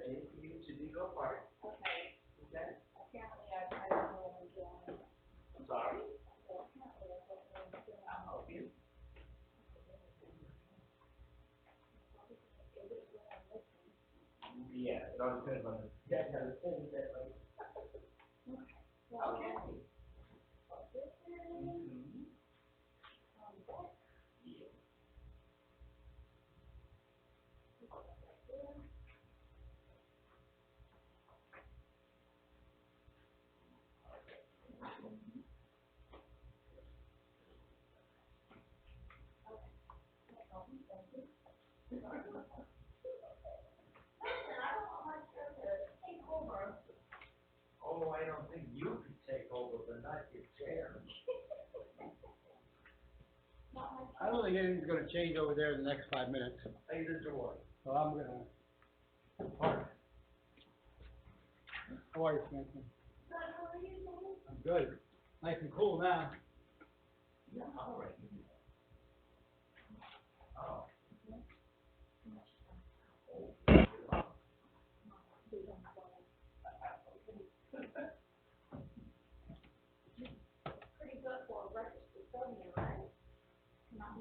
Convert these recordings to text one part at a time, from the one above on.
ready for you to do your part. Okay. Okay? Apparently I don't know what I'm doing. I'm sorry? So apparently I don't know what I'm doing. I'll help you. Yeah, it all depends on the, that kind of thing, that like. Okay. Mm-hmm. Yeah. Oh, I don't think you could take over, but not your chair. I don't think anything's gonna change over there in the next 5 minutes, Hey, the door. so I'm gonna park. How are you, Samson? I'm good. Nice and cool now. Yeah, all right. Oh. Pretty good for a breakfast custodian, right?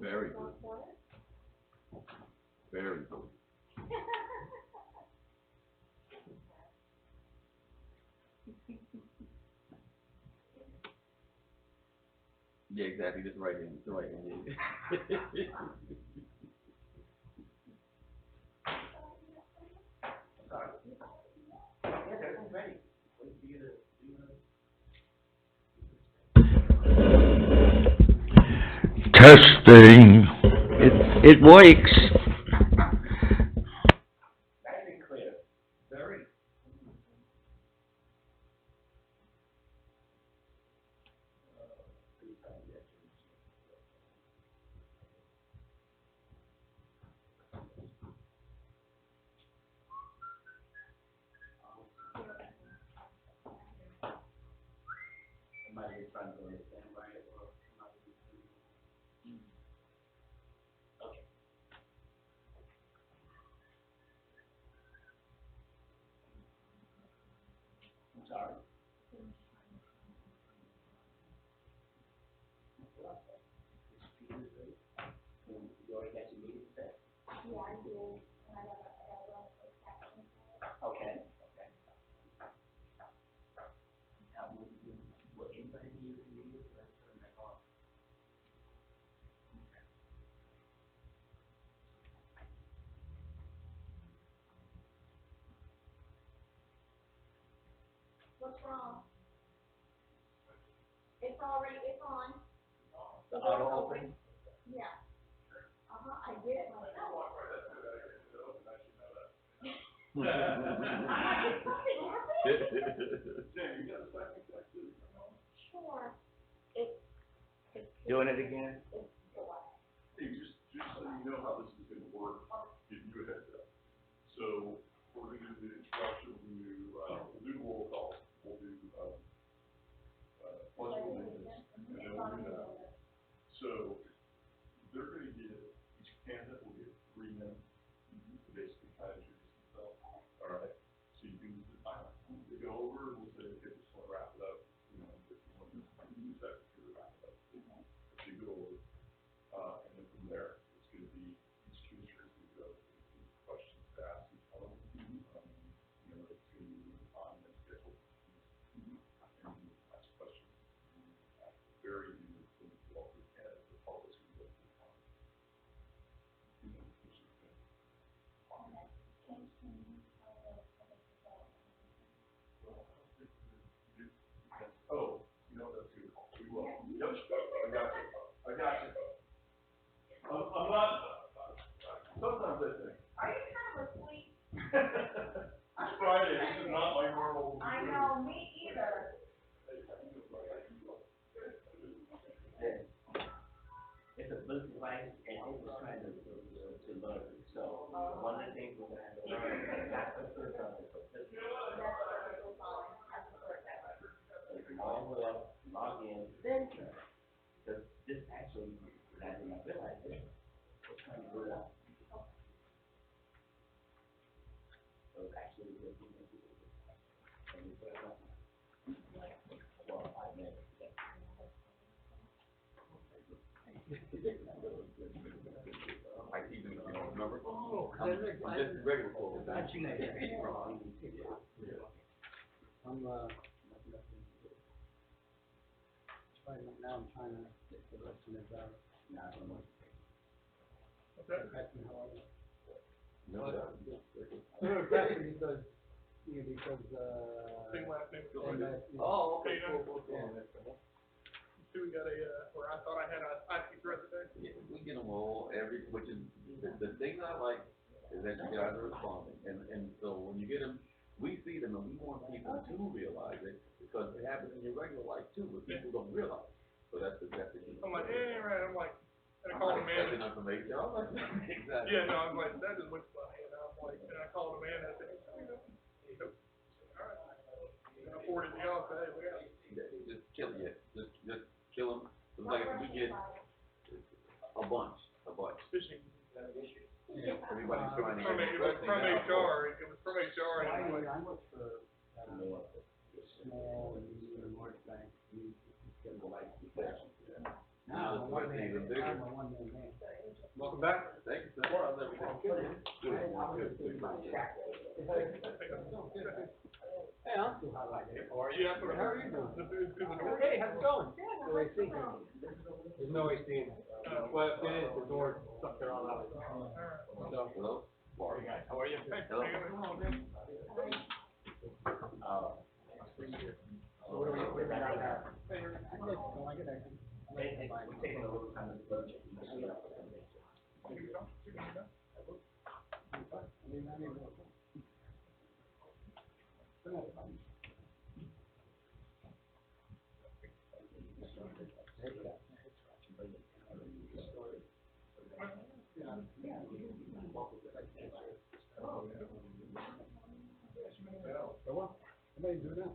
Very good. Very good. Yeah, exactly. Just right in. Just right in. Sorry. Yes, everything's ready. Wait for you to do the. Testing. It works. Nice and clear. Very. Somebody is trying to understand, right? Or somebody is okay. I'm sorry. You already got your meeting set? Yeah, I do. And I gotta run a quick second. Okay. Okay. Now, what anybody needs to do, let's turn that on. What's wrong? It's already, it's on. The auto open? Yeah. I did it myself. Sure. Doing it again? Hey, just so you know how this is gonna work, give you a heads up. So, we're gonna do the introduction, we'll do roll call, we'll do, pledge of allegiance, and then we'll do that. So, they're gonna get, each candidate will get 3 minutes to basically kind of introduce themselves, all right? So you can use the time. To go over, we'll say, okay, just wanna wrap it up, you know, if you want to use that to wrap it up. So you go over. And then from there, it's going to be each commissioner is going to go through questions to ask each one of them. You know, it's going to be on the schedule. And ask questions. Very new thing to all the candidates, the public's going to go through the time. Which is good. Oh, you know, that's good. We will. Yep, I got you. I got you. I'm not, sometimes I think. Are you kind of asleep? It's Friday, this is not my normal. I know, me either. It's a blue device, and it was trying to learn. So, one of the things we're gonna have to learn is not to put it on the system. All the way up, log in, then turn. Because this actually, I did not realize it, it's trying to do it up. So it's actually I'm just regular clothes. I've seen that. I'm, now I'm trying to get the rest of the job. No, Because, Same last name. oh, okay, Hey, cool. See, we got a, where I thought I had a IT threat today. Yeah, we get them all which is, the thing I like is that you guys are responding, and so when you get them, we see them and we want people to realize it, because it happens in your regular life too, but people don't realize. So that's the key. I'm like, yeah, right, I'm like, and I called the man. Information, I'm like, exactly. Yeah, no, I was like, that just looks funny, and I'm like, and I called the man and I said, all right. And I forwarded the y'all, said, hey, we got it. Yeah, just kill it, just kill them. It's like we get a bunch. Fishing. Everybody's trying to. It was from HR, it was from HR, and I was like, I work for, small and medium large bank. Now, I'm a one-man man. Welcome back. Thank you, sir. How's everything? Hey, I'm too hot right here. how are you? How are you doing? Hey, how's it going? No AC. There's no AC. Well, if it is, the door stuck there all out. So, Hello? Barry. how are you? Hello. So what are we doing now? We're taking a little time to budget. Well, I may do it now.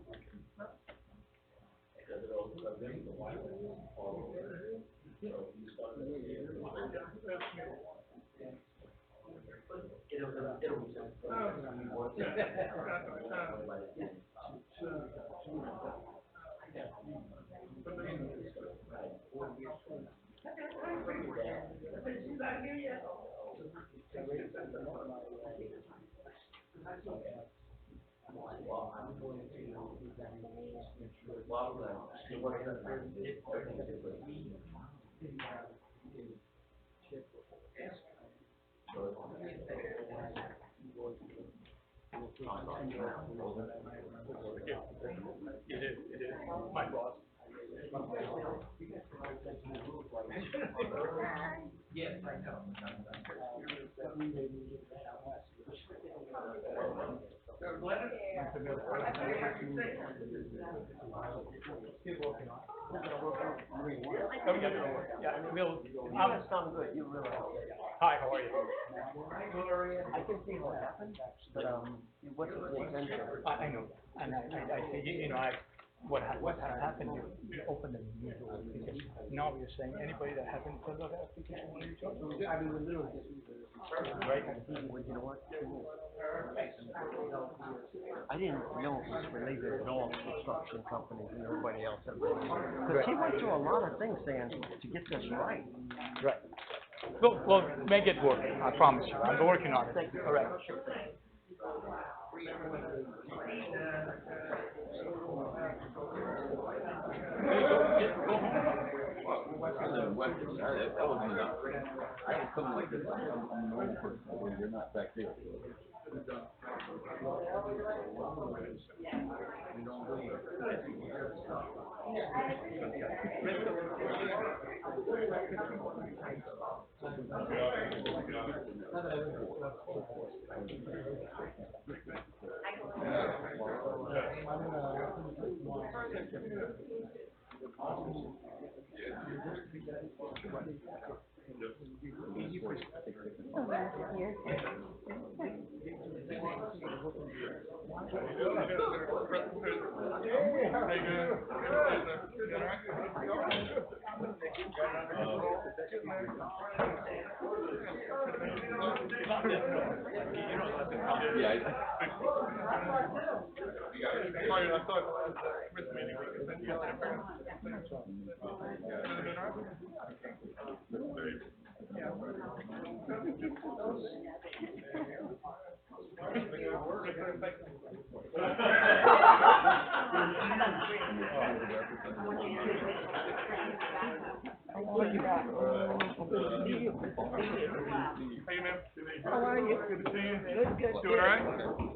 It is, my boss. Yes, I know. Sound good, you really. Hi, how are you? I can see what happened, but, what's the intention? I know, and I think, what happened, you opened the new door, because now you're saying anybody that hasn't filled out the application will reach out. I mean, we literally just. Right. Well, you know what? I didn't know it was related at all to construction companies and everybody else. Because he went through a lot of things saying to get this right. Right. We'll make it work, I promise you, I'm working on it. All right. I live in Western, that wasn't enough. I was coming like this, I'm a normal person, they're not back there. What you got? Hey, ma'am. How are you? Good to see you. Good, good, Doing all right?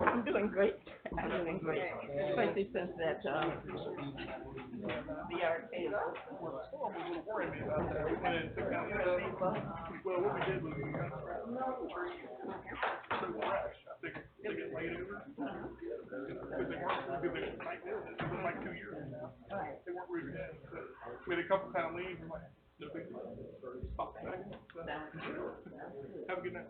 I'm doing great. I'm doing great. Especially since that, the arcade. Worried me about that. We went in and took down the well, what we did was we got the tree so fresh. I figured they get laid over. Because they weren't like, it's been like 2 years now. They weren't rooted in. So we had a couple kind of leaves. I'm like, no big deal. Pop it back. So, have a good night.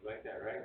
Like that, right?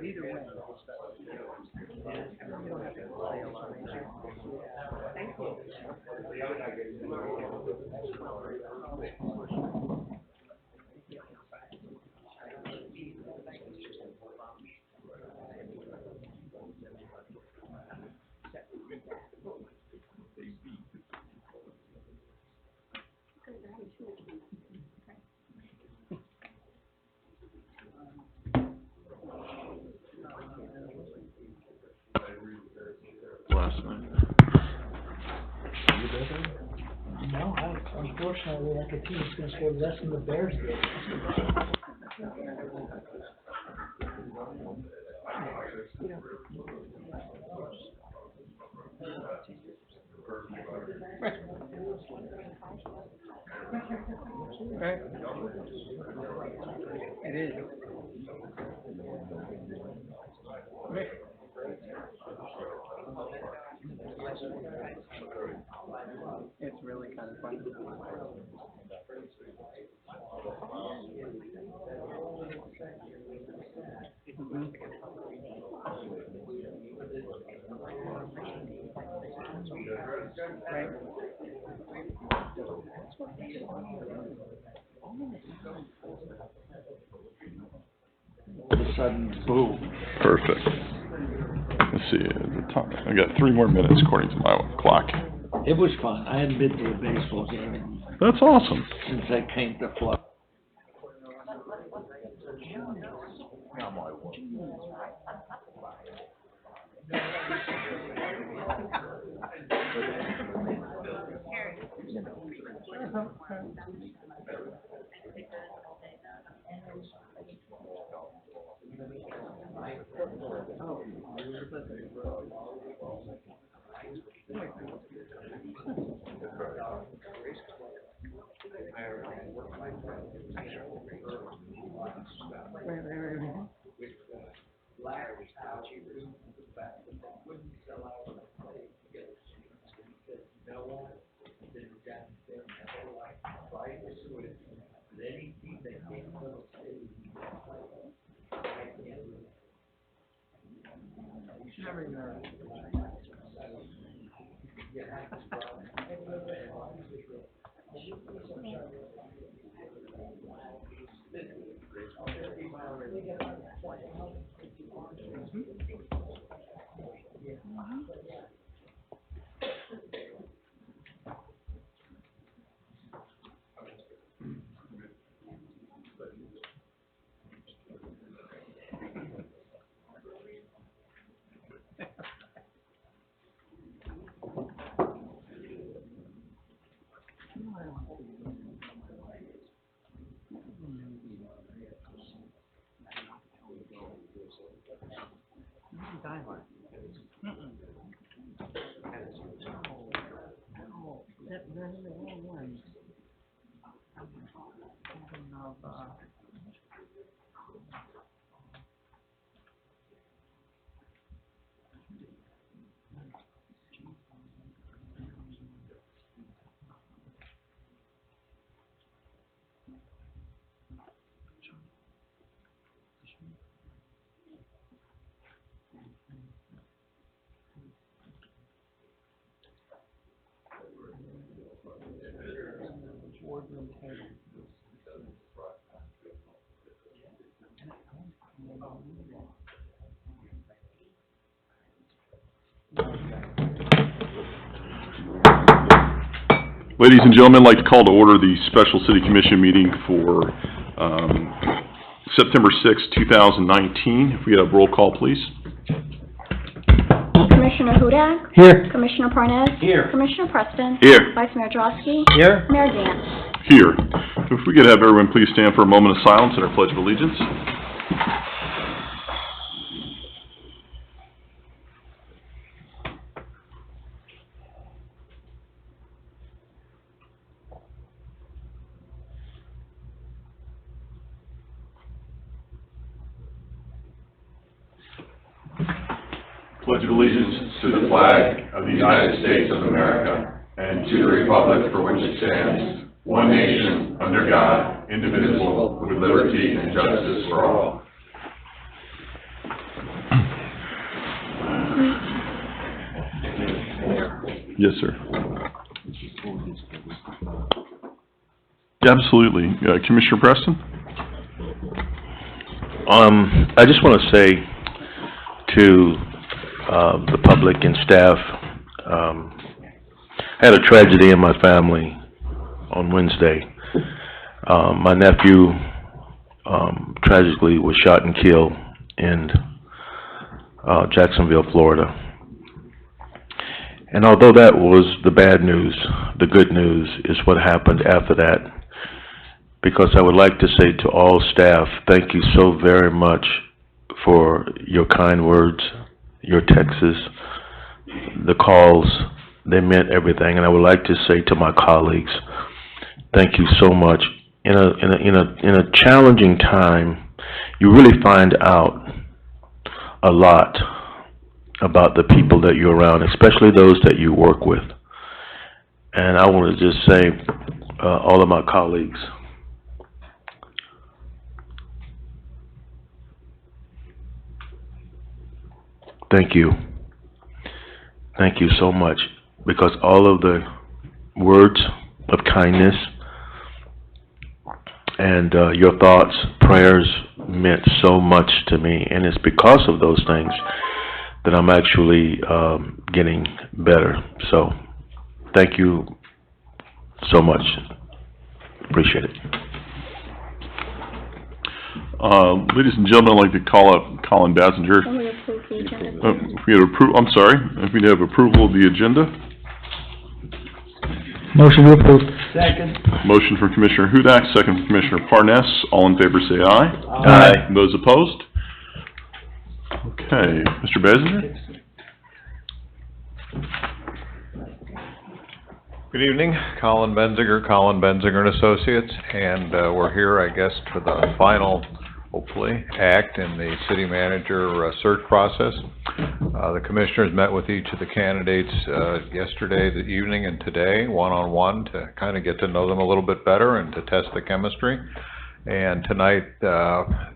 Either way. Last night. No, unfortunately, like a team is gonna score less than the Bears did. Right. It is. Right. It's really kind of fun. Right. All of a sudden, boom. Perfect. Let's see, the time. I got 3 more minutes according to my clock. It was fun. I hadn't been to a baseball game That's awesome. since I came to Florida. Ladies and gentlemen, I'd like to call to order the special city commission meeting for September 6, 2019. If we have roll call, please. Commissioner Hudak? Here. Commissioner Parnas? Here. Commissioner Preston? Here. Vice Mayor Drosky? Here. Mayor Dan? Here. If we could have everyone please stand for a moment of silence and our Pledge of Allegiance. Pledge of allegiance to the flag of the United States of America and to the republic for which it stands, one nation, under God, indivisible, with liberty and justice for all. Yes, sir. Absolutely. Commissioner Preston? I just want to say to the public and staff, I had a tragedy in my family on Wednesday. My nephew tragically was shot and killed in Jacksonville, Florida. And although that was the bad news, the good news is what happened after that. Because I would like to say to all staff, thank you so very much for your kind words, your texts, the calls. They meant everything. And I would like to say to my colleagues, thank you so much. In a challenging time, you really find out a lot about the people that you're around, especially those that you work with. And I want to just say, all of my colleagues, thank you. Thank you so much, because all of the words of kindness and your thoughts, prayers meant so much to me, and it's because of those things that I'm actually getting better. So, thank you so much. Appreciate it. Ladies and gentlemen, I'd like to call up Colin Basinger. I'm sorry, if we have approval of the agenda. Motion to approve. Second. Motion for Commissioner Hudak, second for Commissioner Parnas. All in favor say aye. Aye. Those opposed? Okay, Mr. Basinger? Good evening, Colin Benzinger and Associates, and we're here, I guess, for the final, hopefully, act in the city manager search process. The commissioners met with each of the candidates yesterday, the evening, and today, one-on-one, to kind of get to know them a little bit better and to test the chemistry. And tonight,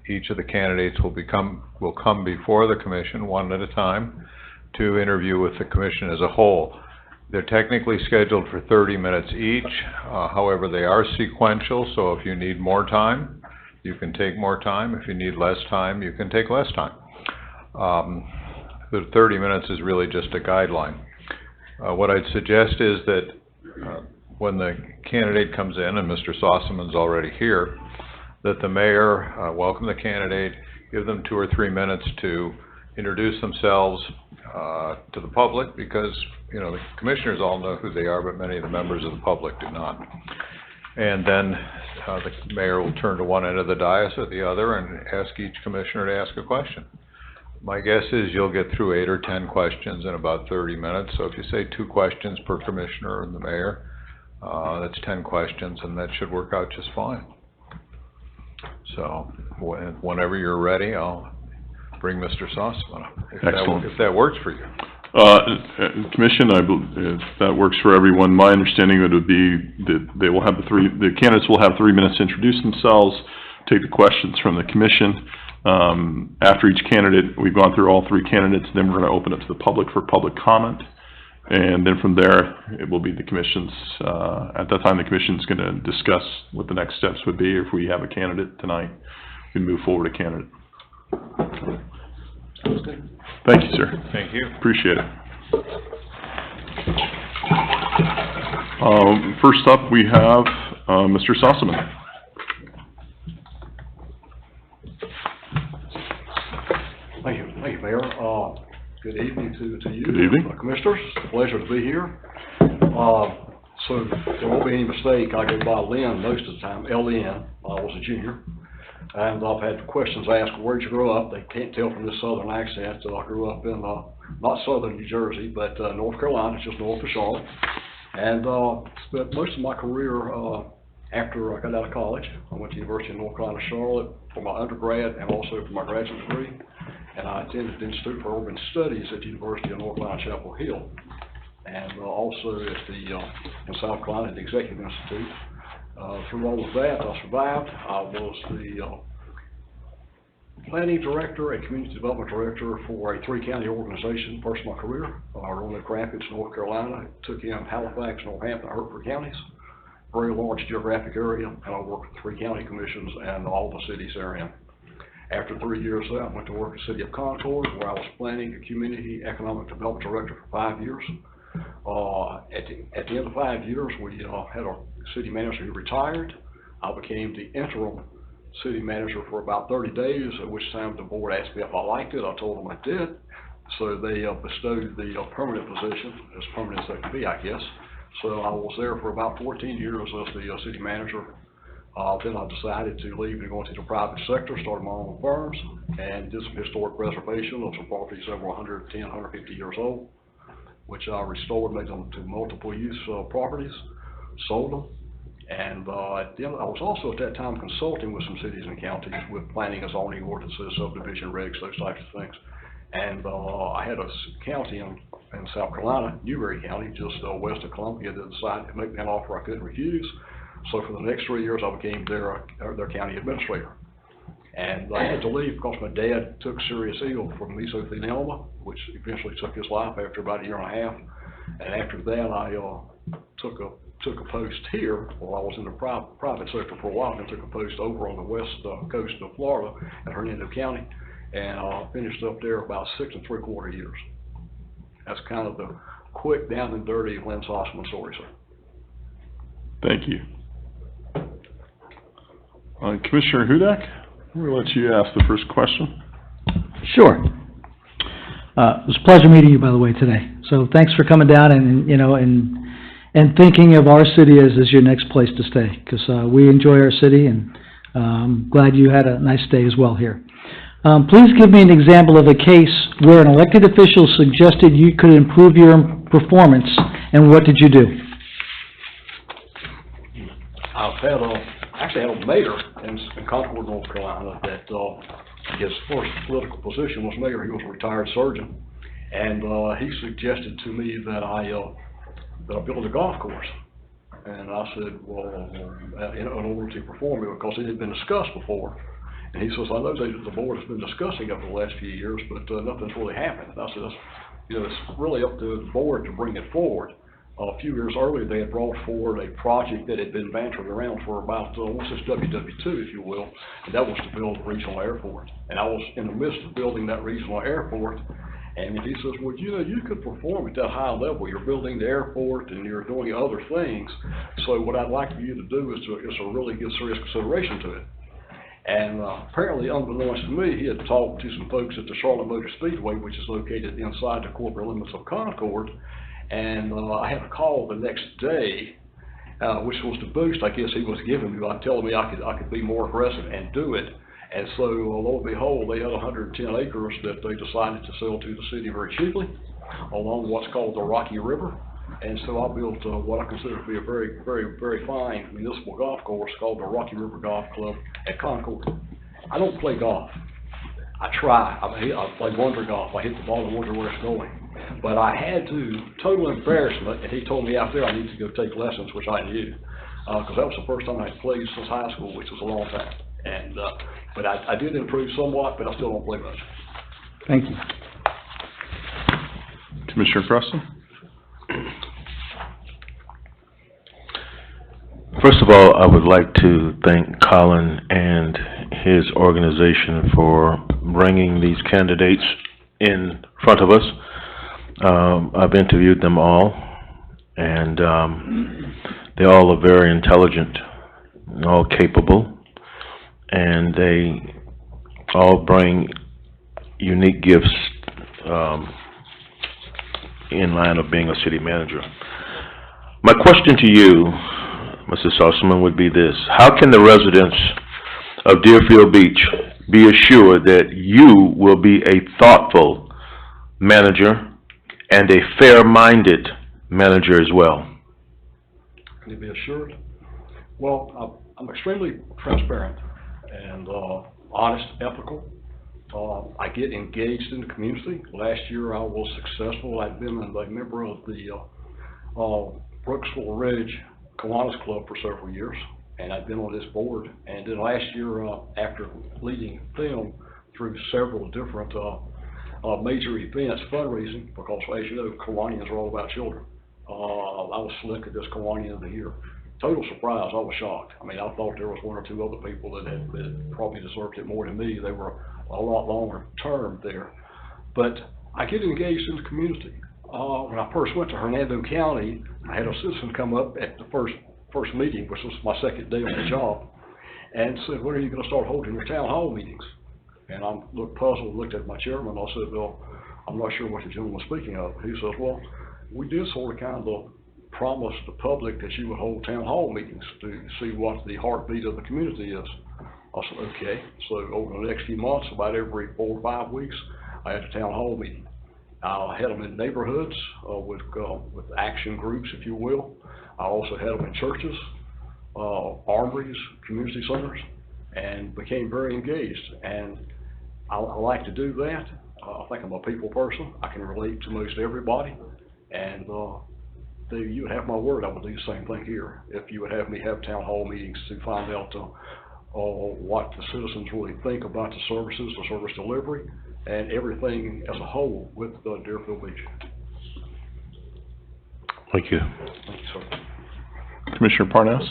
each of the candidates will come before the commission one at a time to interview with the commission as a whole. They're technically scheduled for 30 minutes each. However, they are sequential, so if you need more time, you can take more time. If you need less time, you can take less time. The 30 minutes is really just a guideline. What I'd suggest is that when the candidate comes in, and Mr. Sossaman's already here, that the mayor welcome the candidate, give them 2 or 3 minutes to introduce themselves to the public, because the commissioners all know who they are, but many of the members of the public do not. And then the mayor will turn to one end of the dais or the other and ask each commissioner to ask a question. My guess is you'll get through 8 or 10 questions in about 30 minutes. So if you say 2 questions per commissioner and the mayor, that's 10 questions, and that should work out just fine. So whenever you're ready, I'll bring Mr. Sossaman up, if that works for you. Commission, if that works for everyone, my understanding would be that they will have the candidates will have 3 minutes to introduce themselves, take the questions from the commission. After each candidate, we've gone through all 3 candidates, then we're going to open it to the public for public comment. And then from there, it will be the commission's, at that time, the commission's going to discuss what the next steps would be. If we have a candidate tonight, we move forward a candidate. Thank you, sir. Thank you. Appreciate it. First up, we have Mr. Sossaman. Thank you, Mayor. Good evening to you. Good evening. Commissioners, pleasure to be here. So there won't be any mistake, I go by Lynn most of the time, L-N. I was a junior. And I've had questions asked, where'd you grow up? They can't tell from this southern accent. So I grew up in, not southern New Jersey, but North Carolina, just north of Charlotte. And spent most of my career after I got out of college. I went to the University of North Carolina, Charlotte for my undergrad and also for my graduate degree. And I attended the Institute for Urban Studies at the University of North Carolina, Chapel Hill. And also at the, in South Carolina, at the Executive Institute. Through all of that, I survived. I was the planning director and community development director for a three-county organization, first in my career. I Roanoke Rapids, North Carolina, took in Halifax, Northampton, Hertford counties, very large geographic area, and I worked with three county commissions and all the cities therein. After 3 years there, I went to work at the city of Concord, where I was planning a community economic development director for 5 years. At the end of 5 years, we had a city manager who retired. I became the interim city manager for about 30 days, at which time the board asked me if I liked it. I told them I did. So they bestowed the permanent position, as permanent as they could be, I guess. So I was there for about 14 years as the city manager. Then I decided to leave and go into the private sector, started my own firms, and did some historic preservation of some properties that were 110, 150 years old, which I restored, made them to multiple use properties, sold them. And then I was also at that time consulting with some cities and counties with planning and zoning ordinances, subdivision regs, those types of things. And I had a county in South Carolina, Newberry County, just west of Columbia, that decided to make me an offer I couldn't refuse. So for the next 3 years, I became their county administrator. And I had to leave because my dad took serious ill from mesothelioma, which eventually took his life after about a year and a half. And after that, I took a post here, while I was in the private sector for a while, and took a post over on the west coast of Florida at Hernando County, and finished up there about 6 3/4 years. That's kind of the quick, down and dirty Lynn Sossaman story, sir. Thank you. Commissioner Hudak, we'll let you ask the first question. Sure. It was a pleasure meeting you, by the way, today. So thanks for coming down and thinking of our city as your next place to stay, because we enjoy our city, and I'm glad you had a nice stay as well here. Please give me an example of a case where an elected official suggested you could improve your performance, and what did you do? I've had a mayor in Concord, North Carolina, that his first political position was mayor. He was a retired surgeon, and he suggested to me that I build a golf course. And I said, well, in order to perform it, because it had been discussed before. And he says, I know the board has been discussing it for the last few years, but nothing's really happened. And I said, it's really up to the board to bring it forward. A few years earlier, they had brought forward a project that had been bantering around for about, what's this, WW2, if you will, and that was to build a regional airport. And I was in the midst of building that regional airport, and he says, well, you could perform at that high level. You're building the airport, and you're doing other things. So what I'd like for you to do is to really give serious consideration to it. And apparently, unbeknownst to me, he had talked to some folks at the Charlotte Motor Speedway, which is located inside the corporate limits of Concord. And I had a call the next day, which was the boost I guess he was giving me by telling me I could be more aggressive and do it. And so, lo and behold, they had 110 acres that they decided to sell to the city very cheaply, along what's called the Rocky River. And so I built what I consider to be a very, very, very fine municipal golf course called the Rocky River Golf Club at Concord. I don't play golf. I try. I play wonder golf. I hit the ball and wonder where it's going. But I had to, total embarrassment, and he told me out there I need to go take lessons, which I knew, because that was the first time I had played since high school, which was a long time. And but I did improve somewhat, but I still don't play much. Thank you. Commissioner Preston? First of all, I would like to thank Colin and his organization for bringing these candidates in front of us. I've interviewed them all, and they all are very intelligent, all capable, and they all bring unique gifts in line of being a city manager. My question to you, Mr. Sossaman, would be this: how can the residents of Deerfield Beach be assured that you will be a thoughtful manager and a fair-minded manager as well? Can you be assured? Well, I'm extremely transparent and honest, ethical. I get engaged in the community. Last year I was successful. I've been a member of the Brooksville Ridge Kiwanis Club for several years, and I've been on this board. And then last year, after leading them through several different, major events, fundraising, because as you know, Kiwanians are all about children. I was selected as Kiwanian of the Year. Total surprise, I was shocked. I mean, I thought there was one or two other people that probably deserved it more than me. They were a lot longer term there. But I get engaged in the community. When I first went to Hernando County, I had a citizen come up at the first meeting, which was my second day on the job, and said, "When are you going to start holding your town hall meetings?" And I looked puzzled, looked at my chairman, and I said, "Well, I'm not sure what the gentleman was speaking of." He says, "Well, we did sort of kind of promise the public that you would hold town hall meetings to see what the heartbeat of the community is." I said, "Okay." So over the next few months, about every 4 or 5 weeks, I had a town hall meeting. I had them in neighborhoods with action groups, if you will. I also had them in churches, armories, community centers, and became very engaged. And I like to do that. I think I'm a people person. I can relate to most everybody. And you would have my word, I would do the same thing here. If you would have me have town hall meetings to find out what the citizens really think about the services, the service delivery, and everything as a whole with Deerfield Beach. Thank you. Thank you, sir. Commissioner Parnas?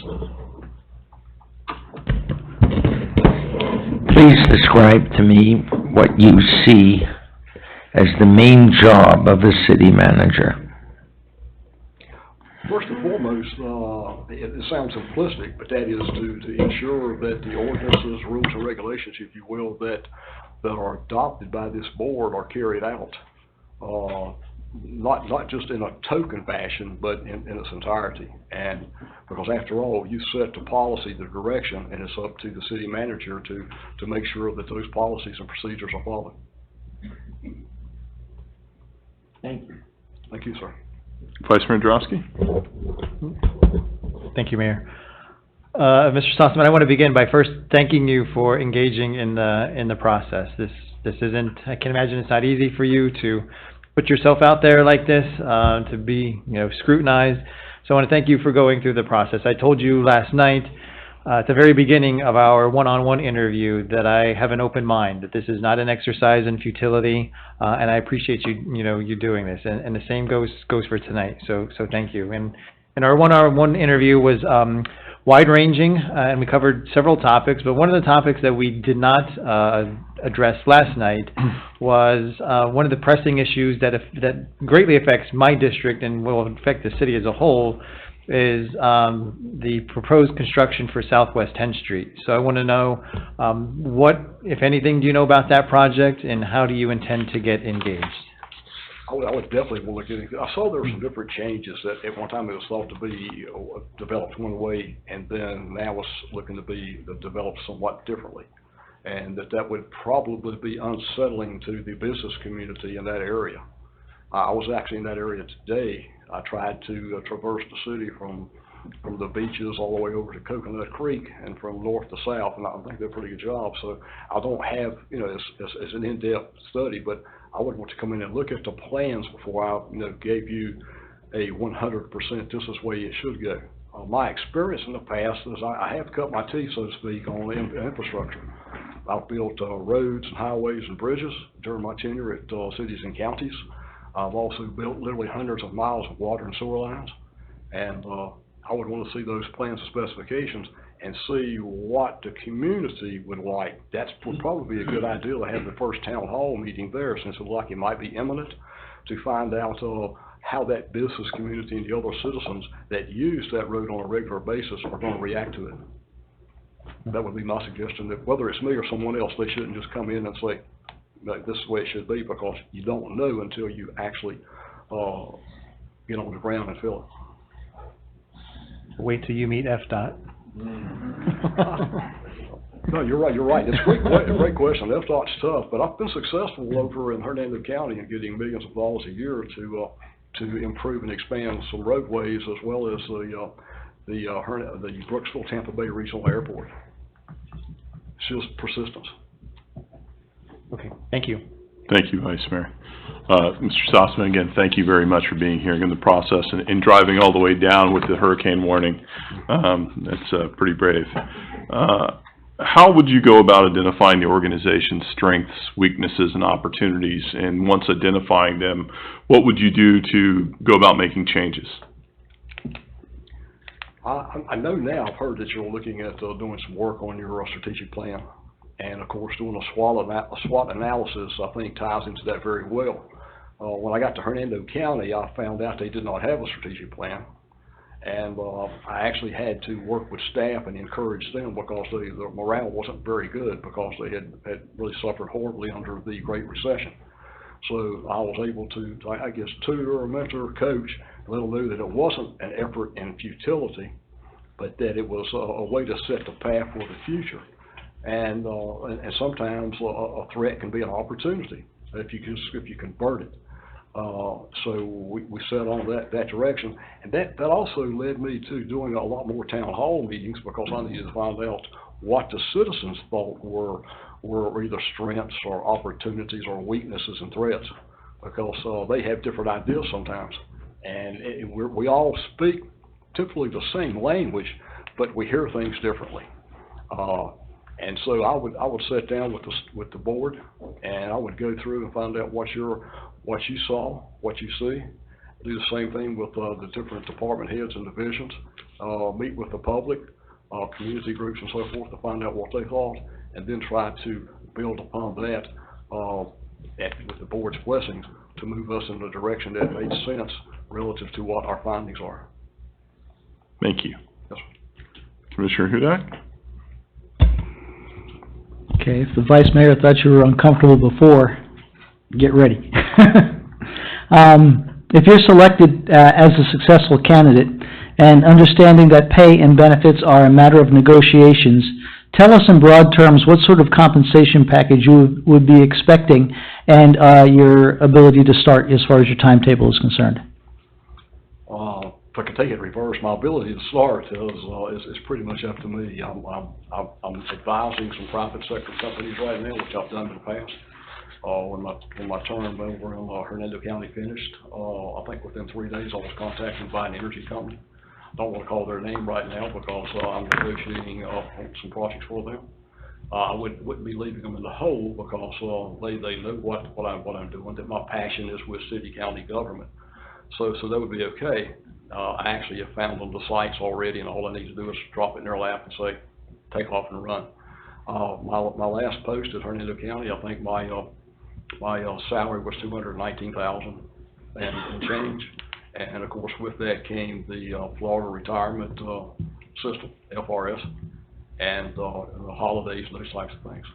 Please describe to me what you see as the main job of a city manager. First and foremost, it sounds simplistic, but that is to ensure that the ordinances, rules, and regulations, if you will, that are adopted by this board are carried out. Not just in a token fashion, but in its entirety. And because after all, you set the policy, the direction, and it's up to the city manager to make sure that those policies and procedures are followed. Thank you. Thank you, sir. Vice Mayor Drosky? Thank you, Mayor. Mr. Stossman, I want to begin by first thanking you for engaging in the process. This isn't, I can imagine it's not easy for you to put yourself out there like this, to be, scrutinized. So I want to thank you for going through the process. I told you last night, at the very beginning of our one-on-one interview, that I have an open mind, that this is not an exercise in futility, and I appreciate you doing this. And the same goes for tonight. So thank you. And our one-on-one interview was wide-ranging, and we covered several topics. But one of the topics that we did not address last night was one of the pressing issues that greatly affects my district and will affect the city as a whole, is the proposed construction for Southwest 10th Street. So I want to know what, if anything, do you know about that project, and how do you intend to get engaged? I would definitely want to get into. I saw there were some different changes that at one time it was thought to be developed one way, and then now it's looking to be developed somewhat differently. And that would probably be unsettling to the business community in that area. I was actually in that area today. I tried to traverse the city from the beaches all the way over to Coconut Creek and from north to south, and I think they're a pretty good job. So I don't have, it's an in-depth study, but I would want to come in and look at the plans before I, gave you a 100% this is the way it should go. My experience in the past is I have cut my teeth, so to speak, on infrastructure. I've built roads and highways and bridges during my tenure at cities and counties. I've also built literally hundreds of miles of water and sewer lines, and I would want to see those plans and specifications and see what the community would like. That would probably be a good idea to have the first town hall meeting there, since it looked like it might be imminent, to find out how that business community and the other citizens that use that road on a regular basis are going to react to it. That would be my suggestion, that whether it's me or someone else, they shouldn't just come in and say, this is the way it should be, because you don't know until you actually get on the ground and feel it. Wait till you meet FDOT. No, you're right. It's a great question. FDOT's tough, but I've been successful over in Hernando County in getting millions of dollars a year to improve and expand some roadways, as well as the Brooksville Tampa Bay Regional Airport. It's just persistence. Okay, thank you. Thank you, Vice Mayor. Mr. Stossman, again, thank you very much for being here in the process and driving all the way down with the hurricane warning. That's pretty brave. how would you go about identifying the organization's strengths, weaknesses, and opportunities? And once identifying them, what would you do to go about making changes? I know now, I've heard that you're looking at doing some work on your strategic plan. And of course, doing a SWOT analysis, I think, ties into that very well. When I got to Hernando County, I found out they did not have a strategic plan. And I actually had to work with staff and encourage them because their morale wasn't very good because they had really suffered horribly under the Great Recession. So I was able to, I guess, tutor or mentor, coach, and let them know that it wasn't an effort in futility, but that it was a way to set the path for the future. And sometimes a threat can be an opportunity if you convert it. So we set on that direction, and that also led me to doing a lot more town hall meetings because I needed to find out what the citizens thought were either strengths or opportunities or weaknesses and threats, because they have different ideas sometimes, and we all speak typically the same language, but we hear things differently. And so I would sit down with the board, and I would go through and find out what you saw, what you see. Do the same thing with the different department heads and divisions. Meet with the public, community groups, and so forth to find out what they thought, and then try to build upon that with the board's blessings to move us in the direction that made sense relative to what our findings are. Thank you. Yes, Commissioner Hudak? Okay, if the Vice Mayor thought you were uncomfortable before, get ready. If you're selected as a successful candidate, and understanding that pay and benefits are a matter of negotiations, tell us in broad terms what sort of compensation package you would be expecting and your ability to start as far as your timetable is concerned. If I could take it in reverse, my ability to start is pretty much up to me. I'm advising some private sector companies right now, which I've done in the past. When my term over in Hernando County finished, I think within 3 days I was contacted by an energy company. I don't want to call their name right now because I'm negotiating some projects for them. I wouldn't be leaving them in the hole because they know what I'm doing, that my passion is with city county government. So that would be okay. I actually have found them the sites already, and all I need to do is drop it in their lap and say, take off and run. My last post at Hernando County, I think my salary was $219,000 and change. And of course, with that came the Florida Retirement System, FRS, and the holidays and those types of things.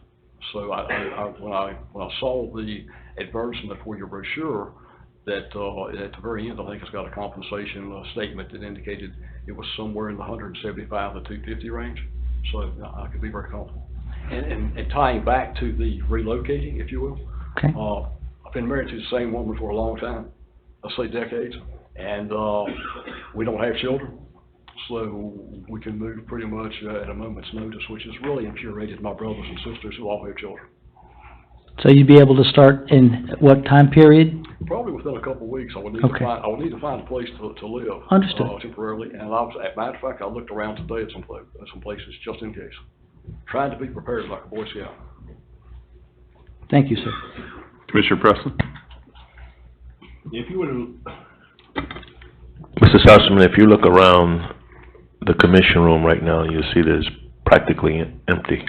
So when I saw the advertisement for your brochure, that at the very end, I think it's got a compensation statement that indicated it was somewhere in the 175 to 250 range. So I could be very comfortable. And tying back to the relocating, if you will, okay. I've been married to the same woman for a long time, I'll say decades, and we don't have children, so we can move pretty much at a moment's notice, which has really infuriated my brothers and sisters who all have children. So you'd be able to start in what time period? Probably within a couple of weeks. I would need to find a place to live. Understood. Temporarily. And as a matter of fact, I looked around today at some places just in case. Trying to be prepared like a Boy Scout. Thank you, sir. Commissioner Preston? If you would Mr. Sussman, if you look around the commission room right now, you'll see that it's practically empty.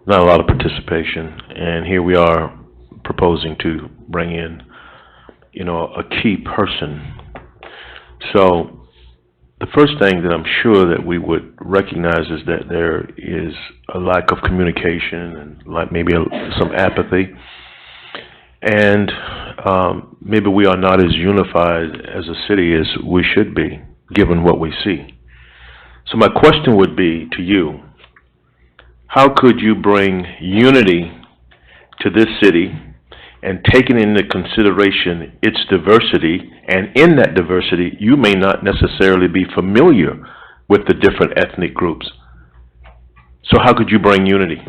Not a lot of participation, and here we are proposing to bring in, a key person. So the first thing that I'm sure that we would recognize is that there is a lack of communication and maybe some apathy, and maybe we are not as unified as a city as we should be, given what we see. So my question would be to you, how could you bring unity to this city and taking into consideration its diversity, and in that diversity, you may not necessarily be familiar with the different ethnic groups. So how could you bring unity?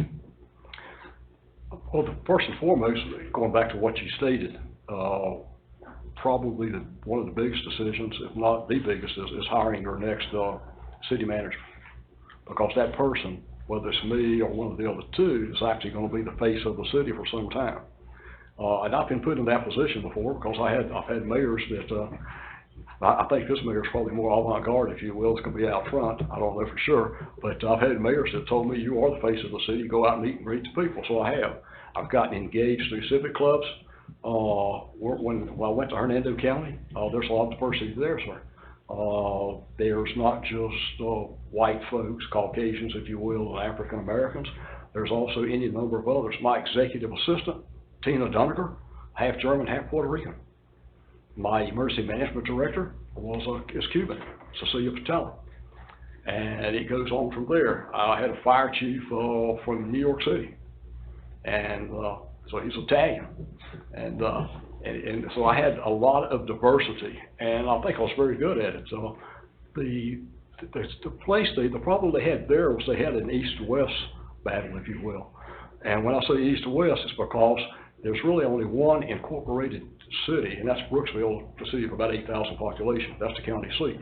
Well, first and foremost, going back to what you stated, probably one of the biggest decisions, if not the biggest, is hiring your next city manager. because that person, whether it's me or one of the other two, is actually gonna be the face of the city for some time. And I've been put in that position before, because I've had mayors that, I think this mayor's probably more avant-garde, if you will. It's gonna be out front. I don't know for sure. But I've had mayors that told me, you are the face of the city. Go out and meet and greet the people. So I have. I've gotten engaged through civic clubs. When I went to Hernando County, there's a lot of diversity there, sir. There's not just white folks, Caucasians, if you will, and African Americans. There's also any number of others. My executive assistant, Tina Duniger, half German, half Puerto Rican. My emergency management director is Cuban, Cecilia Patella. And it goes on from there. I had a fire chief from New York City, and so he's Italian. And so I had a lot of diversity, and I think I was very good at it. So the problem they had there was they had an east-west battle, if you will. And when I say east to west, it's because there's really only one incorporated city, and that's Brooksville, the city of about 8,000 population. That's the county seat.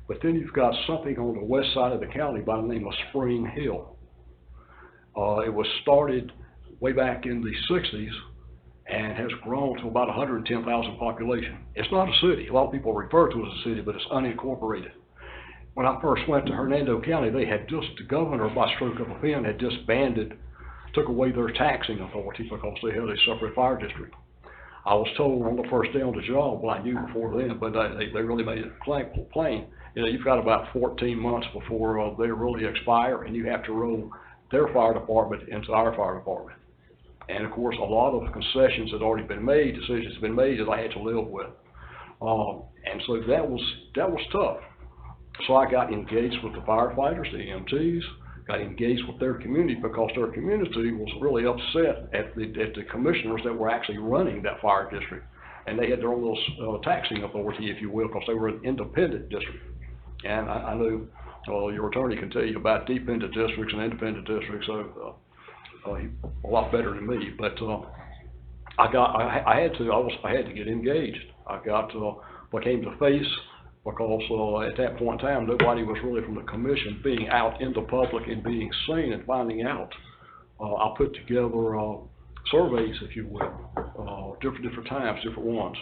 But then you've got something on the west side of the county by the name of Spring Hill. It was started way back in the 60s and has grown to about 110,000 population. It's not a city. A lot of people refer to it as a city, but it's unincorporated. When I first went to Hernando County, they had just, the governor by stroke of a pen had disbanded, took away their taxing authority because they had a separate fire district. I was told on the first day on the job, well, I knew before then, but they really made it plain. You know, you've got about 14 months before they really expire, and you have to roll their fire department into our fire department. And of course, a lot of concessions had already been made, decisions had been made that I had to live with. And so that was tough. So I got engaged with the firefighters, the EMTs, got engaged with their community because their community was really upset at the commissioners that were actually running that fire district. And they had their own little taxing authority, if you will, because they were an independent district. And I know your attorney can tell you about dependent districts and independent districts, so a lot better than me. But I had to get engaged. I became the face. Because at that point in time, nobody was really from the commission being out in the public and being seen and finding out. I put together surveys, if you will, different times, different ones,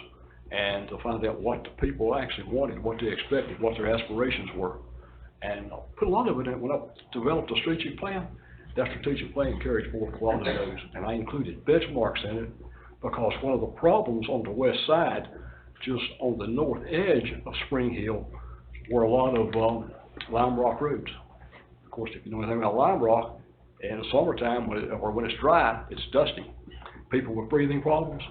and to find out what the people actually wanted, what they expected, what their aspirations were. And put a lot of it in. When I developed a strategic plan, that strategic plan carried forth a lot of those. And I included benchmarks in it because one of the problems on the west side, just on the north edge of Spring Hill, were a lot of lime rock roads. Of course, if you know anything about lime rock, in the summertime, when it's dry, it's dusty. People with breathing problems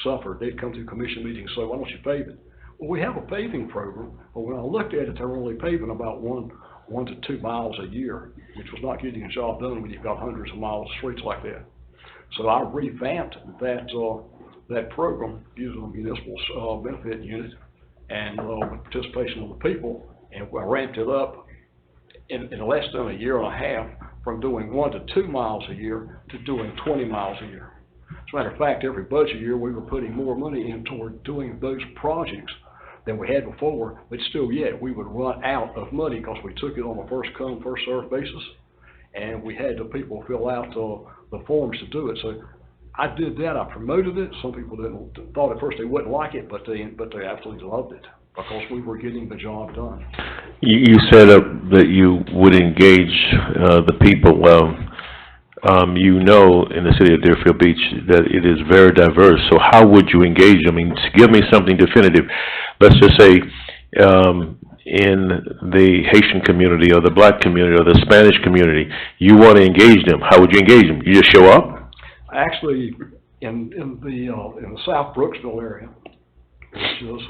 suffered. They'd come to commission meetings and say, why don't you pave it? Well, we have a paving program, but when I looked at it, they were only paving about 1 to 2 miles a year, which was not getting a job done when you've got hundreds of miles of streets like that. So I revamped that program using a municipal benefit unit and with participation of the people, and I ramped it up in less than a year and a half from doing 1 to 2 miles a year to doing 20 miles a year. As a matter of fact, every budget year we were putting more money in toward doing those projects than we had before, but still yet we would run out of money because we took it on a first come, first served basis, and we had the people fill out the forms to do it. So I did that. I promoted it. Some people thought at first they wouldn't like it, but they absolutely loved it because we were getting the job done. You said that you would engage the people. Well, you know, in the city of Deerfield Beach that it is very diverse. So how would you engage? I mean, give me something definitive. Let's just say in the Haitian community or the black community or the Spanish community, you want to engage them. How would you engage them? You just show up? Actually, in the South Brooksville area, which is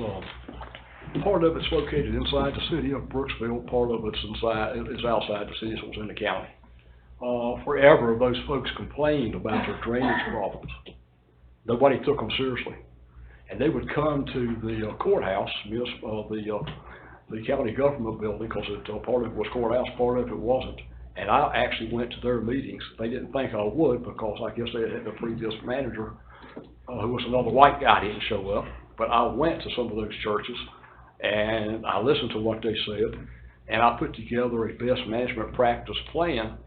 part of it's located inside the city of Brooksville, part of it's outside the city, so it's in the county. Forever, those folks complained about their drainage problems. Nobody took them seriously, and they would come to the courthouse, the county government building, because part of it was courthouse, part of it wasn't. And I actually went to their meetings. They didn't think I would because I guess they had the previous manager, who was another white guy, didn't show up. But I went to some of those churches and I listened to what they said. And I put together a best management practice plan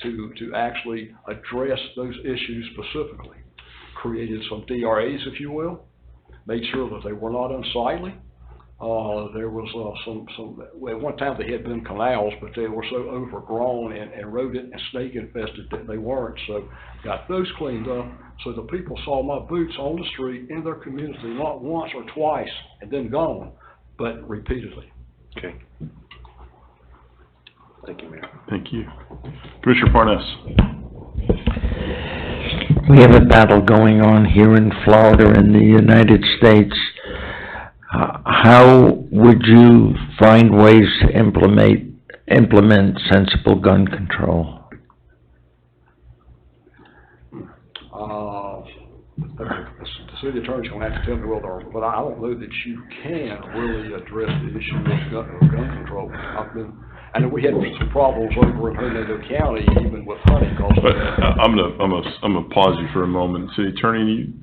to actually address those issues specifically. Created some DRAs, if you will, made sure that they were not unsightly. There was well, at one time they had been canals, but they were so overgrown and rodent and snake infested that they weren't. So got those cleaned up so the people saw my boots on the street in their community, not once or twice and then gone, but repeatedly. Okay. Thank you, Mayor. Thank you. Commissioner Parnas? We have a battle going on here in Florida in the United States. How would you find ways to implement sensible gun control? The city attorney's gonna have to tell me whether, but I don't know that you can really address the issue of gun control. I know we had some problems over in Hernando County, even with hunting costs. But I'm gonna pause you for a moment. City Attorney,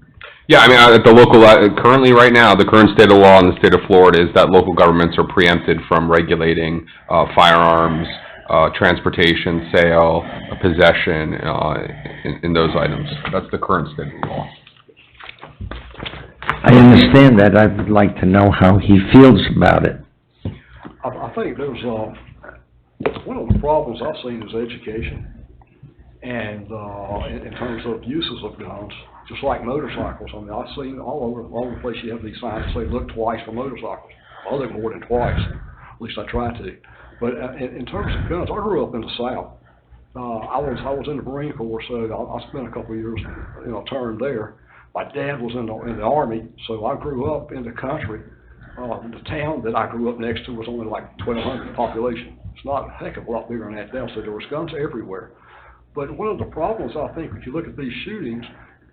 Yeah, I mean, at the local, currently right now, the current state of law in the state of Florida is that local governments are preempted from regulating firearms, transportation, sale, possession, in those items. That's the current state of the law. I understand that. I would like to know how he feels about it. I think there's, one of the problems I've seen is education. And, in terms of uses of guns, just like motorcycles. I mean, I've seen all over the place you have these signs that say, look twice for motorcycles. I look more than twice, at least I try to. But in terms of guns, I grew up in the South. I was in the Marine Corps, so I spent a couple of years, term there. My dad was in the Army, so I grew up in the country. The town that I grew up next to was only like 1,200 population. It's not a heck of a lot bigger than that now, so there was guns everywhere. But one of the problems, I think, if you look at these shootings,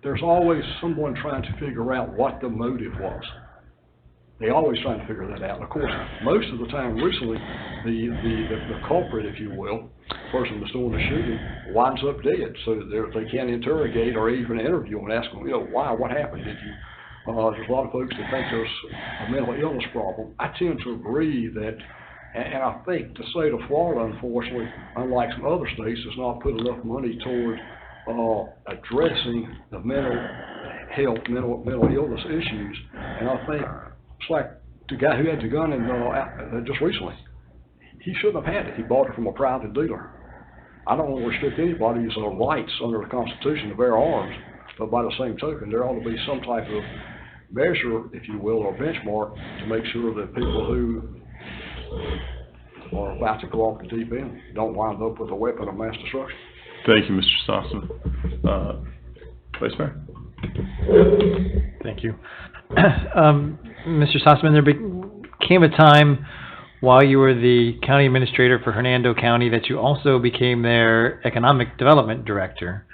there's always someone trying to figure out what the motive was. They always trying to figure that out. And of course, most of the time recently, the culprit, if you will, the person that's doing the shooting, winds up dead. So they can't interrogate or even interview them and ask them, why, what happened? Did you? There's a lot of folks that think there's a mental illness problem. I tend to agree that, and I think the state of Florida, unfortunately, unlike some other states, has not put enough money toward addressing the mental health, mental illness issues. And I think it's like the guy who had the gun in just recently. He shouldn't have had it. He bought it from a private dealer. I don't want to restrict anybody's rights under the Constitution to bear arms, but by the same token, there ought to be some type of measure, if you will, or benchmark to make sure that people who are about to go off the deep end don't wind up with a weapon of mass destruction. thank you, Mr. Stossman. Vice Mayor? Thank you. Mr. Stossman, there came a time while you were the county administrator for Hernando County that you also became their economic development director.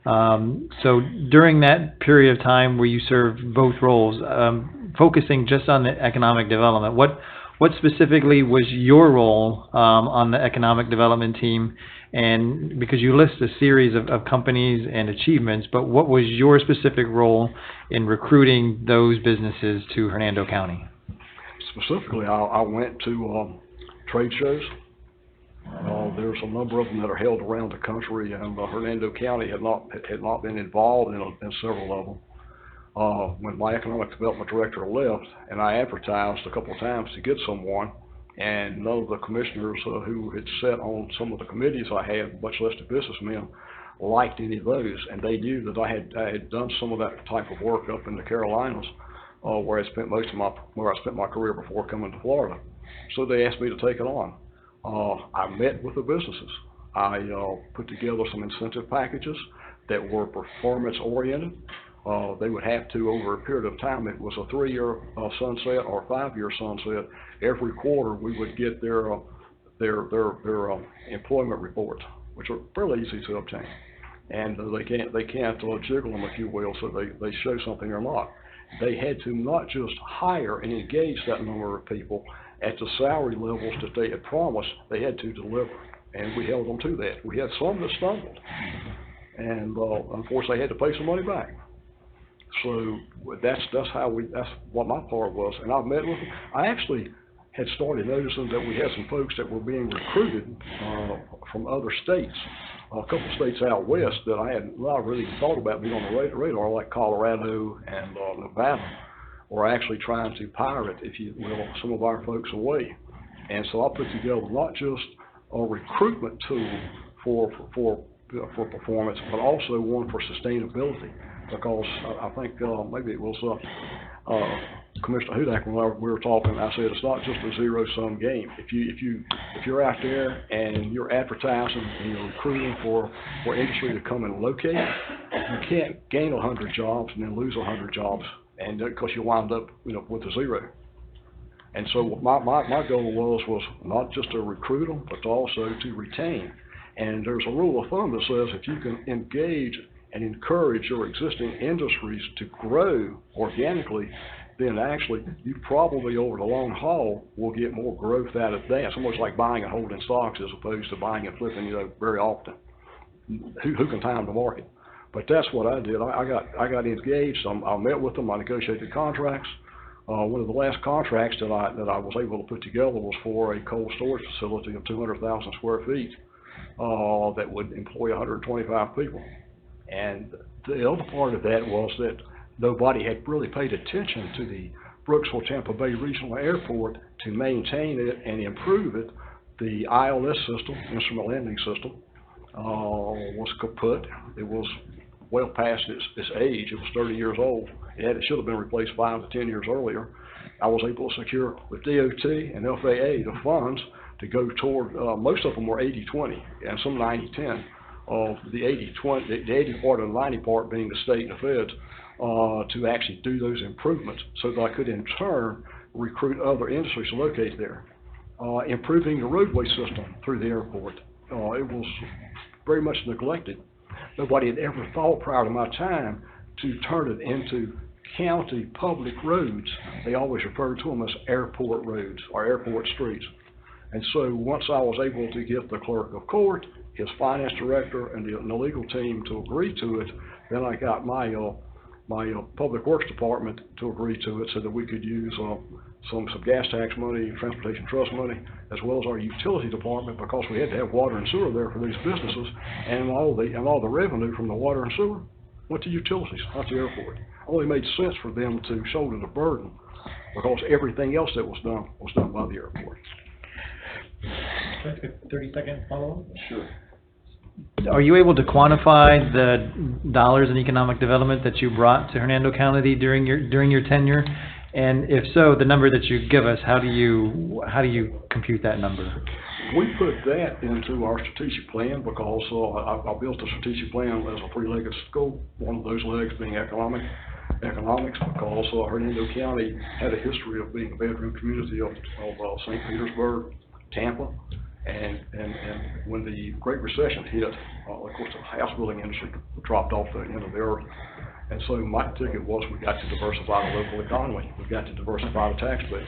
So during that period of time where you served both roles, focusing just on the economic development, what specifically was your role on the economic development team? And because you list a series of companies and achievements, but what was your specific role in recruiting those businesses to Hernando County? Specifically, I went to trade shows. There's a number of them that are held around the country, and Hernando County had not been involved in several of them. When my economic development director left, and I advertised a couple of times to get someone, and none of the commissioners who had sat on some of the committees I had, much less the businessmen, liked any of those, and they knew that I had done some of that type of work up in the Carolinas, where I spent my career before coming to Florida. So they asked me to take it on. I met with the businesses. I put together some incentive packages that were performance oriented. They would have to, over a period of time, it was a 3-year sunset or 5-year sunset. Every quarter we would get their employment reports, which are fairly easy to obtain. And they can't jiggle them, if you will, so they show something or not. They had to not just hire and engage that number of people at the salary levels that they had promised, they had to deliver. And we held them to that. We had some that stumbled. And unfortunately, they had to pay some money back. So that's what my part was. And I met with them. I actually had started noticing that we had some folks that were being recruited, from other states. A couple of states out west that I hadn't really thought about being on the radar, like Colorado and, Nevada, were actually trying to pirate, if you will, some of our folks away. And so I put together not just a recruitment tool for performance, but also one for sustainability. Because I think, maybe it was, Commissioner Hudak, when we were talking, I said it's not just a zero-sum game. If you're out there and you're advertising and you're recruiting for industry to come and locate, you can't gain 100 jobs and then lose 100 jobs, and because you wind up, with a zero. And so my goal was not just to recruit them, but also to retain. And there's a rule of thumb that says if you can engage and encourage your existing industries to grow organically, then actually you probably over the long haul will get more growth out of that. It's almost like buying and holding stocks as opposed to buying and flipping, very often. Who can time the market? But that's what I did. I got engaged. I met with them. I negotiated contracts. One of the last contracts that I was able to put together was for a cold storage facility of 200,000 square feet that would employ 125 people. And the other part of that was that nobody had really paid attention to the Brooksville-Tampa Bay Regional Airport to maintain it and improve it. The ILS system, instrument landing system, was kaput. It was well past its age. It was 30 years old. It should have been replaced 5 to 10 years earlier. I was able to secure with DOT and FAA the funds to go toward, most of them were 80-20 and some 90-10. Of the 80-20, the 80 part and the 90 part being the state and the feds, to actually do those improvements so that I could in turn recruit other industries to locate there. Improving the roadway system through the airport. It was very much neglected. Nobody had ever thought prior to my time to turn it into county public roads. They always referred to them as airport roads or airport streets. And so once I was able to get the clerk of court, his finance director, and the legal team to agree to it, then I got my public works department to agree to it so that we could use some gas tax money, transportation trust money, as well as our utility department, because we had to have water and sewer there for these businesses, and all the revenue from the water and sewer went to utilities, not the airport. It only made sense for them to shoulder the burden because everything else that was done by the airport. 30-second follow-up? Sure. Are you able to quantify the dollars in economic development that you brought to Hernando County during your tenure? And if so, the number that you give us, how do you compute that number? We put that into our strategic plan because I built a strategic plan as a three-legged stool, one of those legs being economics, because Hernando County had a history of being a bedroom community of St. Petersburg, Tampa, and when the Great Recession hit, of course the house building industry dropped off the end of the earth. And so my ticket was we got to diversify the local economy. We got to diversify the tax base.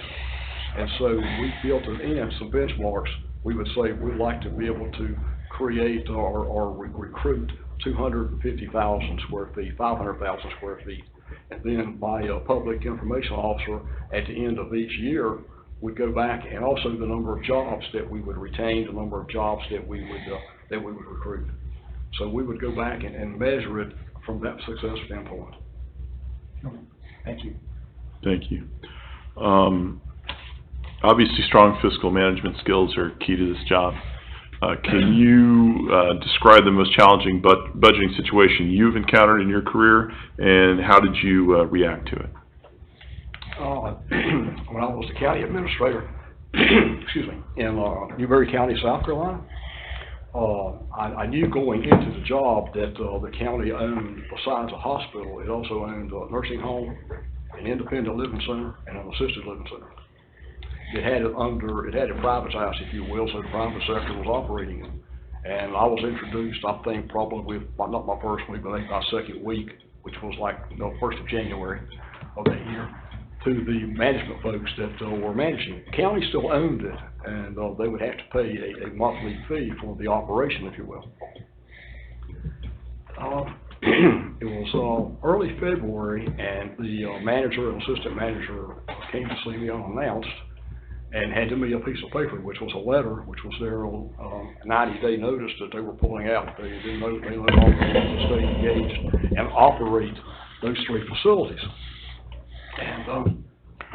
And so we built in some benchmarks. We would say we'd like to be able to create or recruit 250,000 square feet, 500,000 square feet. And then by a public information officer at the end of each year, we'd go back and also the number of jobs that we would retain, the number of jobs that we would recruit. So we would go back and measure it from that success standpoint. Thank you. Thank you. Obviously, strong fiscal management skills are key to this job. Can you describe the most challenging budgeting situation you've encountered in your career, and how did you react to it? When I was the county administrator, excuse me, in Newberry County, South Carolina, I knew going into the job that the county owned, besides a hospital, it also owned a nursing home, an independent living center, and an assisted living center. It had it privatized, if you will, so the private sector was operating it. And I was introduced, I think, probably, not my first week, but I think my second week, which was like, 1st of January of that year, to the management folks that were managing it. The county still owned it, and they would have to pay a monthly fee for the operation, if you will. It was early February, and the manager and assistant manager came to see me unannounced, and handed me a piece of paper, which was a letter, which was there on, 90-day notice that they were pulling out. They didn't know they no longer wanted to stay engaged and operate those 3 facilities. And,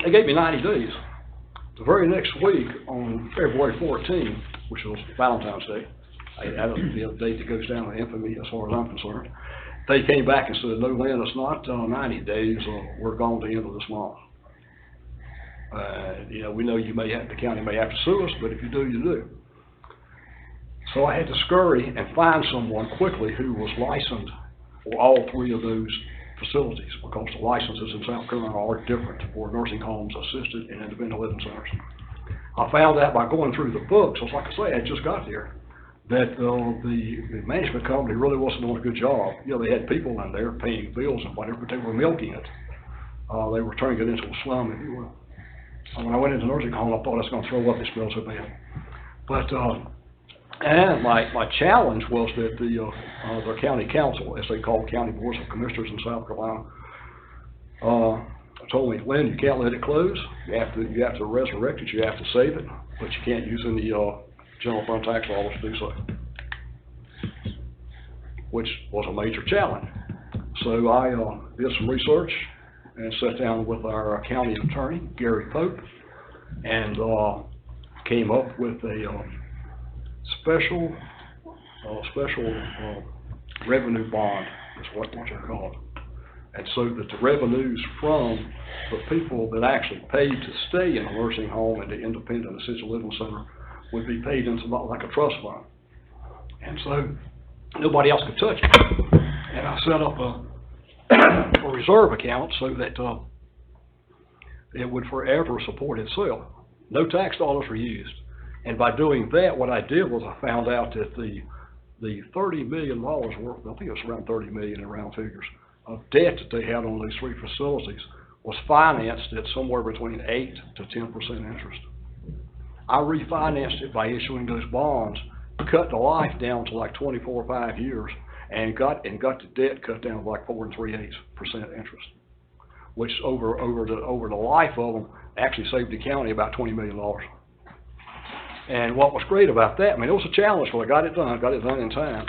they gave me 90 days. The very next week, on February 14, which was Valentine's Day, the date that goes down in infamy as far as I'm concerned, they came back and said, no, Lynn, it's not 90 days, we're gone to the end of this month. You know, we know the county may have to sue us, but if you do, you do. So I had to scurry and find someone quickly who was licensed for all 3 of those facilities, because the licenses in South Carolina are different for nursing homes, assisted, and independent living centers. I found out by going through the books, so like I say, I just got here, that the management company really wasn't doing a good job. You know, they had people in there paying bills and whatever, but they were milking it. They were turning it into a slum, if you will. When I went into the nursing home, I thought I was going to throw up, it smelled so bad. But, and my challenge was that the county council, as they call county boards of commissioners in South Carolina, told me, Lynn, you can't let it close. You have to resurrect it. You have to save it, but you can't use any general fund tax laws to do so, which was a major challenge. So I did some research and sat down with our county attorney, Gary Pope, and came up with a special revenue bond, is what they're called. And so that the revenues from the people that actually paid to stay in a nursing home and the independent assisted living center would be paid into like a trust fund. And so nobody else could touch it. And I set up a reserve account so that it would forever support itself. No tax dollars were used. And by doing that, what I did was I found out that the $30 million worth, I think it was around 30 million in round figures, of debt that they had on those 3 facilities was financed at somewhere between 8 to 10% interest. I refinanced it by issuing those bonds, cut the life down to like 24 or 5 years, and got the debt cut down to like 4 3/8% interest, which over the life of them actually saved the county about $20 million. And what was great about that, I mean, it was a challenge, but I got it done in time,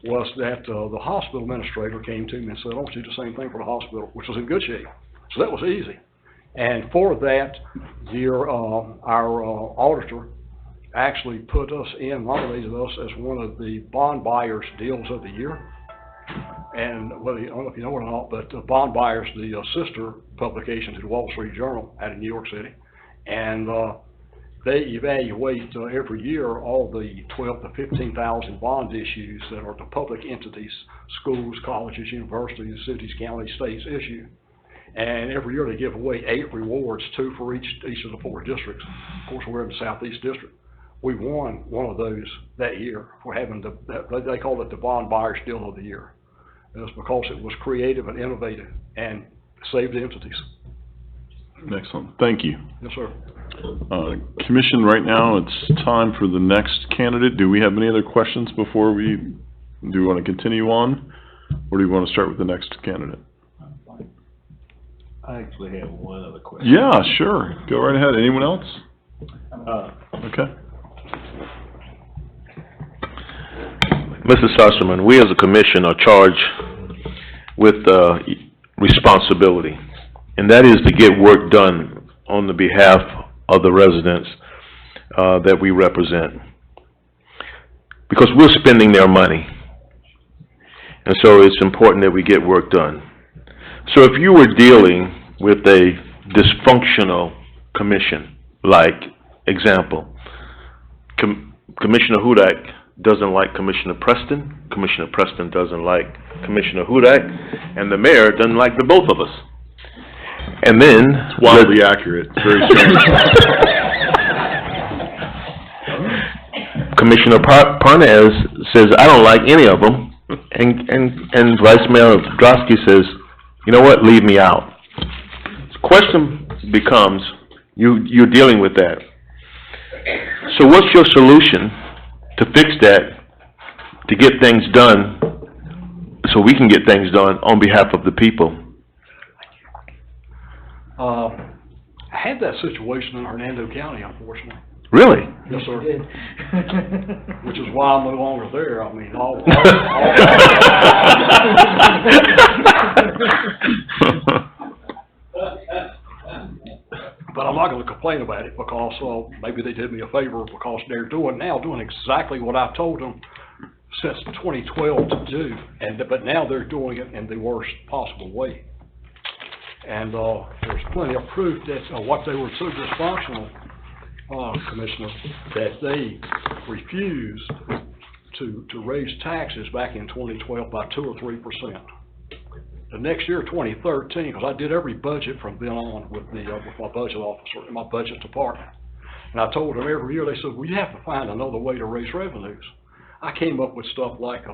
was that the hospital administrator came to me and said, I want you to do the same thing for the hospital, which was in good shape. So that was easy. And for that year, our auditor actually put us in, nominated us as one of the bond buyers deals of the year. And well, I don't know if you know it or not, but Bond Buyers, the sister publication to the Wall Street Journal out of New York City, and they evaluate every year all the 12,000 to 15,000 bond issues that are the public entities, schools, colleges, universities, cities, counties, states issue. And every year they give away 8 rewards, 2 for each of the 4 districts. Of course, we're in the Southeast District. We won one of those that year for having they call it the Bond Buyers Deal of the Year. And it's because it was creative and innovative and saved entities. Excellent. Thank you. Yes, sir. Commission, right now it's time for the next candidate. Do we have any other questions before do we want to continue on, or do we want to start with the next candidate? I actually have one other question. Yeah, sure. Go right ahead. Anyone else? Okay. Mr. Sussman, we as a commission are charged with responsibility, and that is to get work done on the behalf of the residents that we represent, because we're spending their money, and so it's important that we get work done. So if you were dealing with a dysfunctional commission, like example, Commissioner Hudak doesn't like Commissioner Preston, Commissioner Preston doesn't like Commissioner Hudak, and the mayor doesn't like the both of us. And then... It's wildly accurate. It's very strange. Commissioner Parnez says, I don't like any of them, and Vice Mayor Drosky says, you know what, leave me out. The question becomes, you're dealing with that. So what's your solution to fix that, to get things done, so we can get things done on behalf of the people? I had that situation in Hernando County, unfortunately. Really? Yes, sir. Which is why I'm no longer there. I mean, but I'm not going to complain about it because maybe they did me a favor because they're doing exactly what I told them since 2012 to do, but now they're doing it in the worst possible way. And there's plenty of proof that what they were so dysfunctional, Commissioner, that they refused to raise taxes back in 2012 by 2 or 3%. The next year, 2013, because I did every budget from then on with my budget officer in my budget department, and I told them every year, they said, we have to find another way to raise revenues. I came up with stuff like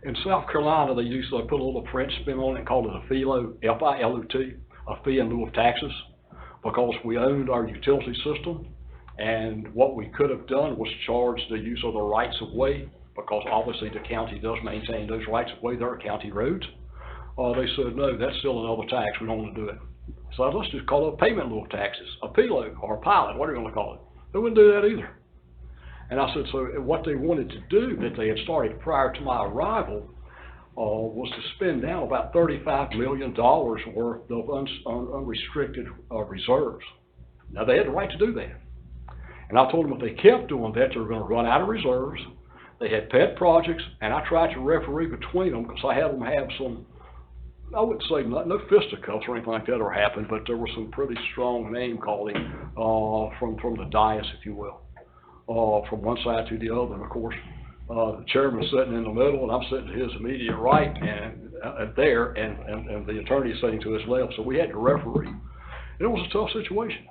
in South Carolina, they used to put a little French spin on it and call it a FILO, F-I-L-O-T, a fee in lieu of taxes, because we owned our utility system, and what we could have done was charge the use of the rights of way, because obviously the county does maintain those rights of way, they're county roads. They said, no, that's still another tax, we don't want to do it. So let's just call it a payment in lieu of taxes, a PILO, or a pilot, whatever you want to call it. They wouldn't do that either. And I said, so what they wanted to do, that they had started prior to my arrival, was to spend down about $35 million worth of unrestricted reserves. Now, they had the right to do that. And I told them if they kept doing that, they were going to run out of reserves. They had pet projects, and I tried to referee between them because I had them have some, I wouldn't say no fisticuffs or anything like that ever happened, but there was some pretty strong name calling from the dais, if you will. From one side to the other, and of course, the chairman's sitting in the middle, and I'm sitting to his immediate right, and the attorney's sitting to his left, so we had to referee. And it was a tough situation.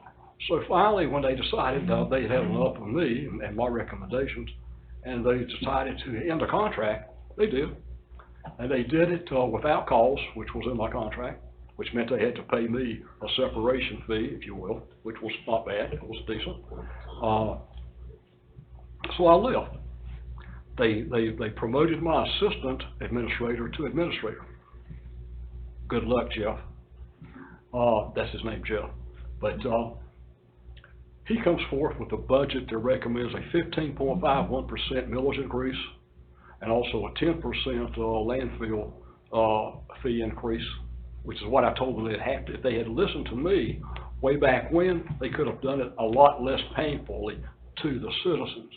So finally, when they decided they had enough of me and my recommendations, and they decided to end the contract, they did. And they did it without cause, which was in my contract, which meant they had to pay me a separation fee, if you will, which was not bad, it was decent. So I left. They promoted my assistant administrator to administrator. Good luck, Jeff. That's his name, Jeff. But he comes forth with a budget that recommends a 15.51% millage increase and also a 10% landfill fee increase, which is what I told them they'd have to. If they had listened to me way back when, they could have done it a lot less painfully to the citizens.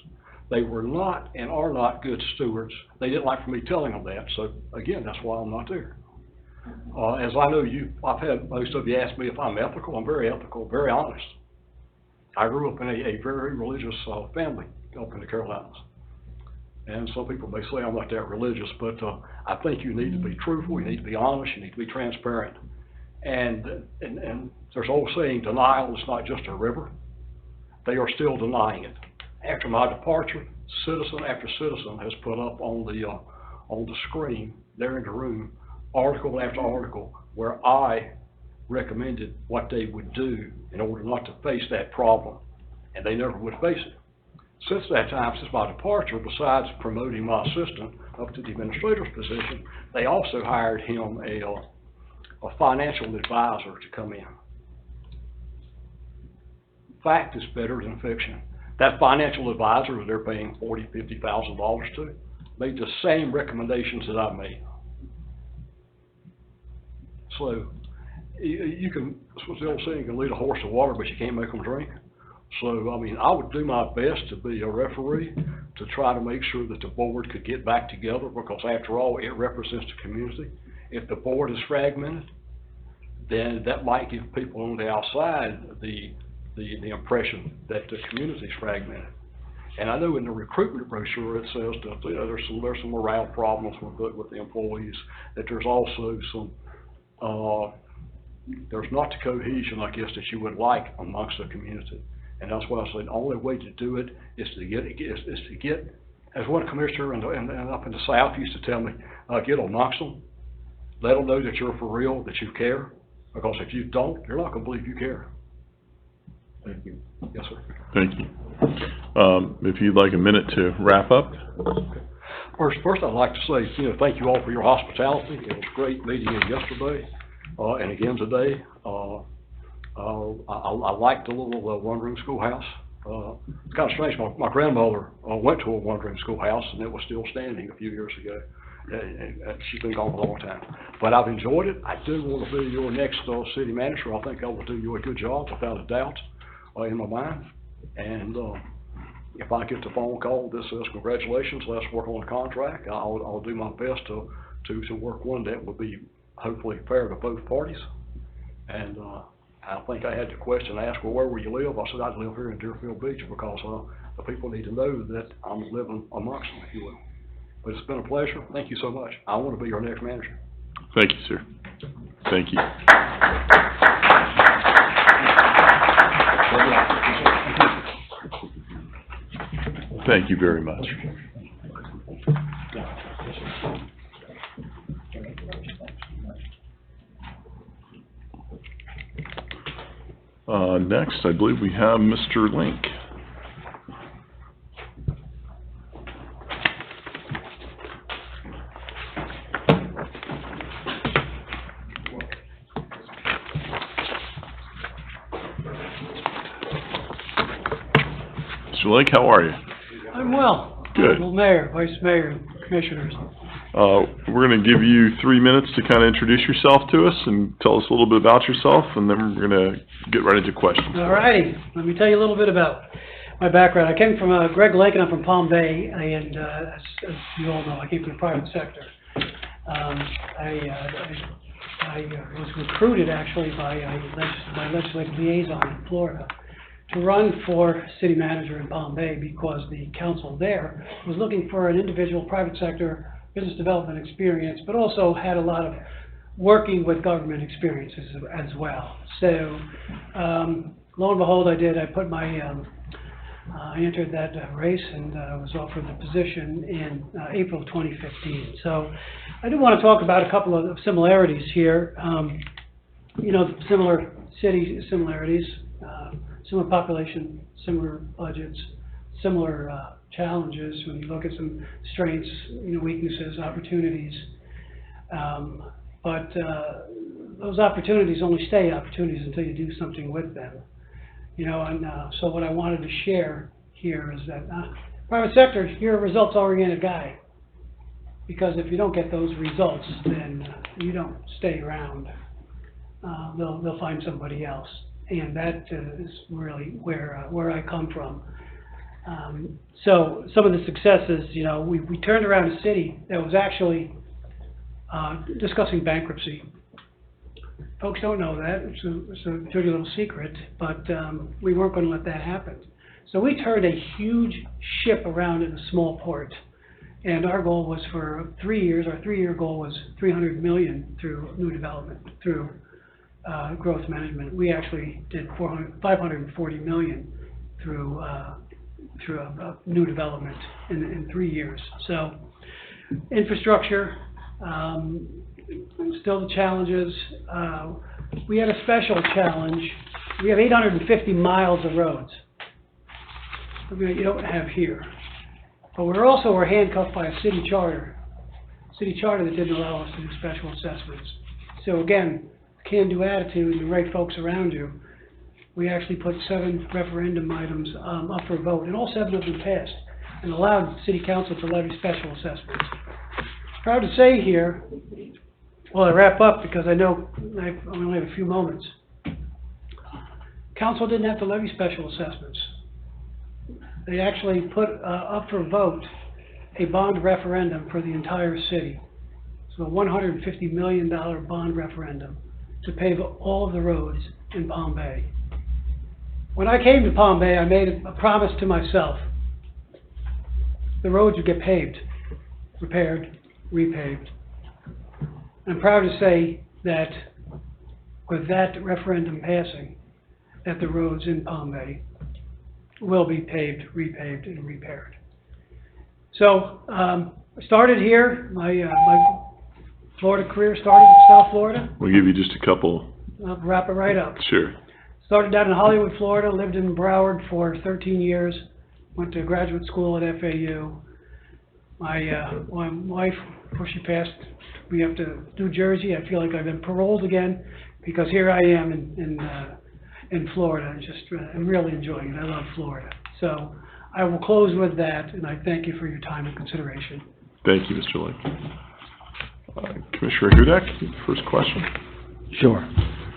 They were not and are not good stewards. They didn't like for me telling them that, so again, that's why I'm not there. As I know I've had most of you ask me if I'm ethical. I'm very ethical, very honest. I grew up in a very religious family up in the Carolinas. And some people may say I'm not that religious, but I think you need to be truthful, you need to be honest, you need to be transparent. And there's an old saying, denial is not just a river. They are still denying it. After my departure, citizen after citizen has put up on the screen there in the room, article after article, where I recommended what they would do in order not to face that problem, and they never would face it. Since that time, since my departure, besides promoting my assistant up to the administrator's position, they also hired him a financial advisor to come in. Fact is better than fiction. That financial advisor that they're paying $40,000, $50,000 to made the same recommendations that I made. So you can, what's the old saying, you can lead a horse to water, but you can't make them drink. So, I mean, I would do my best to be a referee to try to make sure that the board could get back together, because after all, it represents the community. If the board is fragmented, then that might give people on the outside the impression that the community is fragmented. And I know in the recruitment brochure it says that there's some morale problems with the employees, that there's also some there's not the cohesion, I guess, that you would like amongst the community. And that's why I say the only way to do it is to get, as one commissioner and up in the South used to tell me, get amongst them, let them know that you're for real, that you care, because if you don't, they're not going to believe you care. Thank you. Yes, sir. Thank you. If you'd like a minute to wrap up. Okay. First, I'd like to say, thank you all for your hospitality. It was great meeting you yesterday, and again today. I like the little one-room schoolhouse. It's kind of strange. My grandmother went to a one-room schoolhouse, and it was still standing a few years ago. And she's been gone a long time. But I've enjoyed it. I do want to be your next city manager. I think I will do you a good job, without a doubt, in my mind. And if I get the phone call that says, congratulations, let's work on a contract, I'll do my best to work one that will be hopefully fair to both parties. And I think I had the question asked, well, where will you live? I said, I live here in Deerfield Beach, because the people need to know that I'm living amongst them, if you will. But it's been a pleasure. Thank you so much. I want to be your next manager. Thank you, sir. Thank you. Thank you very much. Next, I believe we have Mr. Link. Mr. Link, how are you? I'm well. Good. Honorable Mayor, Vice Mayor, and Commissioners. We're going to give you 3 minutes to kind of introduce yourself to us and tell us a little bit about yourself, and then we're going to get right into questions. All righty. Let me tell you a little bit about my background. I came from Greg Lake, and I'm from Palm Bay, and as you all know, I came from the private sector. I was recruited, actually, by my legislative liaison in Florida to run for city manager in Palm Bay, because the council there was looking for an individual private sector business development experience, but also had a lot of working with government experiences as well. So, lo and behold, I did. I put my, I entered that race and was offered the position in April of 2015. So, I do want to talk about a couple of similarities here. You know, similar city similarities, similar population, similar budgets, similar challenges when you look at some strengths, you know, weaknesses, opportunities. But those opportunities only stay opportunities until you do something with them. You know, and so what I wanted to share here is that private sector, you're a results-oriented guy. Because if you don't get those results, then you don't stay around. They'll find somebody else. And that is really where I come from. So some of the successes, you know, we turned around a city that was actually discussing bankruptcy. Folks don't know that. It's a dirty little secret, but we weren't going to let that happen. So we turned a huge ship around in a small port. And our goal was for 3 years, our 3-year goal was $300 million through new development, through growth management. We actually did $540 million through new development in 3 years. So infrastructure, still the challenges. We had a special challenge. We have 850 miles of roads. You don't have here. But we're handcuffed by a city charter that didn't allow us to do special assessments. So again, can-do attitude and the right folks around you. We actually put 7 referendum items up for vote, and all 7 of them passed, and allowed City Council to levy special assessments. Proud to say here, well, I wrap up because I know I only have a few moments. Council didn't have to levy special assessments. They actually put up for vote a bond referendum for the entire city. So a $150 million bond referendum to pave all of the roads in Palm Bay. When I came to Palm Bay, I made a promise to myself. The roads would get paved, repaired, repaved. I'm proud to say that with that referendum passing, that the roads in Palm Bay will be paved, repaved, and repaired. So, I started here. My Florida career started in South Florida. We'll give you just a couple. I'll wrap it right up. Sure. Started down in Hollywood, Florida, lived in Broward for 13 years, went to graduate school at FAU. My wife, before she passed me up to New Jersey, I feel like I've been paroled again, because here I am in Florida, and just, I'm really enjoying it. I love Florida. So I will close with that, and I thank you for your time and consideration. Thank you, Mr. Link. Commissioner Hudak, first question. Sure.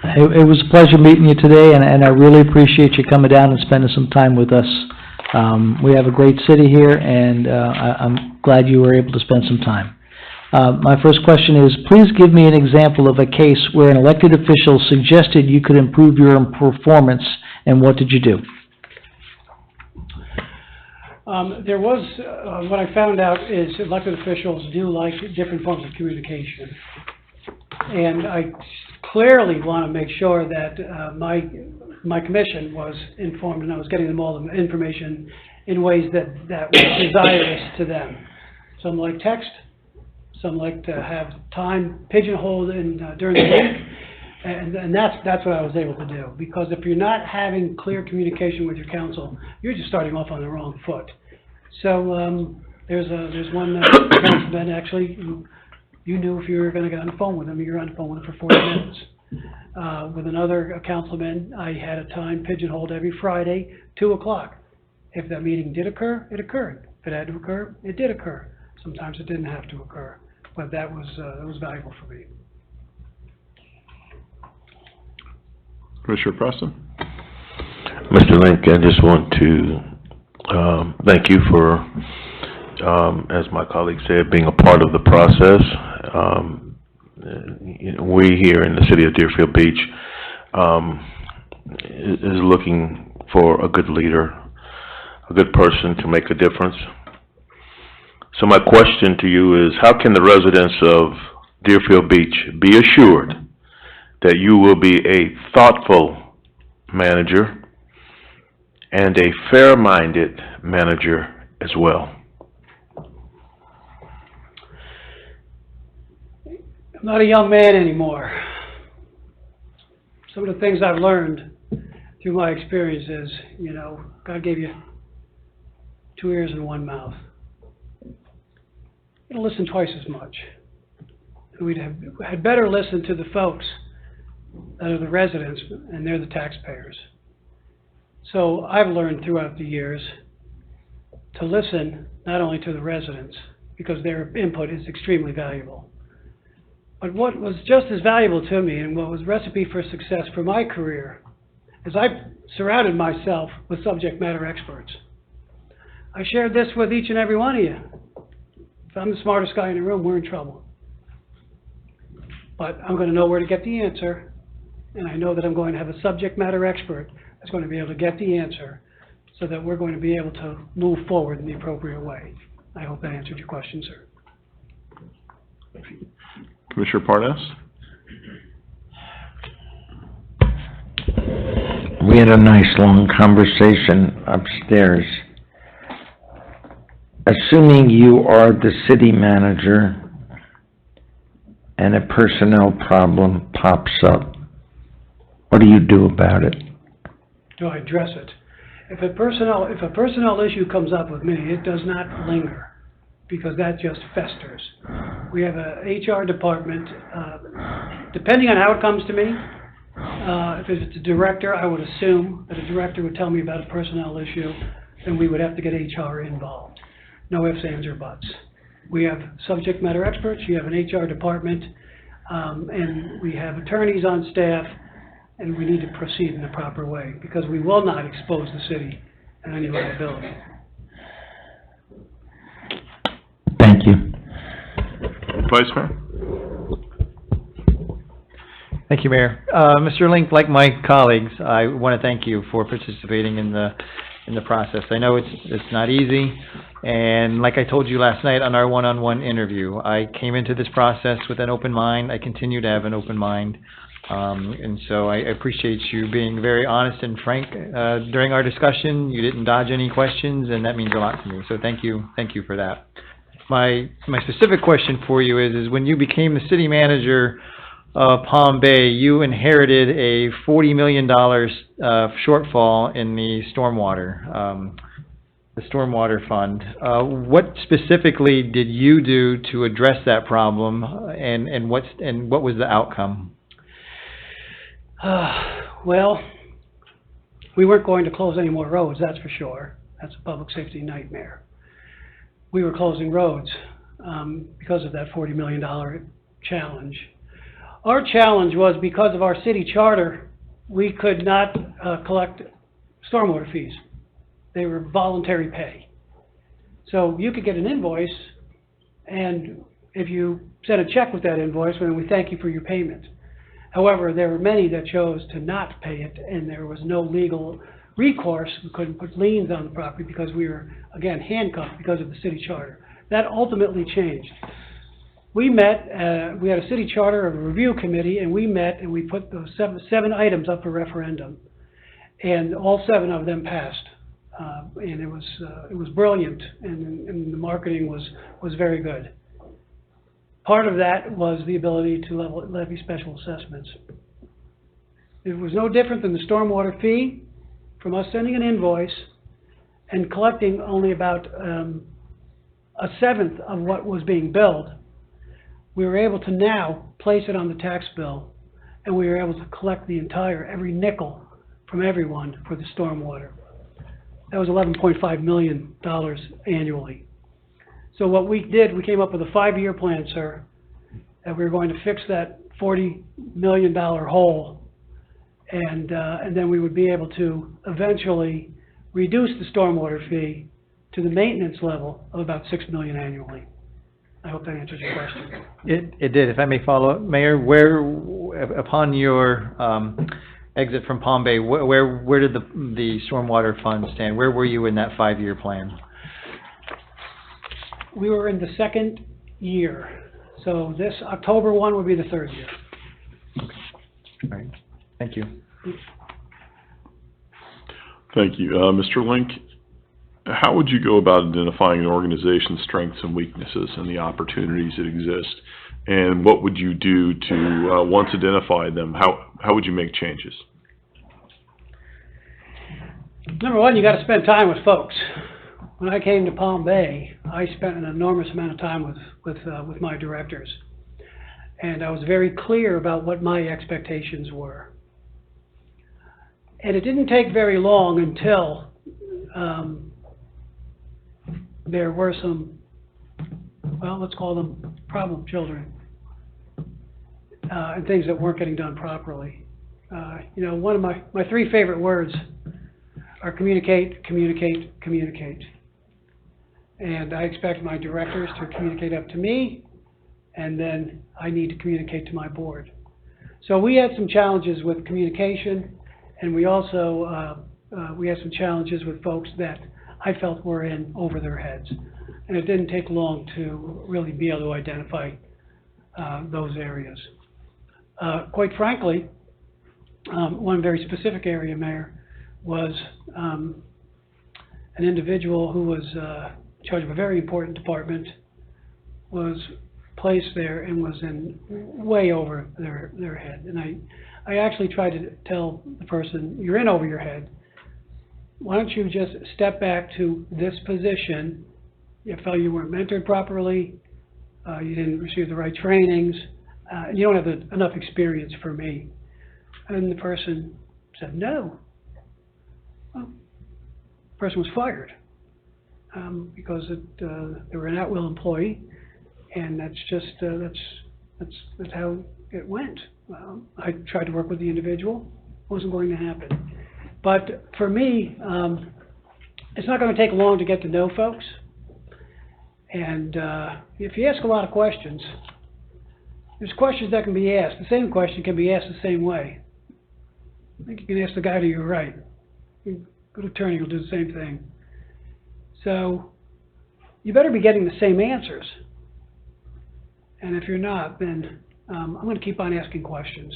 It was a pleasure meeting you today, and I really appreciate you coming down and spending some time with us. We have a great city here, and I'm glad you were able to spend some time. My first question is, please give me an example of a case where an elected official suggested you could improve your performance, and what did you do? There was, what I found out is elected officials do like different forms of communication. And I clearly want to make sure that my commission was informed, and I was getting them all the information in ways that were desirous to them. Some like text, some like to have time pigeonholed during the week, and that's what I was able to do. Because if you're not having clear communication with your council, you're just starting off on the wrong foot. So there's one councilman actually who you knew if you were going to get on the phone with him, you're on the phone with him for 40 minutes. With another councilman, I had a time pigeonholed every Friday, 2 o'clock. If that meeting did occur, it occurred. If it had to occur, it did occur. Sometimes it didn't have to occur, but that was valuable for me. Commissioner Preston? Mr. Link, I just want to thank you for, as my colleague said, being a part of the process. We here in the city of Deerfield Beach is looking for a good leader, a good person to make a difference. So my question to you is, how can the residents of Deerfield Beach be assured that you will be a thoughtful manager and a fair-minded manager as well? I'm not a young man anymore. Some of the things I've learned through my experience is, you know, God gave you 2 ears and 1 mouth. You gotta listen twice as much. And had better listen to the folks that are the residents, and they're the taxpayers. So I've learned throughout the years to listen not only to the residents, because their input is extremely valuable, but what was just as valuable to me and what was recipe for success for my career is I surrounded myself with subject matter experts. I shared this with each and every one of you. If I'm the smartest guy in the room, we're in trouble. But I'm going to know where to get the answer, and I know that I'm going to have a subject matter expert that's going to be able to get the answer so that we're going to be able to move forward in the appropriate way. I hope that answered your question, sir. Commissioner Parnas? We had a nice long conversation upstairs. Assuming you are the city manager and a personnel problem pops up, what do you do about it? Do I address it? If a personnel issue comes up with me, it does not linger, because that just festers. We have a HR department, depending on how it comes to me. If it's a director, I would assume that a director would tell me about a personnel issue, then we would have to get HR involved. No ifs, ands, or buts. We have subject matter experts, you have an HR department, and we have attorneys on staff, and we need to proceed in the proper way, because we will not expose the city in any liability. Thank you. Vice Mayor? Thank you, Mayor. Mr. Link, like my colleagues, I want to thank you for participating in the process. I know it's not easy, and like I told you last night on our one-on-one interview, I came into this process with an open mind. I continue to have an open mind, and so I appreciate you being very honest and frank during our discussion. You didn't dodge any questions, and that means a lot to me. So thank you for that. My specific question for you is when you became the city manager of Palm Bay, you inherited a $40 million shortfall in the stormwater fund. What specifically did you do to address that problem, and what was the outcome? Well, We weren't going to close any more roads, that's for sure. That's a public safety nightmare. We were closing roads because of that $40 million challenge. Our challenge was because of our city charter, we could not collect stormwater fees. They were voluntary pay. So you could get an invoice, and if you sent a check with that invoice, then we thank you for your payment. However, there were many that chose to not pay it, and there was no legal recourse. We couldn't put liens on the property because we were, again, handcuffed because of the city charter. That ultimately changed. We met, we had a city charter of a review committee, and we met and we put those seven items up for referendum, and all 7 of them passed. And it was brilliant, and the marketing was very good. Part of that was the ability to levy special assessments. It was no different than the stormwater fee, from us sending an invoice and collecting only about 1/7 of what was being billed. We were able to now place it on the tax bill, and we were able to collect the every nickel from everyone for the stormwater. That was $11.5 million annually. So what we did, we came up with a 5-year plan, sir, and we were going to fix that $40 million hole, and then we would be able to eventually reduce the stormwater fee to the maintenance level of about $6 million annually. I hope that answers your question. It did. If I may follow up, Mayor, where, upon your exit from Palm Bay, where did the stormwater fund stand? Where were you in that 5-year plan? We were in the 2nd year, so this October 1 would be the 3rd year. All right. Thank you. Thank you. Mr. Link, how would you go about identifying an organization's strengths and weaknesses and the opportunities that exist? And what would you do to, once identify them, how would you make changes? Number one, you got to spend time with folks. When I came to Palm Bay, I spent an enormous amount of time with my directors. And I was very clear about what my expectations were. And it didn't take very long until there were some, well, let's call them problem children, and things that weren't getting done properly. You know, one of my 3 favorite words are communicate, communicate, communicate. And I expect my directors to communicate up to me, and then I need to communicate to my board. So we had some challenges with communication, and we also we had some challenges with folks that I felt were in over their heads. And it didn't take long to really be able to identify those areas. Quite frankly, one very specific area, Mayor, was an individual who was in charge of a very important department, was placed there and was in way over their head. And I actually tried to tell the person, you're in over your head. Why don't you just step back to this position? You felt you weren't mentored properly, you didn't receive the right trainings, and you don't have enough experience for me. And the person said no. Well, the person was fired because they were an at-will employee, and that's just that's how it went. I tried to work with the individual, wasn't going to happen. But for me, it's not going to take long to get to know folks. And if you ask a lot of questions, there's questions that can be asked. The same question can be asked the same way. I think you can ask the guy to your right. A good attorney will do the same thing. So you better be getting the same answers. And if you're not, then I'm going to keep on asking questions.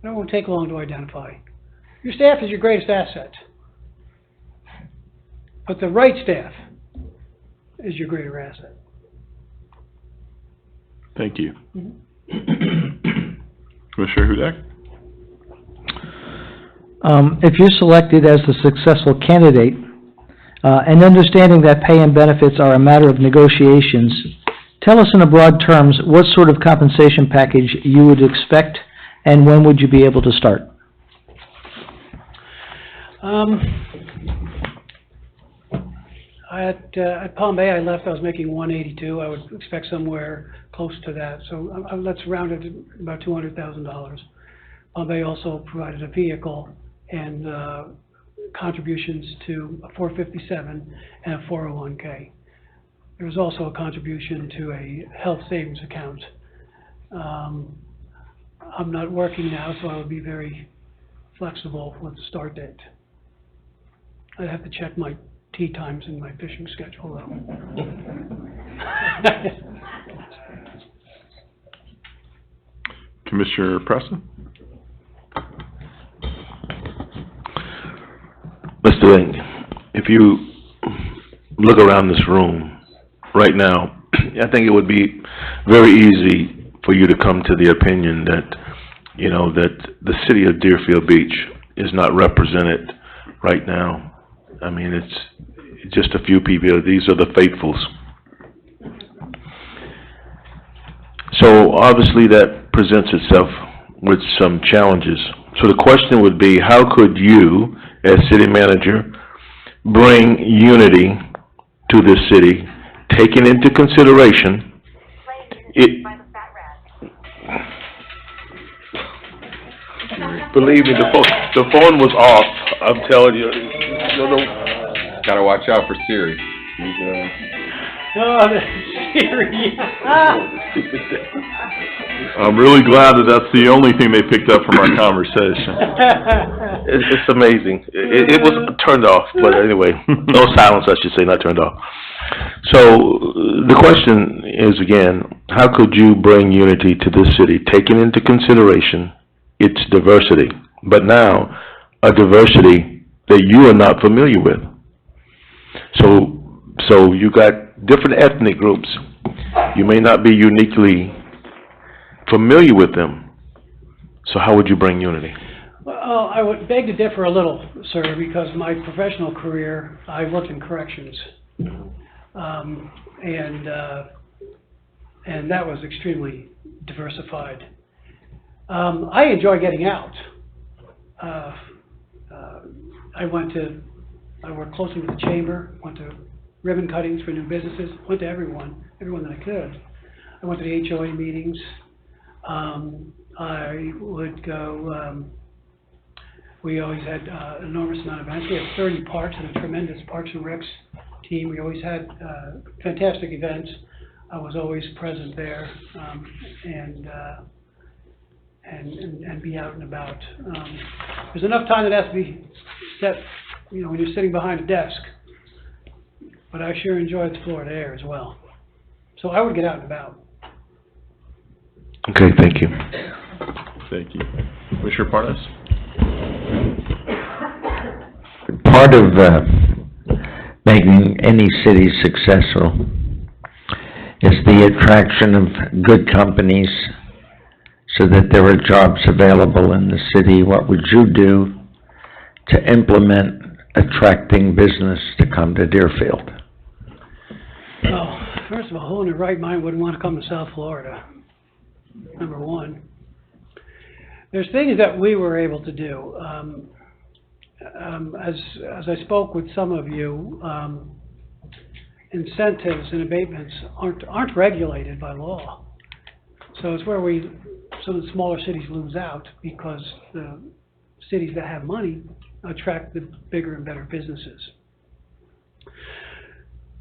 It won't take long to identify. Your staff is your greatest asset. But the right staff is your greater asset. Thank you. Mm-hmm. Commissioner Hudak? If you're selected as the successful candidate, and understanding that pay and benefits are a matter of negotiations, tell us in broad terms what sort of compensation package you would expect, and when would you be able to start? At Palm Bay, I left, I was making 182. I would expect somewhere close to that. So let's round it to about $200,000. Palm Bay also provided a vehicle and contributions to a 457 and a 401k. There was also a contribution to a health savings account. I'm not working now, so I would be very flexible with the start date. I'd have to check my tea times in my fishing schedule, though. Commissioner Preston? Mr. Link, if you look around this room right now, I think it would be very easy for you to come to the opinion that, you know, that the city of Deerfield Beach is not represented right now. I mean, it's just a few people. These are the faithfuls. So obviously that presents itself with some challenges. So the question would be, how could you, as city manager, bring unity to this city, taking into consideration Believe me, the phone was off. I'm telling you. Gotta watch out for Siri. Oh, Siri. I'm really glad that that's the only thing they picked up from our conversation. It's amazing. It was turned off, but anyway, no silence, I should say, not turned off. So the question is again, how could you bring unity to this city, taking into consideration its diversity, but now a diversity that you are not familiar with? So you got different ethnic groups. You may not be uniquely familiar with them. So how would you bring unity? Well, I would beg to differ a little, sir, because my professional career, I worked in corrections. And that was extremely diversified. I enjoy getting out. I worked closely with the chamber, went to ribbon cuttings for new businesses, went to everyone that I could. I went to the HOA meetings. I would go, we always had an enormous amount of events. We had 30 parks and a tremendous Parks and Recs team. We always had fantastic events. I was always present there and be out and about. There's enough time that has to be set, you know, when you're sitting behind a desk. But I sure enjoy the Florida air as well. So I would get out and about. Okay, thank you. Thank you. Commissioner Parnas? Part of making any city successful is the attraction of good companies so that there are jobs available in the city. What would you do to implement attracting business to come to Deerfield? Well, first of all, who in their right mind wouldn't want to come to South Florida? Number one. There's things that we were able to do. As I spoke with some of you, incentives and abatements aren't regulated by law. So it's where some of the smaller cities lose out, because the cities that have money attract the bigger and better businesses.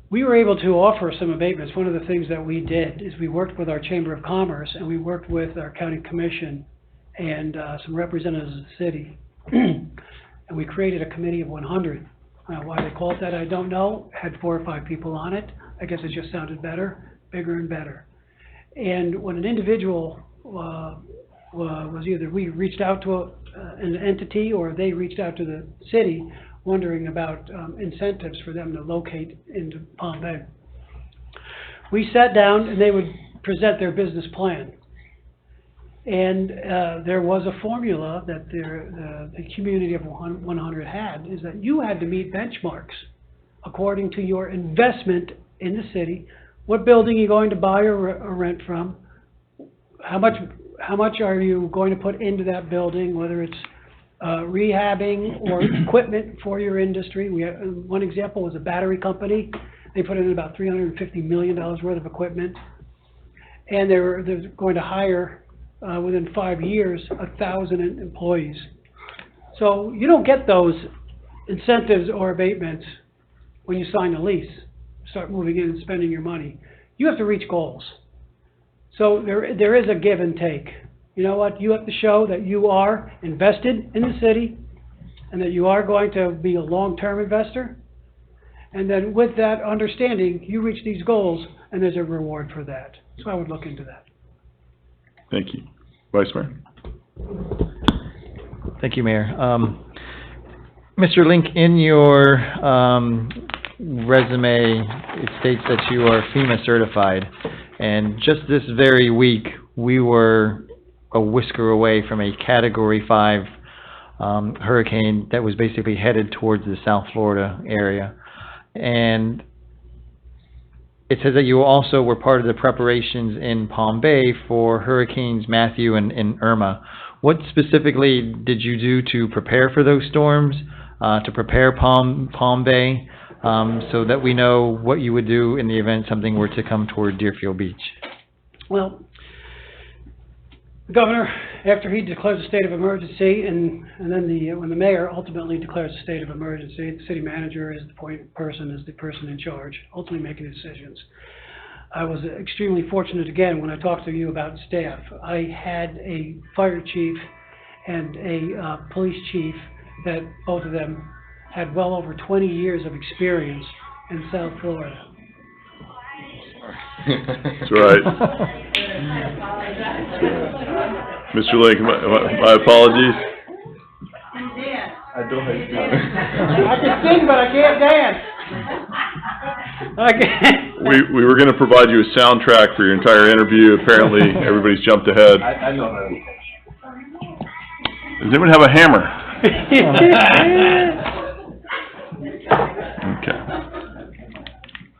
We were able to offer some abatements. One of the things that we did is we worked with our Chamber of Commerce and we worked with our county commission and some representatives of the city. And we created a committee of 100. Why they call it that, I don't know. Had 4 or 5 people on it. I guess it just sounded better, bigger and better. And when an individual was either we reached out to an entity or they reached out to the city wondering about incentives for them to locate into Palm Bay, we sat down and they would present their business plan. And there was a formula that the community of 100 had, is that you had to meet benchmarks according to your investment in the city. What building you're going to buy or rent from? How much are you going to put into that building? Whether it's rehabbing or equipment for your industry. We had, one example was a battery company. They put in about $350 million worth of equipment. And they're going to hire, within 5 years, 1,000 employees. So you don't get those incentives or abatements when you sign a lease, start moving in and spending your money. You have to reach goals. So there is a give and take. You know what? You have to show that you are invested in the city and that you are going to be a long-term investor. And then with that understanding, you reach these goals and there's a reward for that. So I would look into that. Thank you. Vice Mayor? Thank you, Mayor. Mr. Link, in your resume, it states that you are FEMA certified. And just this very week, we were a whisker away from a Category 5 hurricane that was basically headed towards the South Florida area. And it says that you also were part of the preparations in Palm Bay for Hurricanes Matthew and Irma. What specifically did you do to prepare for those storms, to prepare Palm Bay, so that we know what you would do in the event something were to come toward Deerfield Beach? Well, the governor, after he declares a state of emergency, and then when the mayor ultimately declares a state of emergency, the city manager is the person in charge, ultimately making decisions. I was extremely fortunate, again, when I talked to you about staff. I had a fire chief and a police chief that both of them had well over 20 years of experience in South Florida. That's right. Mr. Link, my apologies. I don't have I can sing, but I can't dance. I can't. We were going to provide you a soundtrack for your entire interview. Apparently, everybody's jumped ahead. I know that. Does anyone have a hammer? Okay.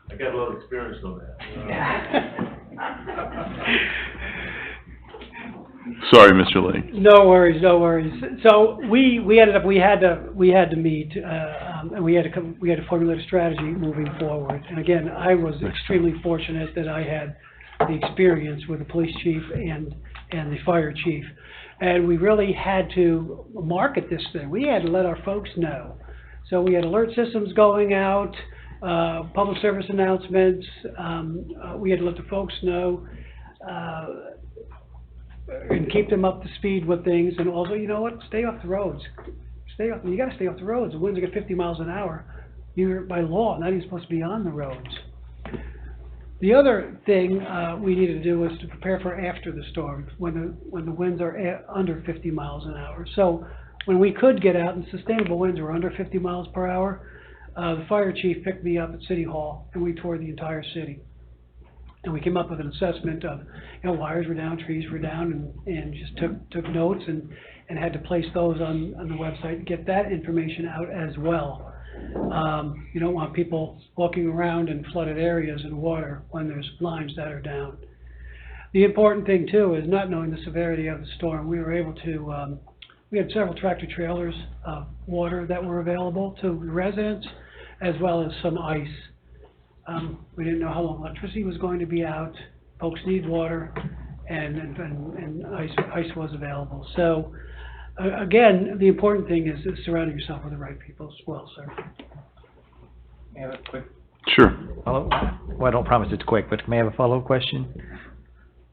I got a lot of experience on that. Sorry, Mr. Link. No worries, no worries. So we ended up, we had to meet, and we had to formulate a strategy moving forward. And again, I was extremely fortunate that I had the experience with the police chief and the fire chief. And we really had to market this thing. We had to let our folks know. So we had alert systems going out, public service announcements. We had to let the folks know, and keep them up to speed with things. And also, you know what? Stay off the roads. You got to stay off the roads. The winds get 50 miles an hour. You're by law not even supposed to be on the roads. The other thing we needed to do was to prepare for after the storm, when the winds are under 50 miles an hour. So when we could get out and sustainable winds were under 50 miles per hour, the fire chief picked me up at City Hall and we toured the entire city. And we came up with an assessment of, wires were down, trees were down, and just took notes and had to place those on the website and get that information out as well. You don't want people walking around in flooded areas in water when there's lines that are down. The important thing too is not knowing the severity of the storm. We were able to, we had several tractor trailers of water that were available to residents, as well as some ice. We didn't know how long electricity was going to be out. Folks need water, and ice was available. So, again, the important thing is surrounding yourself with the right people as well, sir. May I have a quick? Sure. Well, I don't promise it's quick, but may I have a follow-up question?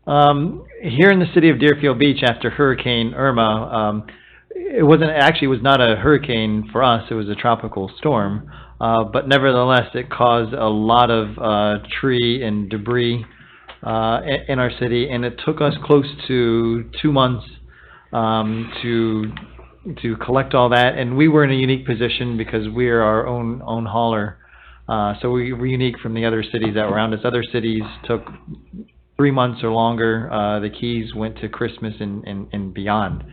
Here in the city of Deerfield Beach, after Hurricane Irma, it was not a hurricane for us. It was a tropical storm. But nevertheless, it caused a lot of tree and debris in our city, and it took us close to 2 months to collect all that. And we were in a unique position because we are our own hauler, so we were unique from the other cities that were around us. Other cities took 3 months or longer. The Keys went to Christmas and beyond.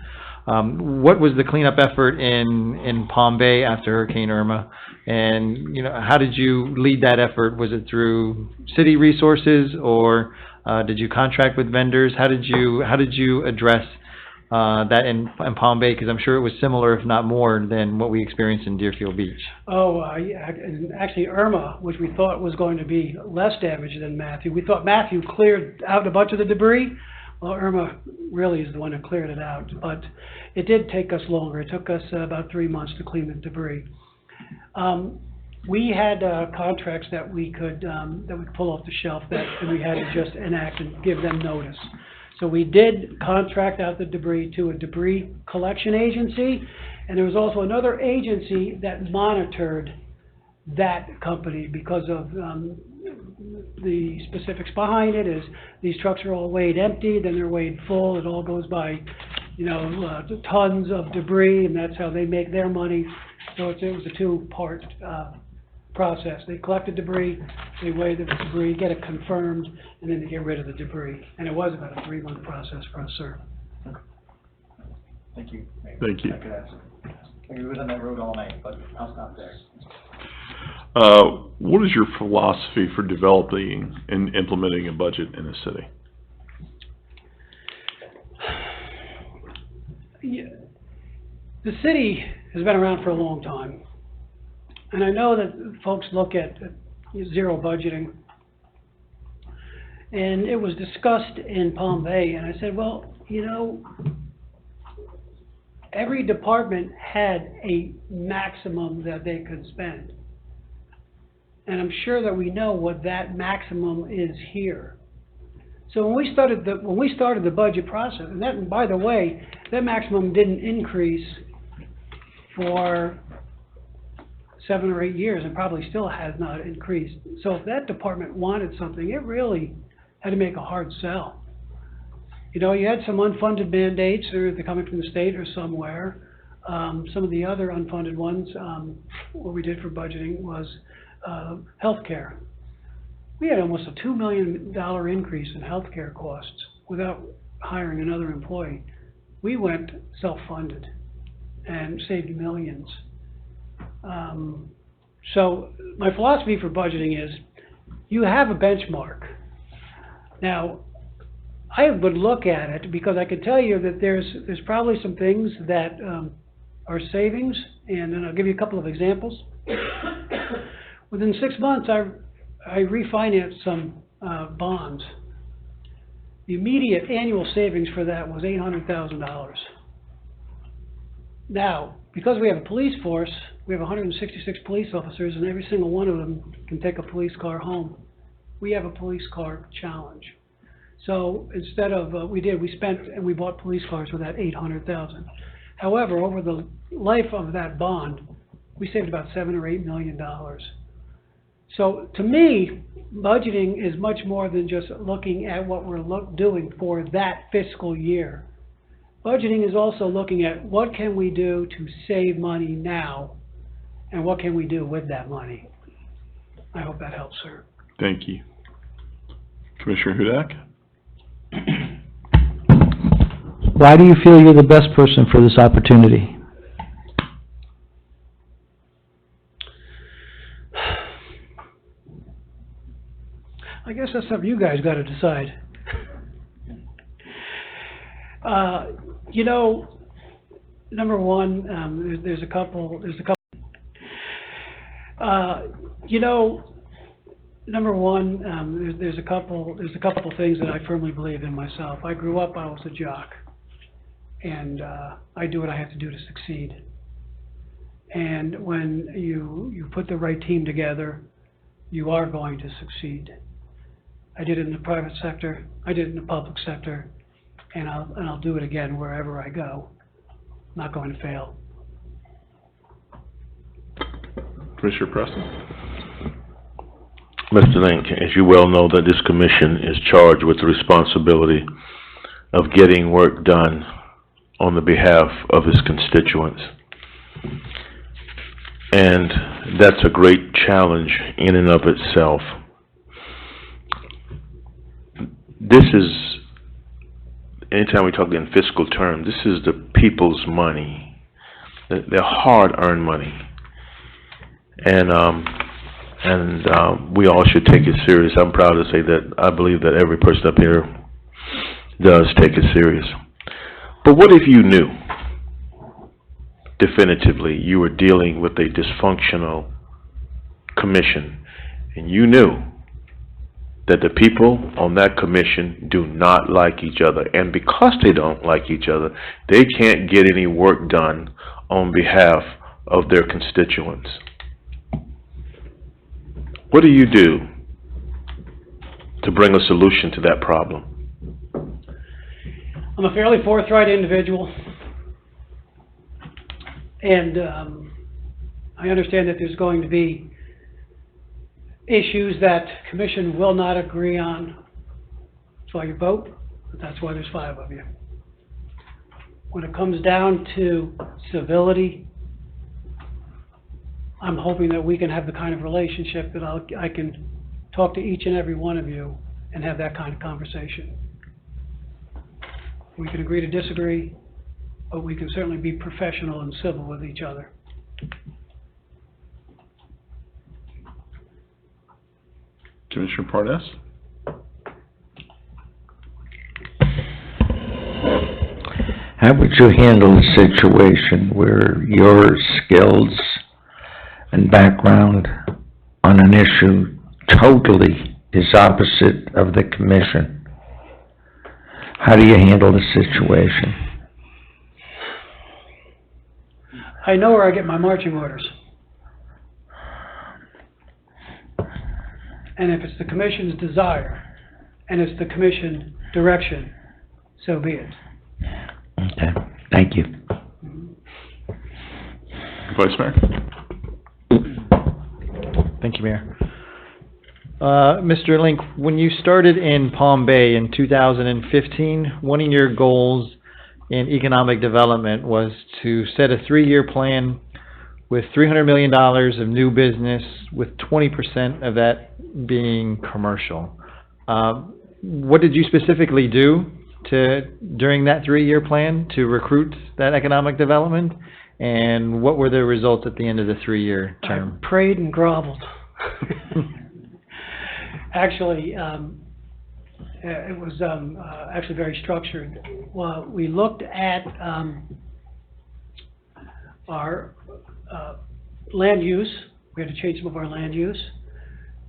What was the cleanup effort in Palm Bay after Hurricane Irma? And, how did you lead that effort? Was it through city resources, or did you contract with vendors? How did you address that in Palm Bay? Because I'm sure it was similar, if not more, than what we experienced in Deerfield Beach. Oh, yeah, and actually Irma, which we thought was going to be less damage than Matthew. We thought Matthew cleared out a bunch of the debris. Well, Irma really is the one that cleared it out, but it did take us longer. It took us about 3 months to clean the debris. We had contracts that we could pull off the shelf and we had to just enact and give them notice. So we did contract out the debris to a debris collection agency, and there was also another agency that monitored that company because of the specifics behind it. Is these trucks are all weighed empty, then they're weighed full. It all goes by, tons of debris, and that's how they make their money. So it was a two-part process. They collected debris, they weighed the debris, get it confirmed, and then they get rid of the debris. And it was about a 3-month process for us, sir. Thank you. Thank you. I could answer. I could be on that road all night, but I'll stop there. What is your philosophy for developing and implementing a budget in a city? Yeah. The city has been around for a long time. And I know that folks look at zero budgeting. And it was discussed in Palm Bay, and I said, well, every department had a maximum that they could spend. And I'm sure that we know what that maximum is here. So when we started the budget process, and that, by the way, that maximum didn't increase for 7 or 8 years, and probably still has not increased. So if that department wanted something, it really had to make a hard sell. You had some unfunded mandates, or they're coming from the state or somewhere. Some of the other unfunded ones, what we did for budgeting was healthcare. We had almost a $2 million increase in healthcare costs without hiring another employee. We went self-funded and saved millions. So my philosophy for budgeting is you have a benchmark. Now, I would look at it because I could tell you that there's probably some things that are savings, and then I'll give you a couple of examples. Within 6 months, I refinanced some bonds. The immediate annual savings for that was $800,000. Now, because we have a police force, we have 166 police officers, and every single one of them can take a police car home. We have a police car challenge. So instead of, we spent and we bought police cars with that $800,000. However, over the life of that bond, we saved about $7 or $8 million. So to me, budgeting is much more than just looking at what we're doing for that fiscal year. Budgeting is also looking at what can we do to save money now, and what can we do with that money. I hope that helps, sir. Thank you. Commissioner Hudak? Why do you feel you're the best person for this opportunity? I guess that's something you guys got to decide. Number one, there's a couple. Number one, there's a couple things that I firmly believe in myself. I grew up, I was a jock, and I do what I have to do to succeed. And when you put the right team together, you are going to succeed. I did it in the private sector, I did it in the public sector, and I'll do it again wherever I go. I'm not going to fail. Commissioner Preston? Mr. Link, as you well know, that this commission is charged with the responsibility of getting work done on the behalf of its constituents. And that's a great challenge in and of itself. This is, anytime we talk in fiscal terms, this is the people's money, their hard-earned money. And we all should take it serious. I'm proud to say that I believe that every person up here does take it serious. But what if you knew definitively you were dealing with a dysfunctional commission, and you knew that the people on that commission do not like each other, and because they don't like each other, they can't get any work done on behalf of their constituents? What do you do to bring a solution to that problem? I'm a fairly forthright individual, and I understand that there's going to be issues that commission will not agree on. That's why you vote, but that's why there's 5 of you. When it comes down to civility, I'm hoping that we can have the kind of relationship that I can talk to each and every one of you and have that kind of conversation. We can agree to disagree, but we can certainly be professional and civil with each other. Commissioner Parnas? How would you handle a situation where your skills and background on an issue totally is opposite of the commission? How do you handle the situation? I know where I get my marching orders. And if it's the commission's desire, and it's the commission direction, so be it. Okay, thank you. Vice Mayor? Thank you, Mayor. Mr. Link, when you started in Palm Bay in 2015, one of your goals in economic development was to set a 3-year plan with $300 million of new business, with 20% of that being commercial. What did you specifically do during that 3-year plan to recruit that economic development? And what were the results at the end of the 3-year term? I prayed and groveled. Actually, it was actually very structured. Well, we looked at our land use. We had to change some of our land use.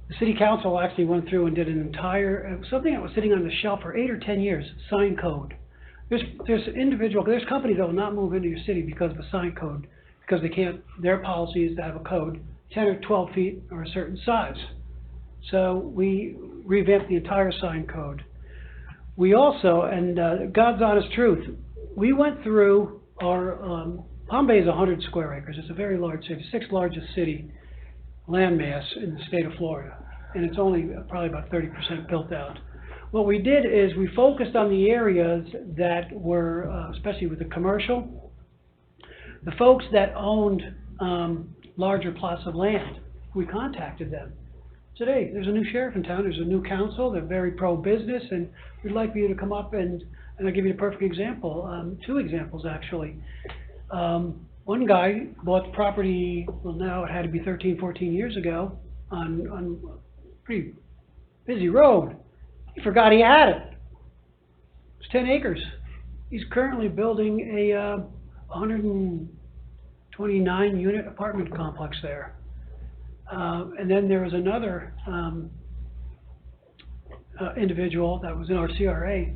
The city council actually went through and did an entire, something that was sitting on the shelf for 8 or 10 years, sign code. There's companies that will not move into your city because of a sign code, because they can't, their policy is to have a code 10 or 12 feet or a certain size. So we revamped the entire sign code. We also, and God's honest truth, we went through our, Palm Bay is 100 square acres. It's a very large city, 6th largest city landmass in the state of Florida. And it's only probably about 30% built out. What we did is we focused on the areas that were, especially with the commercial, the folks that owned larger plots of land. We contacted them. Today, there's a new sheriff in town, there's a new council, they're very pro-business, and we'd like for you to come up and I'll give you a perfect example, 2 examples actually. One guy bought the property, well now it had to be 13, 14 years ago, on a pretty busy road. He forgot he had it. It's 10 acres. He's currently building a 129 unit apartment complex there. And then there was another individual that was in our CRA,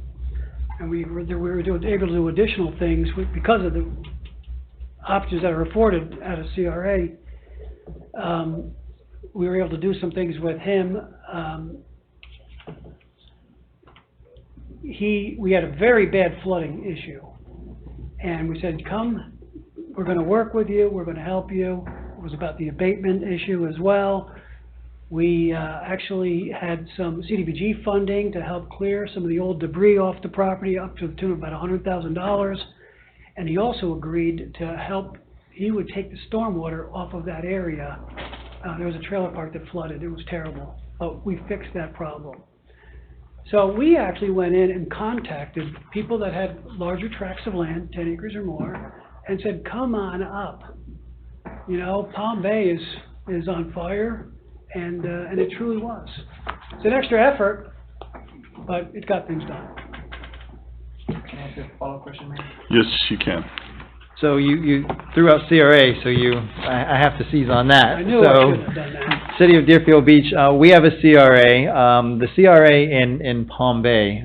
and we were able to do additional things because of the options that are afforded at a CRA. We were able to do some things with him. We had a very bad flooding issue, and we said, come, we're going to work with you, we're going to help you. It was about the abatement issue as well. We actually had some CDBG funding to help clear some of the old debris off the property, up to the tune of about $100,000. And he also agreed to help, he would take the stormwater off of that area. There was a trailer park that flooded, it was terrible. But we fixed that problem. So we actually went in and contacted people that had larger tracts of land, 10 acres or more, and said, come on up. You know, Palm Bay is on fire, and it truly was. It's an extra effort, but it got things done. Okay. ask a follow-up question, Mayor? Yes, you can. So you threw out CRA, so I have to seize on that. I knew I shouldn't have done that. City of Deerfield Beach, we have a CRA. The CRA in Palm Bay,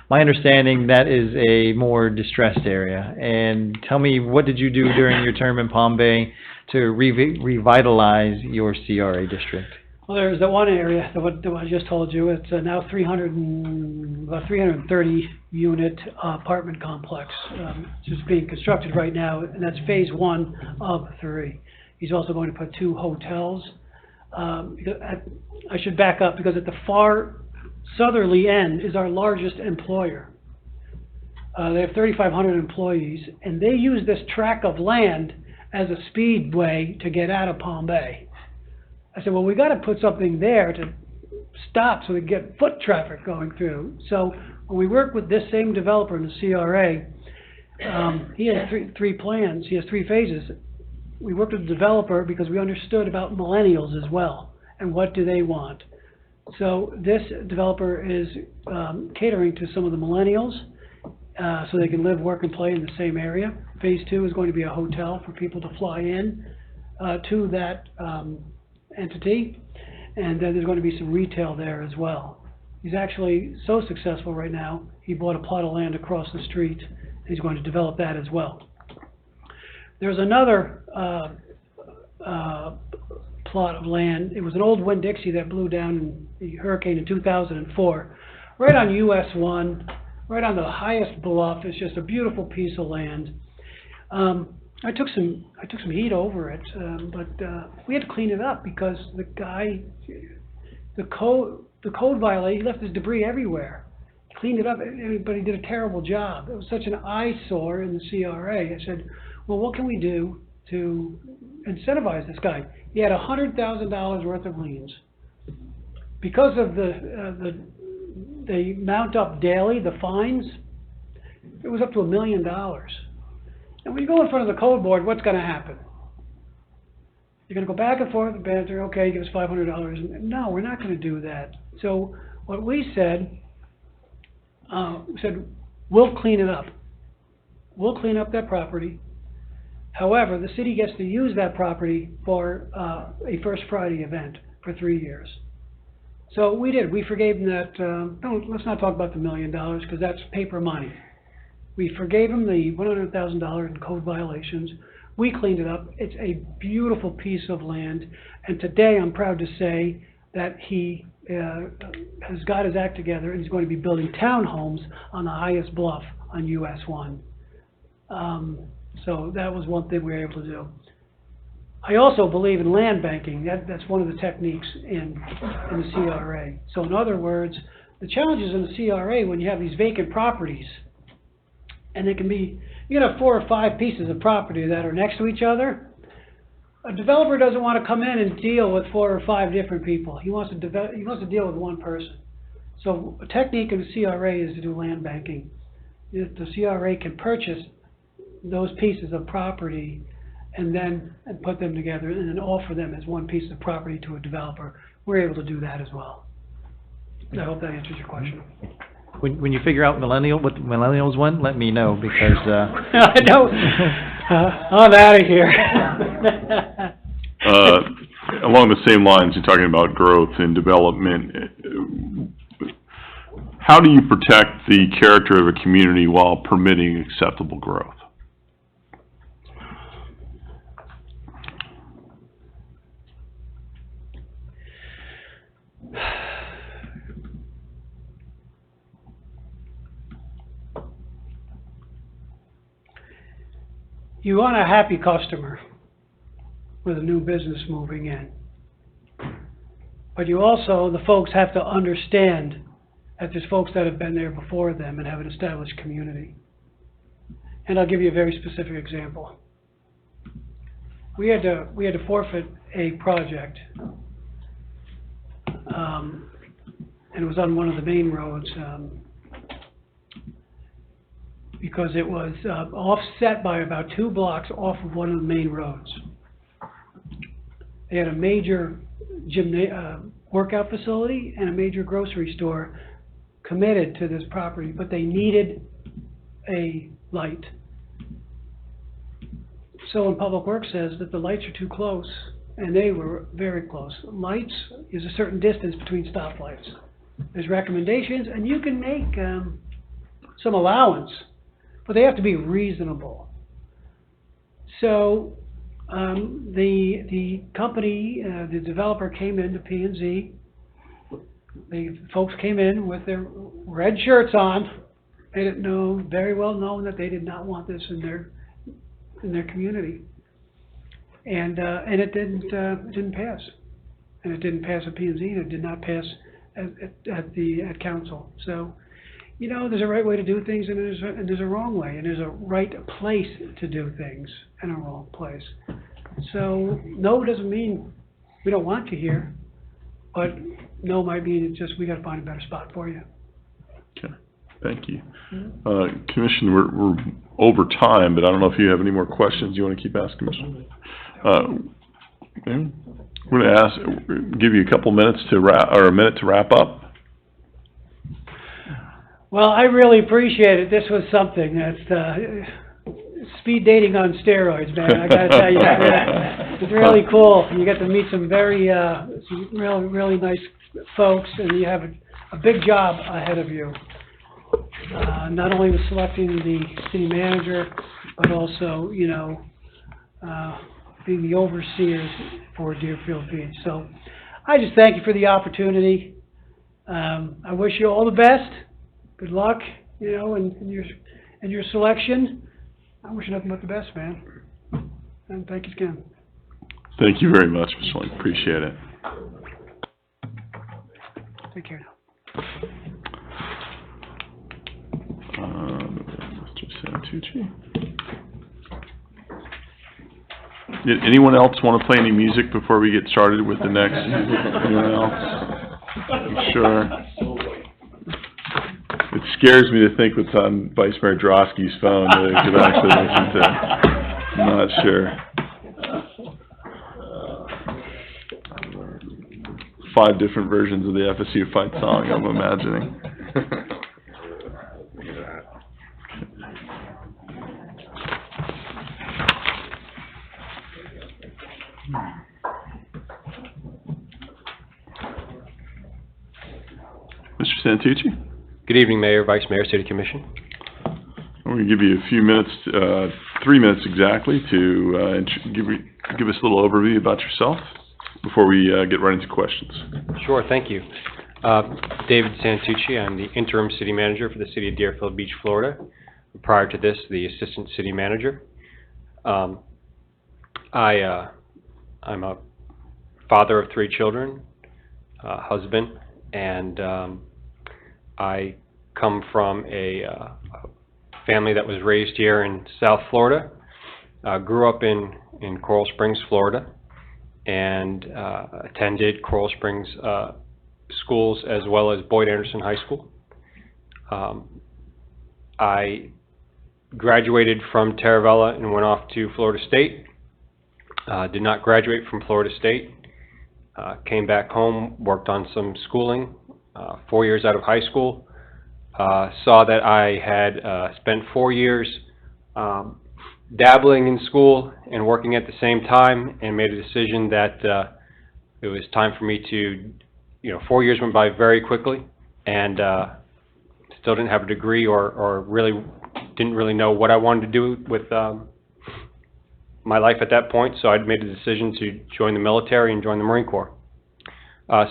my understanding that is a more distressed area. And tell me, what did you do during your term in Palm Bay to revitalize your CRA district? Well, there's that one area, the one I just told you, it's now about 330 unit apartment complex. It's just being constructed right now, and that's phase 1 of 3. He's also going to put 2 hotels. I should back up, because at the far southerly end is our largest employer. They have 3,500 employees, and they use this tract of land as a speedway to get out of Palm Bay. I said, well, we got to put something there to stop so we can get foot traffic going through. So when we work with this same developer in the CRA, he has three plans. He has 3 phases. We worked with the developer because we understood about millennials as well and what do they want. So this developer is catering to some of the millennials so they can live, work, and play in the same area. Phase 2 is going to be a hotel for people to fly in to that entity, and then there's going to be some retail there as well. He's actually so successful right now, he bought a plot of land across the street, and he's going to develop that as well. There's another plot of land. It was an old Winn-Dixie that blew down in the hurricane in 2004, right on US 1, right on the highest bluff. It's just a beautiful piece of land. I took some heat over it, but we had to clean it up because the guy, the code violator, he left his debris everywhere. He cleaned it up, but he did a terrible job. It was such an eyesore in the CRA. I said, well, what can we do to incentivize this guy? He had $100,000 worth of liens. Because of they mount up daily, the fines, it was up to $1 million. And when you go in front of the code board, what's going to happen? You're going to go back and forth and banter, okay, give us $500. No, we're not going to do that. So what we said, we'll clean it up. We'll clean up that property. However, the city gets to use that property for a First Friday event for 3 years. So we did. We forgave him that. No, let's not talk about the $1 million because that's paper money. We forgave him the $100,000 in code violations. We cleaned it up. It's a beautiful piece of land. And today I'm proud to say that he has got his act together and he's going to be building townhomes on the highest bluff on US 1. So that was one thing we were able to do. I also believe in land banking. That's one of the techniques in the CRA. So in other words, the challenges in the CRA when you have these vacant properties, and they can be, you can have 4 or 5 pieces of property that are next to each other. A developer doesn't want to come in and deal with 4 or 5 different people. He wants to deal with one person. So a technique in the CRA is to do land banking. The CRA can purchase those pieces of property and put them together and then offer them as one piece of property to a developer. We're able to do that as well. I hope that answers your question. When you figure out what millennials want, let me know because I know. I'm out of here. Along the same lines, you're talking about growth and development. How do you protect the character of a community while permitting acceptable growth? You want a happy customer with a new business moving in. But you also, the folks have to understand that there's folks that have been there before them and have an established community. And I'll give you a very specific example. We had to forfeit a project, and it was on one of the main roads, because it was offset by about 2 blocks off of one of the main roads. They had a major workout facility and a major grocery store committed to this property, but they needed a light. So when Public Works says that the lights are too close, and they were very close. Lights is a certain distance between stoplights. There's recommendations, and you can make some allowance, but they have to be reasonable. So the company, the developer came into P&Z. The folks came in with their red shirts on, made it known, very well known, that they did not want this in their community. And it didn't pass. And it didn't pass at P&Z, and it did not pass at council. So, you know, there's a right way to do things, and there's a wrong way, and there's a right place to do things and a wrong place. So no doesn't mean we don't want you here, but no might mean it's just we got to find a better spot for you. Okay, thank you. Commission, we're over time, but I don't know if you have any more questions you want to keep asking, Mr. We're going to give you a couple minutes to a minute to wrap up. Well, I really appreciate it. This was something that's speed dating on steroids, man. I got to tell you, it's really cool. You get to meet some really nice folks, and you have a big job ahead of you. Not only with selecting the city manager, but also, you know, being the overseers for Deerfield Beach. So I just thank you for the opportunity. I wish you all the best. Good luck, you know, in your selection. I wish you nothing but the best, man. And thank you again. Thank you very much, Mr. Link. Appreciate it. Take care now. Mr. Santucci. Did anyone else want to play any music before we get started with the next? Anyone else? I'm sure. It scares me to think what's on Vice Mayor Drosky's phone that I could actually listen to. I'm not sure. 5 different versions of the FSU fight song, I'm imagining. Mr. Santucci? Good evening, Mayor, Vice Mayor, City Commission. I'm going to give you a few minutes, 3 minutes exactly, to give us a little overview about yourself before we get right into questions. Sure, thank you. David Santucci, I'm the interim city manager for the city of Deerfield Beach, Florida. Prior to this, the assistant city manager. I'm a father of 3 children, husband, and I come from a family that was raised here in South Florida. Grew up in Coral Springs, Florida, and attended Coral Springs schools as well as Boyd Anderson High School. I graduated from Taravella and went off to Florida State. Did not graduate from Florida State. Came back home, worked on some schooling, 4 years out of high school. Saw that I had spent 4 years dabbling in school and working at the same time, and made a decision that it was time for me to, 4 years went by very quickly, and still didn't have a degree or really didn't really know what I wanted to do with my life at that point, so I'd made a decision to join the military and join the Marine Corps.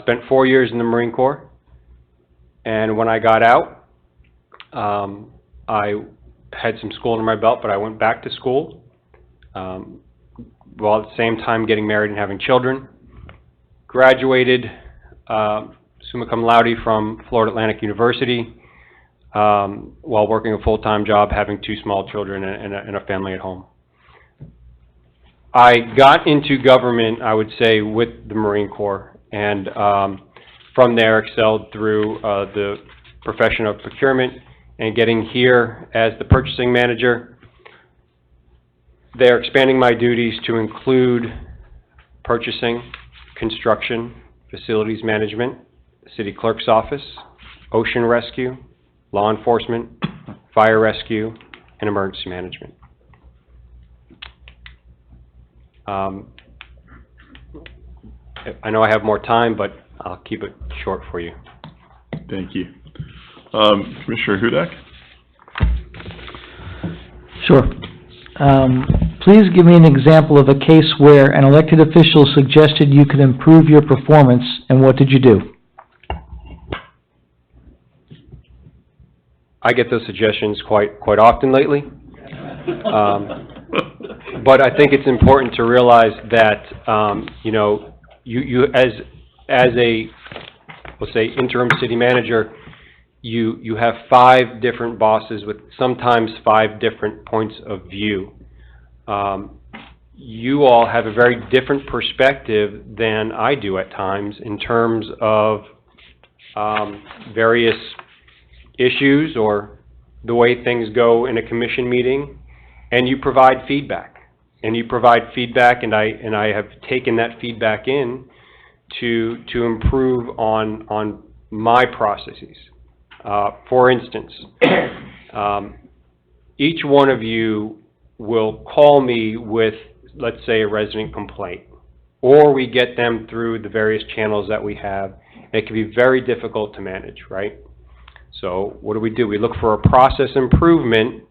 Spent 4 years in the Marine Corps, and when I got out, I had some school under my belt, but I went back to school, while at the same time getting married and having children. Graduated summa cum laude from Florida Atlantic University, while working a full-time job, having 2 small children and a family at home. I got into government, I would say, with the Marine Corps, and from there excelled through the profession of procurement, and getting here as the purchasing manager. They're expanding my duties to include purchasing, construction, facilities management, city clerk's office, ocean rescue, law enforcement, fire rescue, and emergency management. I know I have more time, but I'll keep it short for you. Thank you. Commissioner Hudak? Sure. Please give me an example of a case where an elected official suggested you could improve your performance, and what did you do? I get those suggestions quite often lately. But I think it's important to realize that, you know, you as a, let's say, interim city manager, you have 5 different bosses with sometimes 5 different points of view. You all have a very different perspective than I do at times in terms of various issues or the way things go in a commission meeting, and you provide feedback. And I have taken that feedback in to improve on my processes. For instance, each one of you will call me with, let's say, a resident complaint, or we get them through the various channels that we have. It can be very difficult to manage, right? So what do? We look for a process improvement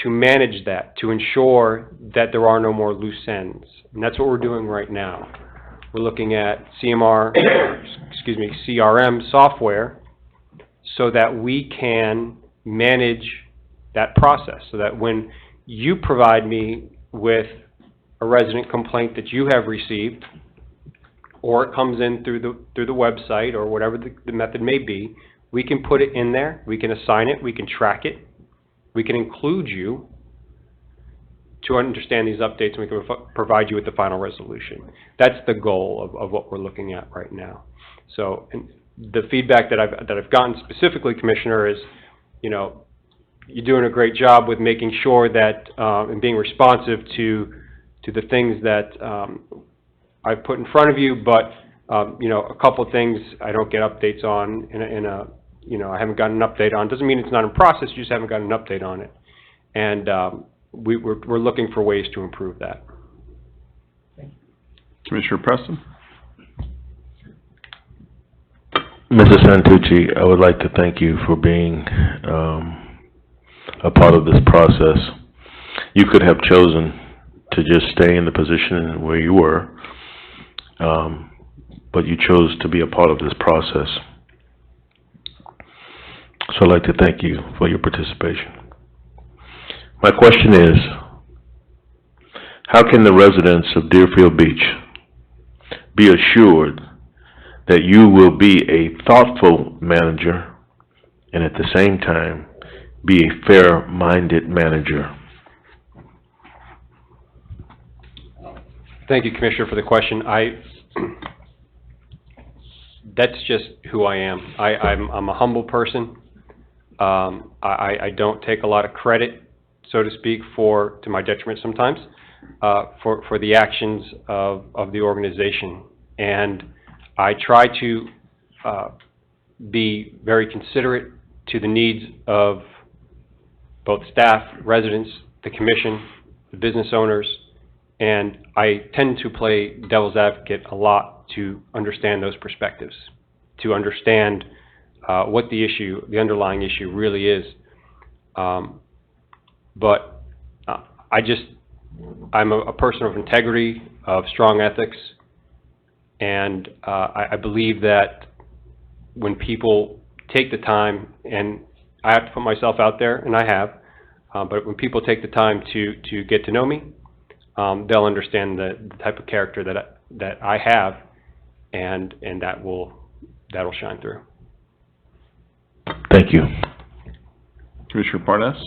to manage that, to ensure that there are no more loose ends. And that's what we're doing right now. We're looking at CRM software so that we can manage that process, so that when you provide me with a resident complaint that you have received, or it comes in through the website or whatever the method may be, we can put it in there, we can assign it, we can track it, we can include you to understand these updates, and we can provide you with the final resolution. That's the goal of what we're looking at right now. So, and the feedback that I've gotten specifically, Commissioner, is, you know, you're doing a great job with making sure that and being responsive to the things that I've put in front of you, but you know, a couple of things I don't get updates on you know, I haven't gotten an update on. Doesn't mean it's not in process, you just haven't gotten an update on it. And we're looking for ways to improve that. Commissioner Preston? Mrs. Santucci, I would like to thank you for being a part of this process. You could have chosen to just stay in the position where you were, but you chose to be a part of this process. So I'd like to thank you for your participation. My question is, how can the residents of Deerfield Beach be assured that you will be a thoughtful manager and at the same time be a fair-minded manager? Thank you, Commissioner, for the question. That's just who I am. I'm a humble person. I don't take a lot of credit, so to speak, to my detriment sometimes, for the actions of the organization. And I try to be very considerate to the needs of both staff, residents, the commission, the business owners, and I tend to play devil's advocate a lot to understand those perspectives, to understand what the underlying issue really is. But I'm a person of integrity, of strong ethics, and I believe that when people take the time, and I have to put myself out there, and I have, but when people take the time to get to know me, they'll understand the type of character that I have, and that'll shine through. Thank you. Commissioner Parnas?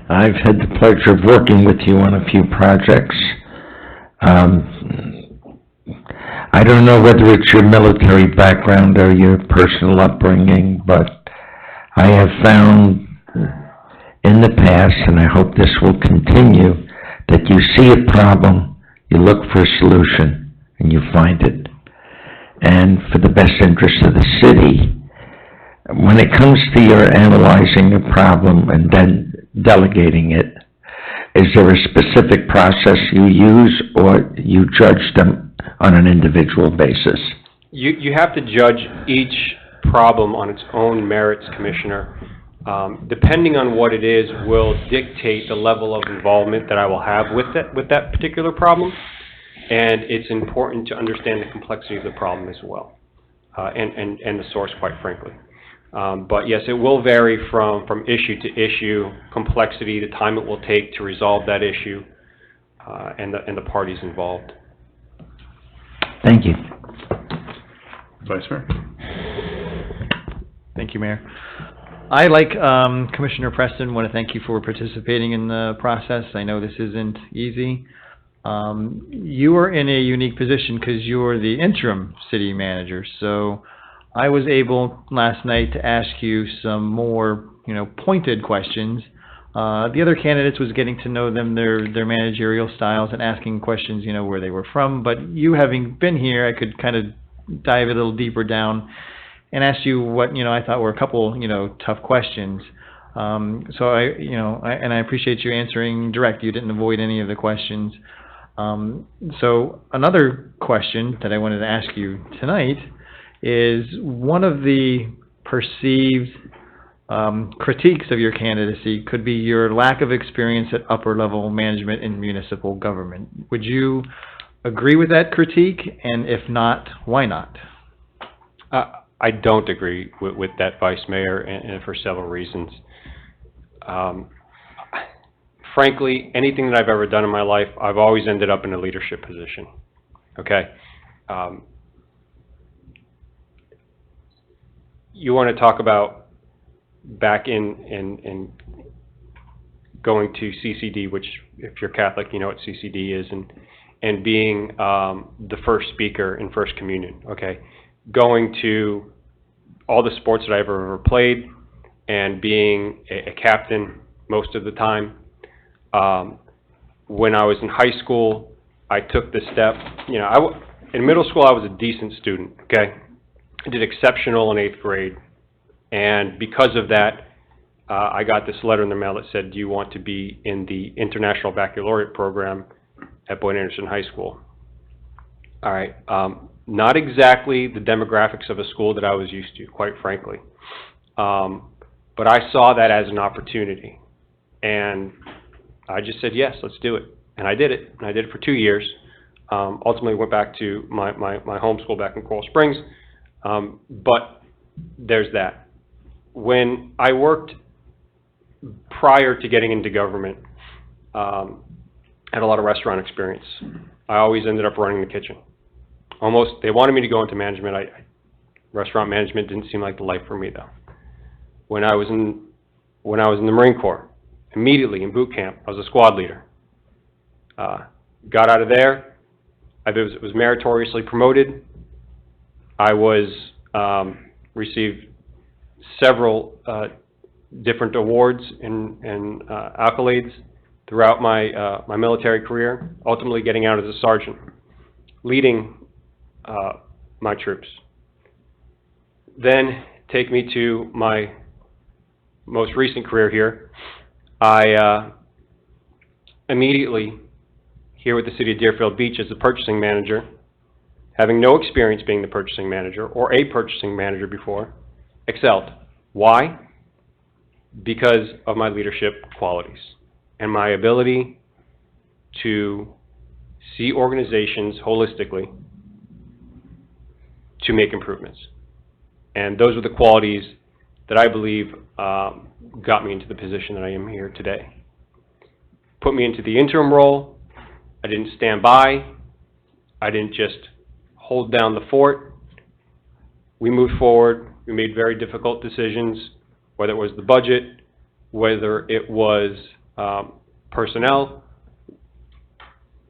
I've had the pleasure of working with you on a few projects. I don't know whether it's your military background or your personal upbringing, but I have found in the past, and I hope this will continue, that you see a problem, you look for a solution, and you find it. And for the best interest of the city, when it comes to your analyzing a problem and then delegating it, is there a specific process you use, or you judge them on an individual basis? You have to judge each problem on its own merits, Commissioner. Depending on what it is will dictate the level of involvement that I will have with that particular problem. And it's important to understand the complexity of the problem as well, and the source, quite frankly. But yes, it will vary from issue to issue, complexity, the time it will take to resolve that issue, and the parties involved. Thank you. Vice Mayor? Thank you, Mayor. I, like Commissioner Preston, want to thank you for participating in the process. I know this isn't easy. You are in a unique position because you're the interim city manager. So I was able last night to ask you some more, pointed questions. The other candidates was getting to know them, their managerial styles, and asking questions, where they were from. But you, having been here, I could kind of dive a little deeper down and ask you what, I thought were a couple, tough questions. So I appreciate you answering direct. You didn't avoid any of the questions. So another question that I wanted to ask you tonight is, one of the perceived critiques of your candidacy could be your lack of experience at upper level management in municipal government. Would you agree with that critique? And if not, why not? I don't agree with that, Vice Mayor, and for several reasons. Frankly, anything that I've ever done in my life, I've always ended up in a leadership position. Okay? You want to talk about back in going to CCD, which, if you're Catholic, you know what CCD is, and being the first speaker in First Communion, okay? Going to all the sports that I've ever played and being a captain most of the time. When I was in high school, I took the step, in middle school I was a decent student, okay? I did exceptional in 8th grade, and because of that, I got this letter in the mail that said, do you want to be in the International Baccalaureate program at Boyd Anderson High School? All right, not exactly the demographics of a school that I was used to, quite frankly. But I saw that as an opportunity, and I just said, yes, let's do it. And I did it, and I did it for 2 years. Ultimately went back to my home school back in Coral Springs. But there's that. When I worked prior to getting into government, I had a lot of restaurant experience. I always ended up running the kitchen. They wanted me to go into management. Restaurant management didn't seem like the life for me, though. When I was in the Marine Corps, immediately in boot camp, I was a squad leader. Got out of there. I was meritoriously promoted. I received several different awards and accolades throughout my military career, ultimately getting out as a sergeant, leading my troops. Then take me to my most recent career here. I immediately, here with the city of Deerfield Beach as the purchasing manager, having no experience being the purchasing manager or a purchasing manager before, excelled. Why? Because of my leadership qualities and my ability to see organizations holistically to make improvements. And those are the qualities that I believe got me into the position that I am here today. Put me into the interim role. I didn't stand by. I didn't just hold down the fort. We moved forward. We made very difficult decisions, whether it was the budget, whether it was personnel.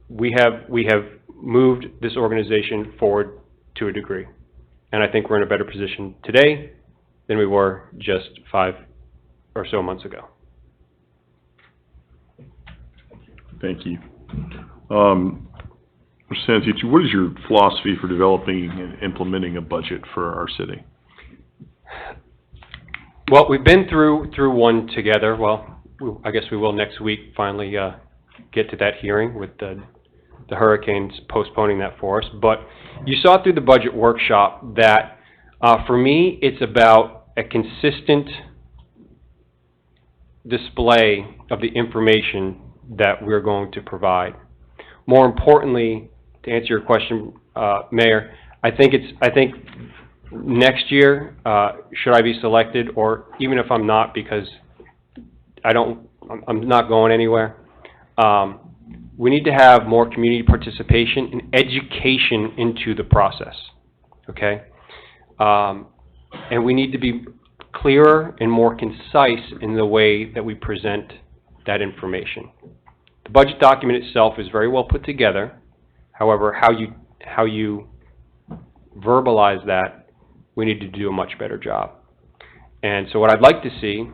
We have moved this organization forward to a degree. And I think we're in a better position today than we were just 5 or so months ago. Thank you. Mr. Santucci, what is your philosophy for developing and implementing a budget for our city? Well, we've been through one together. Well, I guess we will next week finally get to that hearing with the hurricanes postponing that for us. But you saw through the budget workshop that for me, it's about a consistent display of the information that we're going to provide. More importantly, to answer your question, Mayor, I think next year, should I be selected, or even if I'm not, because I'm not going anywhere, we need to have more community participation and education into the process, okay? And we need to be clearer and more concise in the way that we present that information. The budget document itself is very well put together. However, how you verbalize that, we need to do a much better job. And so what I'd like to see,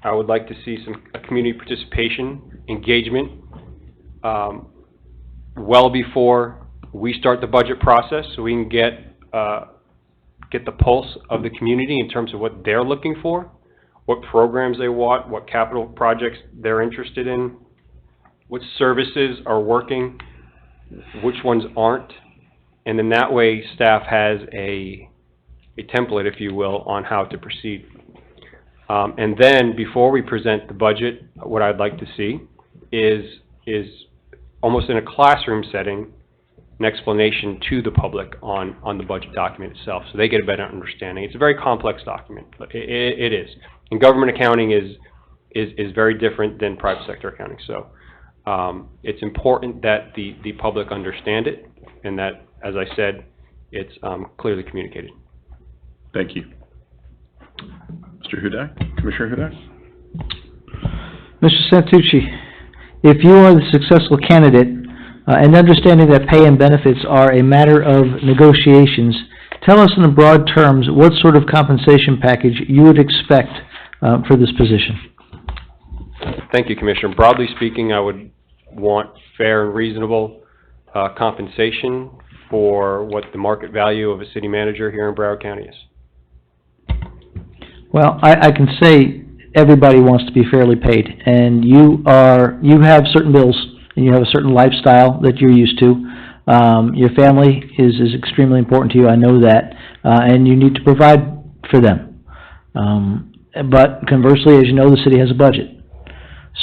I would like to see some community participation, engagement, well before we start the budget process, so we can get the pulse of the community in terms of what they're looking for, what programs they want, what capital projects they're interested in, what services are working, which ones aren't, and then that way staff has a template, if you will, on how to proceed. And then before we present the budget, what I'd like to see is almost in a classroom setting, an explanation to the public on the budget document itself, so they get a better understanding. It's a very complex document, but it is. And government accounting is very different than private sector accounting. So it's important that the public understand it, and that, as I said, it's clearly communicated. Thank you. Mr. Hudak, Commissioner Hudak? Mr. Santucci, if you are the successful candidate, and understanding that pay and benefits are a matter of negotiations, tell us in broad terms what sort of compensation package you would expect for this position. Thank you, Commissioner. Broadly speaking, I would want fair and reasonable compensation for what the market value of a city manager here in Broward County is. Well, I can say everybody wants to be fairly paid, and you have certain bills, and you have a certain lifestyle that you're used to. Your family is extremely important to you, I know that, and you need to provide for them. But conversely, as you know, the city has a budget.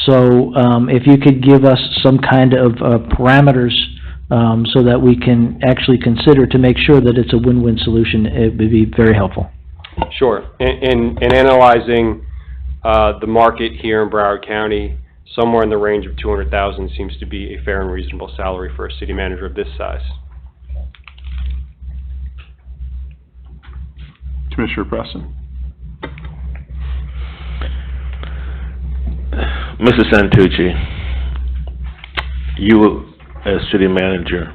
So if you could give us some kind of parameters so that we can actually consider to make sure that it's a win-win solution, it would be very helpful. Sure. In analyzing the market here in Broward County, somewhere in the range of $200,000 seems to be a fair and reasonable salary for a city manager of this size. Commissioner Preston? Mr. Santucci, you as city manager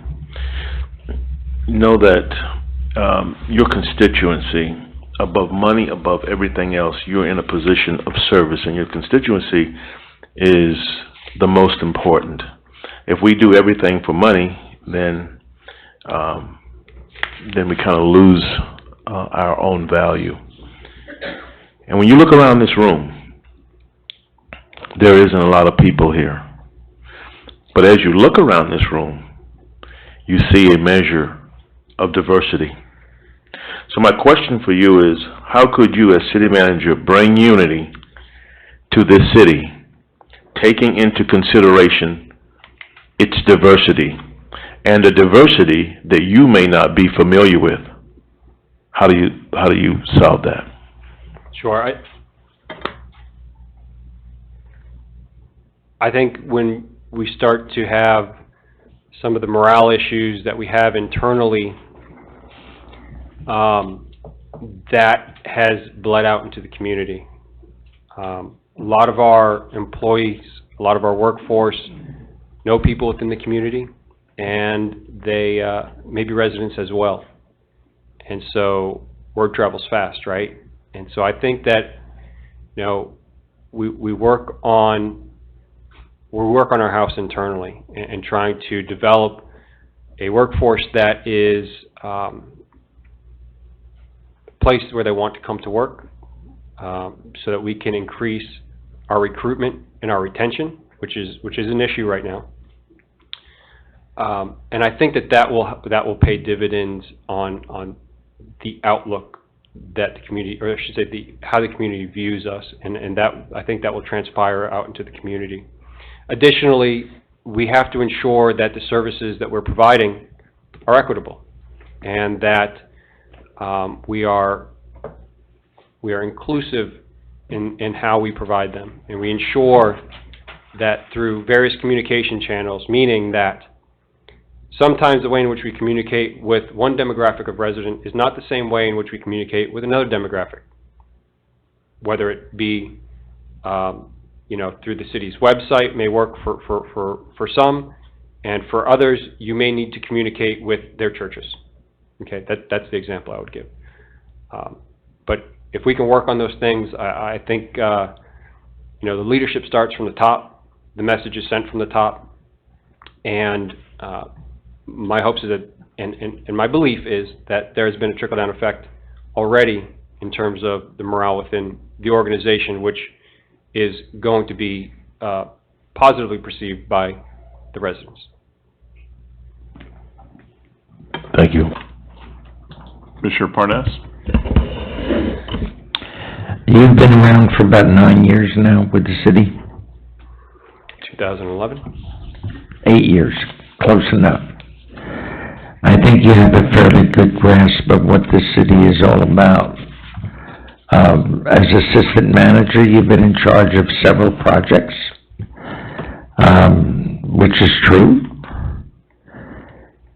know that your constituency, above money, above everything else, you're in a position of service, and your constituency is the most important. If we do everything for money, then we kind of lose our own value. And when you look around this room, there isn't a lot of people here. But as you look around this room, you see a measure of diversity. So my question for you is, how could you as city manager bring unity to this city, taking into consideration its diversity, and a diversity that you may not be familiar with? How do you solve that? Sure. I think when we start to have some of the morale issues that we have internally, that has bled out into the community. A lot of our employees, a lot of our workforce know people within the community, and they may be residents as well. And so word travels fast, right? And so I think that, you know, we work on our house internally and trying to develop a workforce that is a place where they want to come to work, so that we can increase our recruitment and our retention, which is an issue right now. And I think that will pay dividends on the outlook that the community, or I should say how the community views us, and that, I think that will transpire out into the community. Additionally, we have to ensure that the services that we're providing are equitable, and that we are inclusive in how we provide them, and we ensure that through various communication channels, meaning that sometimes the way in which we communicate with one demographic of resident is not the same way in which we communicate with another demographic, whether it be through the city's website may work for some, and for others you may need to communicate with their churches. Okay, that's the example I would give. But if we can work on those things, I think the leadership starts from the top, the message is sent from the top, and my hopes is that, and my belief is that there has been a trickle-down effect already in terms of the morale within the organization, which is going to be positively perceived by the residents. Thank you. Commissioner Parnas? You've been around for about 9 years now with the city? 2011. 8 years, close enough. I think you have a fairly good grasp of what this city is all about. As assistant manager, you've been in charge of several projects, which is true.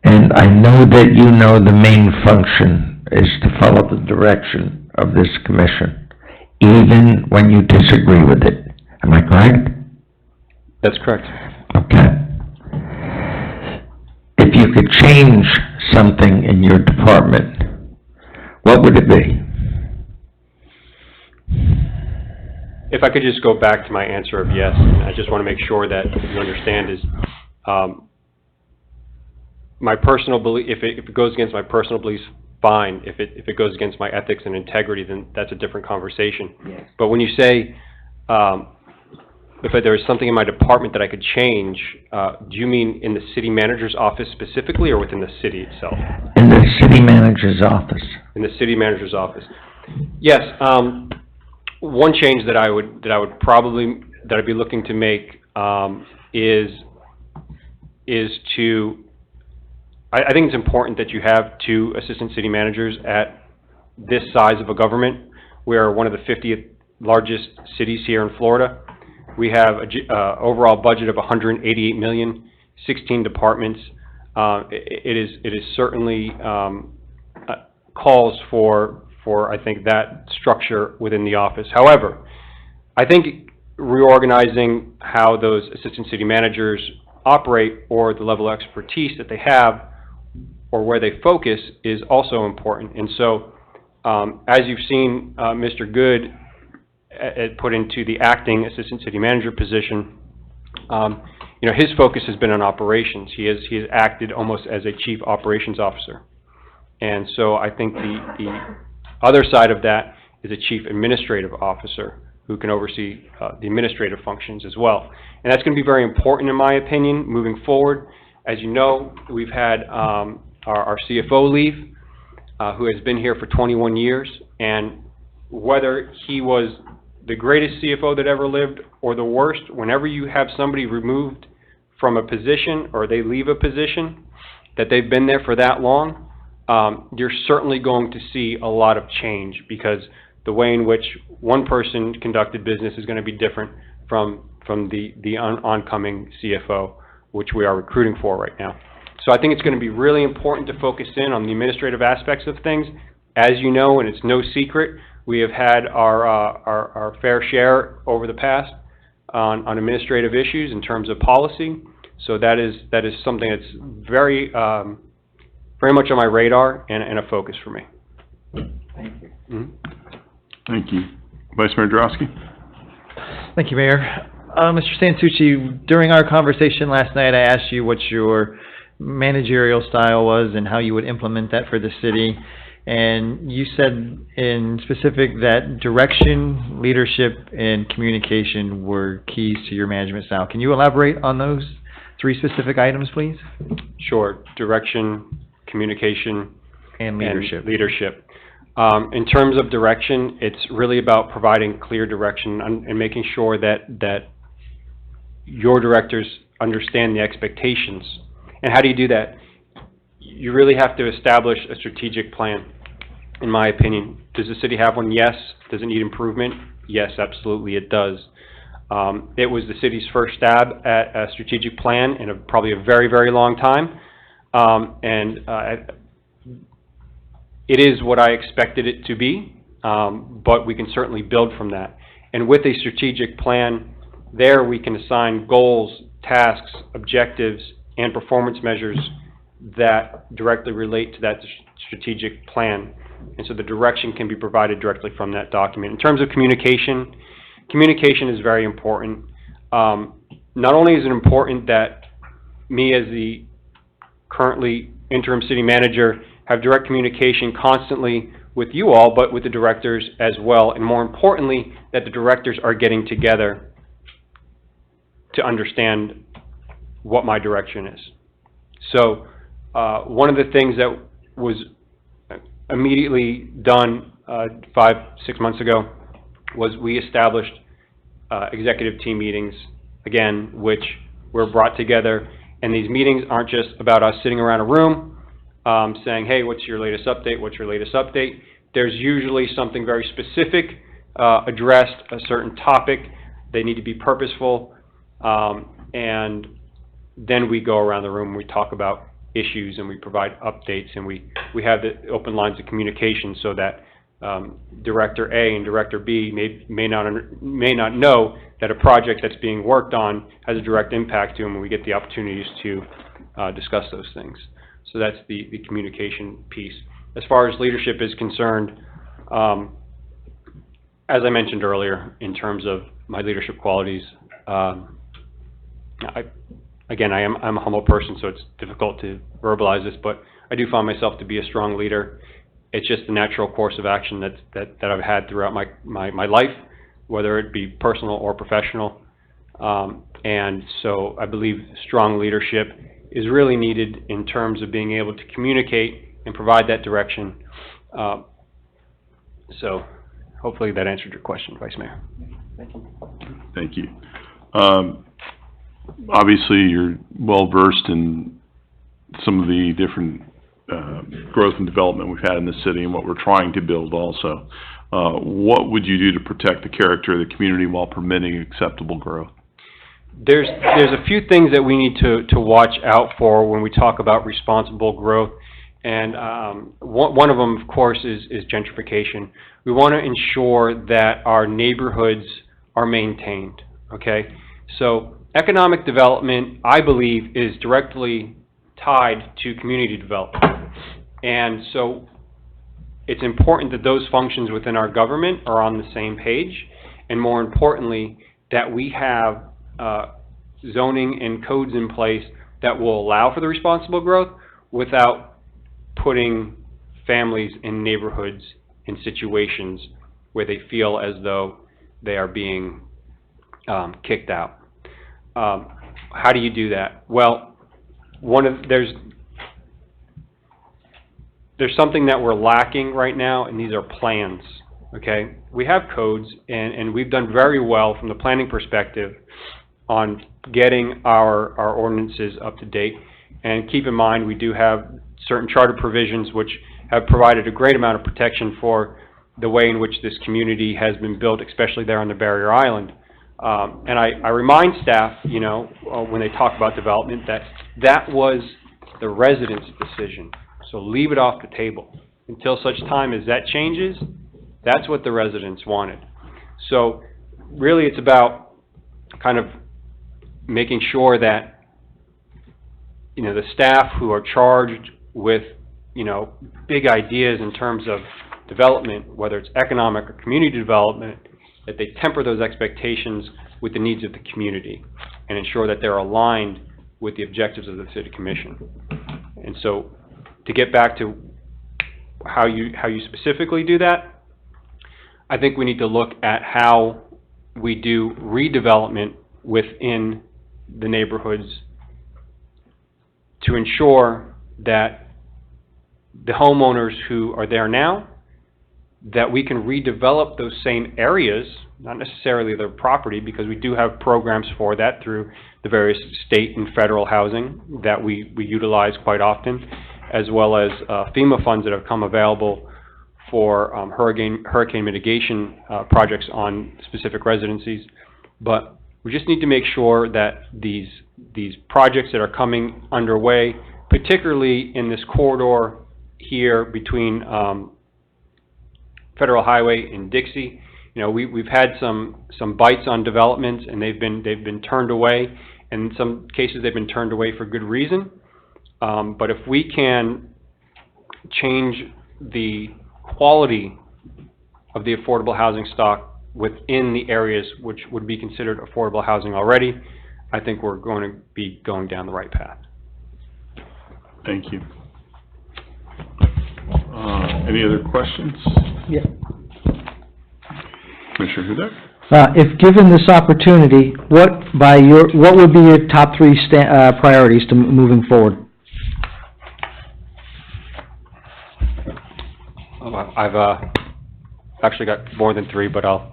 And I know that you know the main function is to follow the direction of this commission, even when you disagree with it. Am I correct? That's correct. Okay. If you could change something in your department, what would it be? If I could just go back to my answer of yes, I just want to make sure that you understand is my personal belief. If it goes against my personal beliefs, fine. If it goes against my ethics and integrity, then that's a different conversation. Yes. But when you say if there was something in my department that I could change, do you mean in the city manager's office specifically, or within the city itself? In the city manager's office. In the city manager's office. Yes. One change that I'd be looking to make is to. I think it's important that you have 2 assistant city managers at this size of a government. We are one of the 50th largest cities here in Florida. We have a overall budget of $188 million, 16 departments. It is certainly calls for I think that structure within the office. However, I think reorganizing how those assistant city managers operate, or the level of expertise that they have, or where they focus, is also important. And so, as you've seen, Mr. Good put into the acting assistant city manager position, his focus has been on operations. He has acted almost as a chief operations officer. And so I think the other side of that is a chief administrative officer who can oversee the administrative functions as well. And that's going to be very important, in my opinion, moving forward. As you know, we've had our CFO leave, who has been here for 21 years, and whether he was the greatest CFO that ever lived or the worst, whenever you have somebody removed from a position or they leave a position that they've been there for that long, you're certainly going to see a lot of change, because the way in which one person conducted business is going to be different from the oncoming CFO, which we are recruiting for right now. So I think it's going to be really important to focus in on the administrative aspects of things. As you know, and it's no secret, we have had our fair share over the past on administrative issues in terms of policy. So that is something that's very much on my radar and a focus for me. Thank you. Mm-hmm. Thank you. Vice Mayor Drosky? Thank you, Mayor. Mr. Santucci, during our conversation last night, I asked you what your managerial style was and how you would implement that for the city. And you said in specific that direction, leadership, and communication were keys to your management style. Can you elaborate on those 3 specific items, please? Sure. Direction, communication, And leadership. And leadership. In terms of direction, it's really about providing clear direction and making sure that your directors understand the expectations. And how do you do that? You really have to establish a strategic plan, in my opinion. Does the city have one? Yes. Does it need improvement? Yes, absolutely it does. It was the city's first stab at a strategic plan in probably a very, very long time. It is what I expected it to be, but we can certainly build from that. And with a strategic plan, there we can assign goals, tasks, objectives, and performance measures that directly relate to that strategic plan. And so the direction can be provided directly from that document. In terms of communication, communication is very important. Not only is it important that me as the currently interim city manager have direct communication constantly with you all, but with the directors as well. And more importantly, that the directors are getting together to understand what my direction is. So one of the things that was immediately done 5-6 months ago was we established executive team meetings, again, which were brought together. And these meetings aren't just about us sitting around a room saying, hey, what's your latest update? What's your latest update? There's usually something very specific addressed, a certain topic. They need to be purposeful. And then we go around the room and we talk about issues and we provide updates, and we have the open lines of communication so that Director A and Director B may not know that a project that's being worked on has a direct impact to them, and we get the opportunities to discuss those things. So that's the communication piece. As far as leadership is concerned, as I mentioned earlier, in terms of my leadership qualities, I'm a humble person, so it's difficult to verbalize this, but I do find myself to be a strong leader. It's just the natural course of action that I've had throughout my life, whether it be personal or professional. And so I believe strong leadership is really needed in terms of being able to communicate and provide that direction. So hopefully that answered your question, Vice Mayor. Thank you. Obviously, you're well-versed in some of the different growth and development we've had in the city and what we're trying to build also. What would you do to protect the character of the community while permitting acceptable growth? There's a few things that we need to watch out for when we talk about responsible growth. And one of them, of course, is gentrification. We want to ensure that our neighborhoods are maintained, okay? So economic development, I believe, is directly tied to community development. And so it's important that those functions within our government are on the same page, and more importantly, that we have zoning and codes in place that will allow for the responsible growth without putting families in neighborhoods in situations where they feel as though they are being kicked out. How do you do that? Well, there's something that we're lacking right now, and these are plans, okay? We have codes, and we've done very well from the planning perspective on getting our ordinances up to date. And keep in mind, we do have certain charter provisions which have provided a great amount of protection for the way in which this community has been built, especially there on the Barrier Island. And I remind staff, you know, when they talk about development, that was the residents' decision. So leave it off the table. Until such time as that changes, that's what the residents wanted. So really it's about kind of making sure that, you know, the staff who are charged with, you know, big ideas in terms of development, whether it's economic or community development, that they temper those expectations with the needs of the community and ensure that they're aligned with the objectives of the City Commission. And so, to get back to how you specifically do that. I think we need to look at how we do redevelopment within the neighborhoods to ensure that the homeowners who are there now, that we can redevelop those same areas, not necessarily their property, because we do have programs for that through the various state and federal housing that we utilize quite often, as well as FEMA funds that have come available for hurricane mitigation projects on specific residencies. But we just need to make sure that these projects that are coming underway, particularly in this corridor here between Federal Highway and Dixie, we've had some bites on developments, and they've been turned away. And in some cases, they've been turned away for good reason. But if we can change the quality of the affordable housing stock within the areas which would be considered affordable housing already, I think we're going to be going down the right path. Thank you. Any other questions? Yeah. Commissioner Hudak? If given this opportunity, what would be your top three priorities to moving forward? I've actually got more than three, but I'll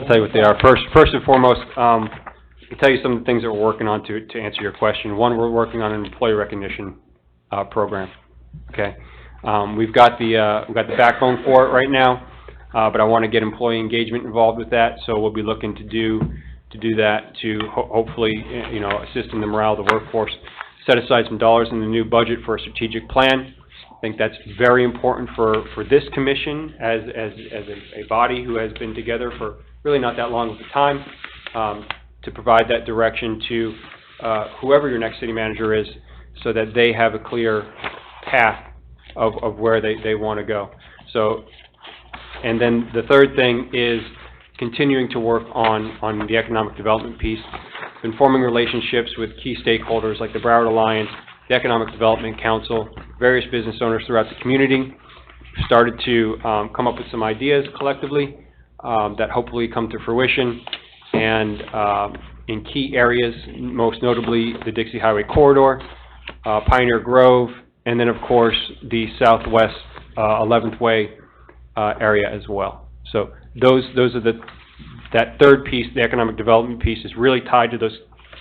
tell you what they are. First and foremost, I'll tell you some of the things that we're working on to answer your question. One, we're working on an employee recognition program. Okay, we've got the backbone for it right now, but I want to get employee engagement involved with that. So we'll be looking to do that to hopefully assist in the morale of the workforce. Set aside some dollars in the new budget for a strategic plan. I think that's very important for this commission as a body who has been together for really not that long of a time, to provide that direction to whoever your next city manager is, so that they have a clear path of where they want to go. So, and then the third thing is continuing to work on the economic development piece. Been forming relationships with key stakeholders like the Broward Alliance, the Economic Development Council, various business owners throughout the community. Started to come up with some ideas collectively that hopefully come to fruition, and in key areas, most notably the Dixie Highway Corridor, Pioneer Grove, and then of course the Southwest 11th Way area as well. So those are that third piece, the economic development piece, is really tied to those,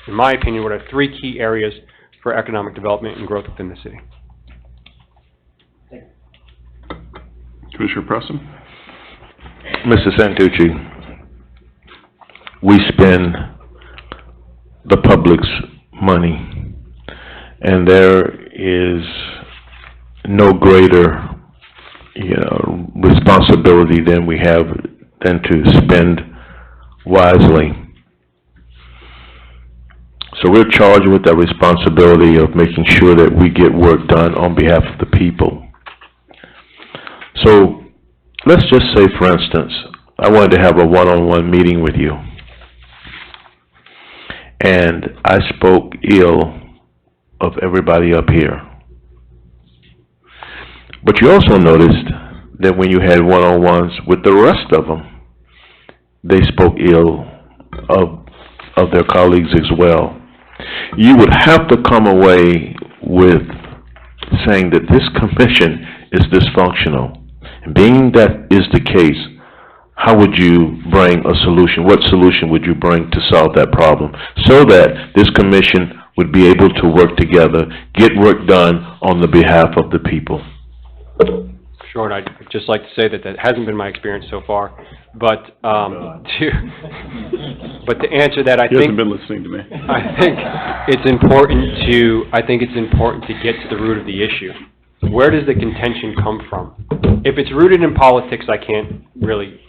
in my opinion, what are three key areas for economic development and growth within the city. Commissioner Preston? Mr. Santucci, we spend the public's money, and there is no greater, responsibility than we have than to spend wisely. So we're charged with that responsibility of making sure that we get work done on behalf of the people. So let's just say, for instance, I wanted to have a one-on-one meeting with you, and I spoke ill of everybody up here. But you also noticed that when you had one-on-ones with the rest of them, they spoke ill of their colleagues as well. You would have to come away with saying that this commission is dysfunctional. And being that is the case, how would you bring a solution? What solution would you bring to solve that problem, so that this commission would be able to work together, get work done on the behalf of the people? Sure, and I'd just like to say that hasn't been my experience so far. But to answer that, I He think hasn't been listening to me. I think it's important to get to the root of the issue. Where does the contention come from? If it's rooted in politics, I can't really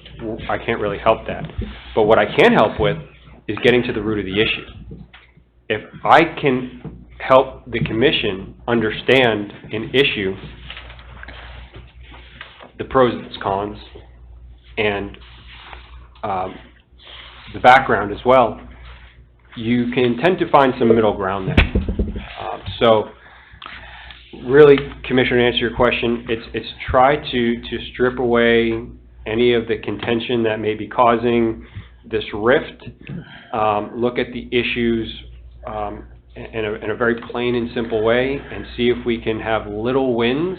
help that. But what I can help with is getting to the root of the issue. If I can help the commission understand an issue, the pros and its cons, and the background as well, you can tend to find some middle ground there. So really, Commissioner, to answer your question, it's try to strip away any of the contention that may be causing this rift, look at the issues in a very plain and simple way, and see if we can have little wins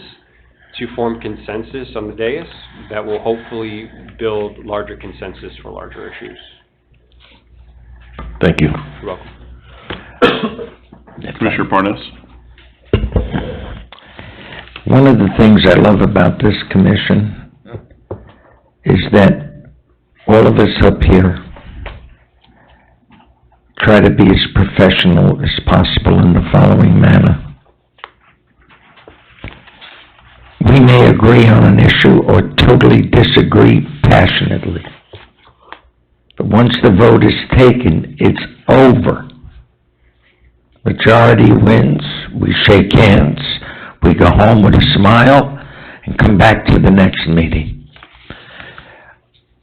to form consensus on the dais that will hopefully build larger consensus for larger issues. Thank you. You're welcome. Commissioner Parnas? One of the things I love about this commission is that all of us up here try to be as professional as possible in the following manner. We may agree on an issue or totally disagree passionately. But once the vote is taken, it's over. Majority wins, we shake hands, we go home with a smile, and come back to the next meeting.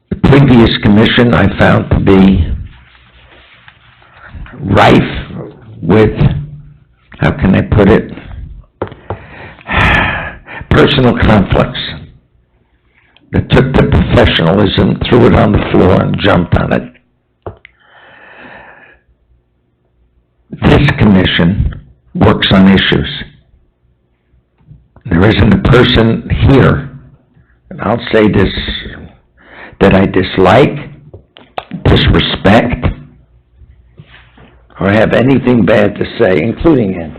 The previous commission I found to be rife with, how can I put it, personal conflicts that took the professionalism, threw it on the floor, and jumped on it. This commission works on issues. There isn't a person here, and I'll say this, that I dislike, disrespect, or have anything bad to say, including him.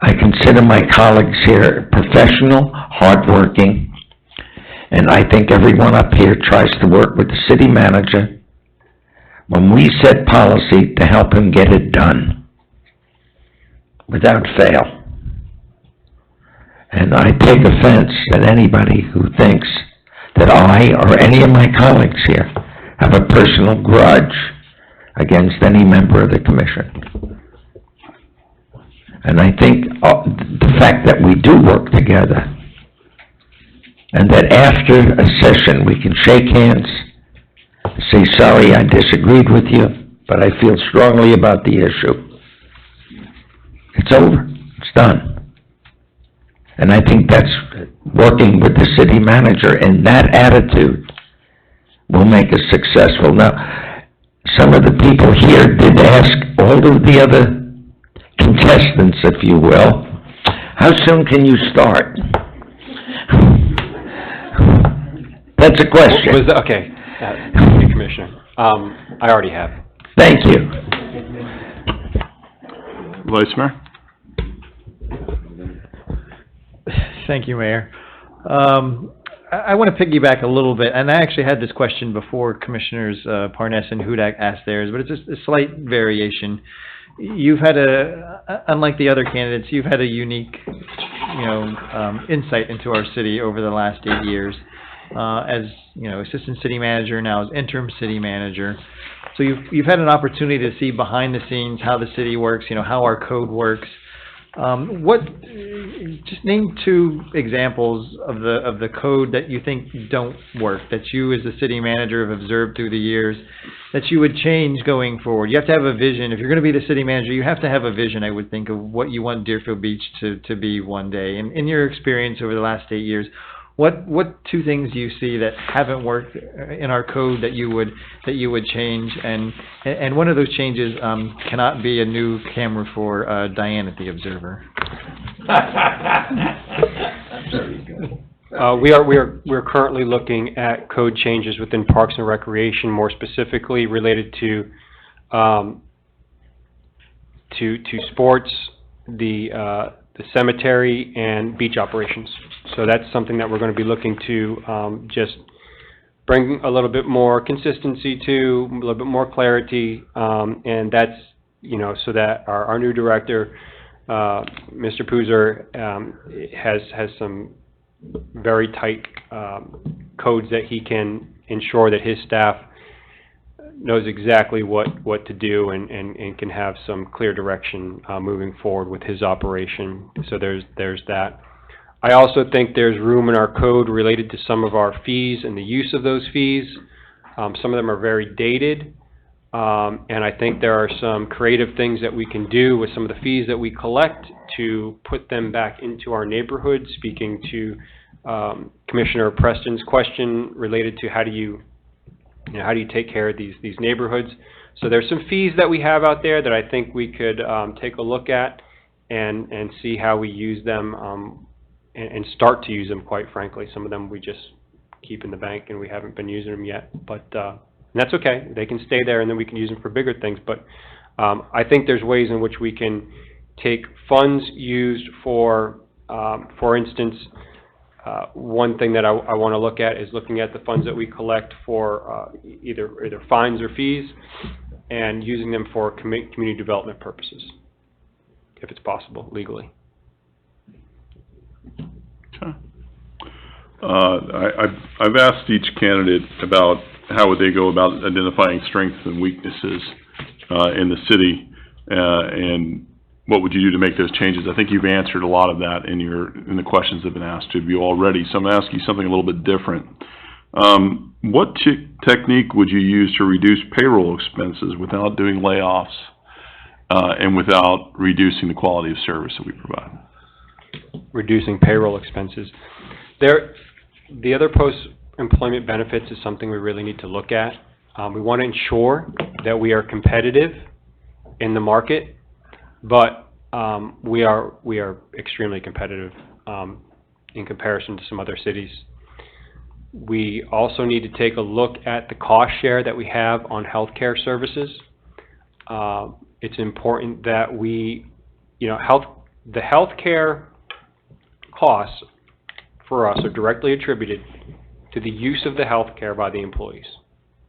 I consider my colleagues here professional, hardworking, and I think everyone up here tries to work with the city manager when we set policy to help him get it done without fail. And I take offense at anybody who thinks that I or any of my colleagues here have a personal grudge against any member of the commission. And I think the fact that we do work together, and that after a session we can shake hands, say, sorry, I disagreed with you, but I feel strongly about the issue. It's over. It's done. And I think that's working with the city manager, and that attitude will make us successful. Now, some of the people here did ask all of the other contestants, if you will, how soon can you start? That's a question. Okay, Commissioner. I already have. Thank you. Vice Mayor? Thank you, Mayor. I want to piggyback a little bit, and I actually had this question before Commissioners Parnas and Hudak asked theirs, but it's just a slight variation. You've had unlike the other candidates, you've had a unique, insight into our city over the last 8 years. As, assistant city manager, now as interim city manager. So you've had an opportunity to see behind the scenes how the city works, how our code works. Just name 2 examples of the code that you think don't work, that you as the city manager have observed through the years, that you would change going forward. You have to have a vision. If you're going to be the city manager, you have to have a vision, I would think, of what you want Deerfield Beach to be one day. And in your experience over the last 8 years, what 2 things do you see that haven't worked in our code that you would change? And one of those changes cannot be a new camera for Diane at the Observer. We're currently looking at code changes within Parks and Recreation, more specifically related to sports, the cemetery, and beach operations. So that's something that we're going to be looking to just bring a little bit more consistency to, a little bit more clarity, and that's, so that our new director, Mr. Poozer, has some very tight codes that he can ensure that his staff knows exactly what to do and can have some clear direction moving forward with his operation. So there's that. I also think there's room in our code related to some of our fees and the use of those fees. Some of them are very dated, And I think there are some creative things that we can do with some of the fees that we collect to put them back into our neighborhood, speaking to Commissioner Preston's question related to how do you take care of these neighborhoods. So there's some fees that we have out there that I think we could take a look at and see how we use them and start to use them, quite frankly. Some of them we just keep in the bank and we haven't been using them yet, but and that's okay. They can stay there and then we can use them for bigger things. But I think there's ways in which we can take funds used for instance, one thing that I want to look at is looking at the funds that we collect for either fines or fees and using them for community development purposes, if it's possible, legally. Okay. I've asked each candidate about how would they go about identifying strengths and weaknesses in the city, and what would you do to make those changes? I think you've answered a lot of that in the questions that have been asked of you already. So I'm going to ask you something a little bit different. What technique would you use to reduce payroll expenses without doing layoffs and without reducing the quality of service that we provide? Reducing payroll expenses. The other post-employment benefits is something we really need to look at. We want to ensure that we are competitive in the market, but we are extremely competitive in comparison to some other cities. We also need to take a look at the cost share that we have on healthcare services. It's important that the healthcare costs for us are directly attributed to the use of the healthcare by the employees,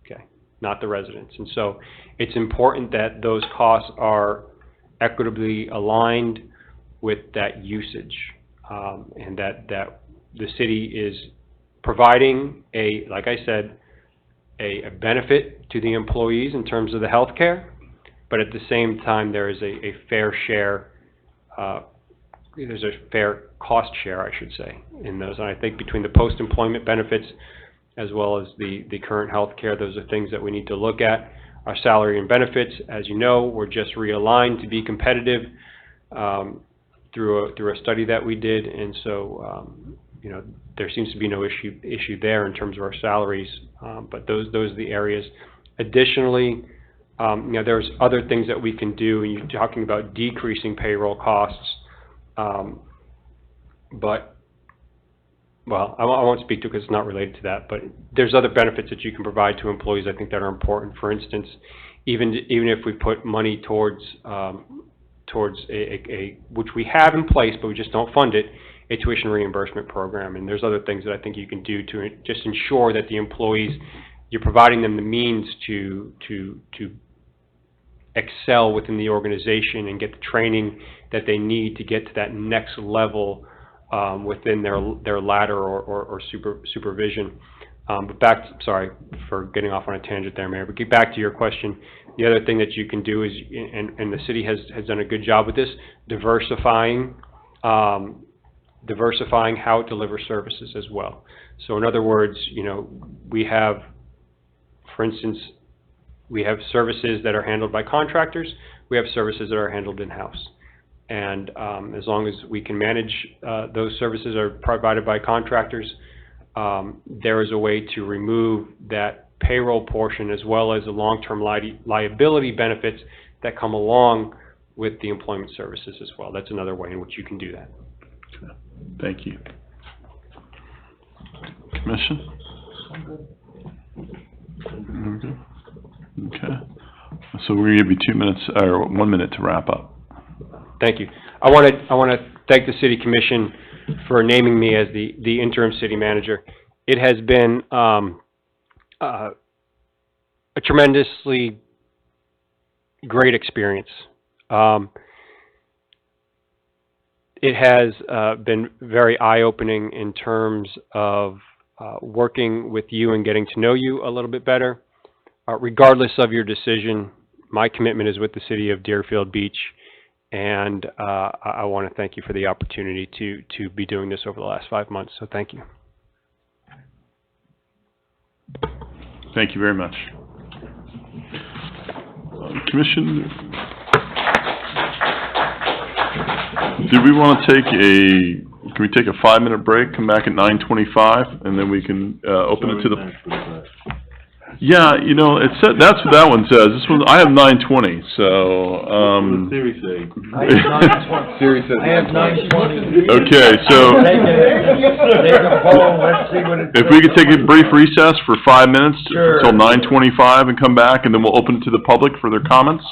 okay, not the residents. And so it's important that those costs are equitably aligned with that usage, and that the city is providing like I said, a benefit to the employees in terms of the health care, but at the same time there is a fair share, there's a fair cost share, I should say, in those. And I think between the post-employment benefits as well as the current health care, those are things that we need to look at. Our salary and benefits, as you know, were just realigned to be competitive through a study that we did, and so there seems to be no issue there in terms of our salaries, but those are the areas. Additionally, there's other things that we can do, and you're talking about decreasing payroll costs, but I won't speak to it because it's not related to that, but there's other benefits that you can provide to employees, I think, that are important. For instance, even if we put money towards which we have in place, but we just don't fund it, a tuition reimbursement program. And there's other things that I think you can do to just ensure that the employees, you're providing them the means to excel within the organization and get the training that they need to get to that next level within their ladder or supervision. But sorry for getting off on a tangent there, Mayor, but get back to your question. The other thing that you can do is, and the city has done a good job with this, diversifying how it delivers services as well. So in other words, we have, for instance, we have services that are handled by contractors, we have services that are handled in-house. And as long as we can manage those services are provided by contractors, there is a way to remove that payroll portion as well as the long-term liability benefits that come along with the employment services as well. That's another way in which you can do that. Okay. Thank you. Commission? Okay. So we're going to give you 2 minutes, or 1 minute to wrap up. Thank you. I want to thank the City Commission for naming me as the interim city manager. It has been a tremendously great experience. It has been very eye-opening in terms of working with you and getting to know you a little bit better. Regardless of your decision, my commitment is with the city of Deerfield Beach, and I want to thank you for the opportunity to be doing this over the last 5 months. So thank you. Thank you very much. Commission, did we want to can we take a 5-minute break, come back at 9:25, and then we can, open it to the... Yeah, you know, it said, that's what that one says. This one, I have 9:20, so, What does Siri say? Siri says I have 9:20. Okay, so... Take a poll, let's see what it If we could take a brief recess for 5 minutes Sure. until 9:25 and come back, and then we'll open it to the public for their comments.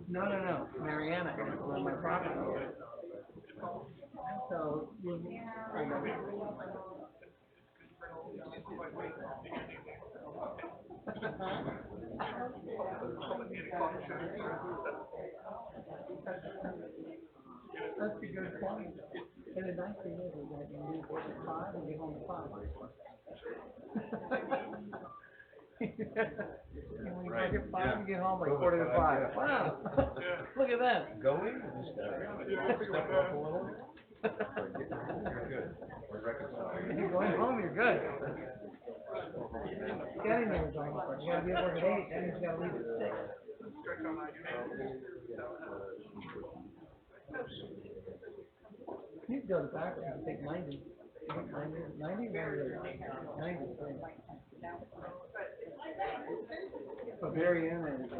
No, Mariana, where my property is. So, that's a good point. And the nice thing is that you leave work at 5 and get home at 5. And when you work at 5, you get home like 4:45. Wow, look at that. Going? Step up a little. If you're going home, you're good. Getting there is almost like, you gotta be at work at 8, that means you gotta leave at 6. You can go to the back and take 90. 90. But Mariana is,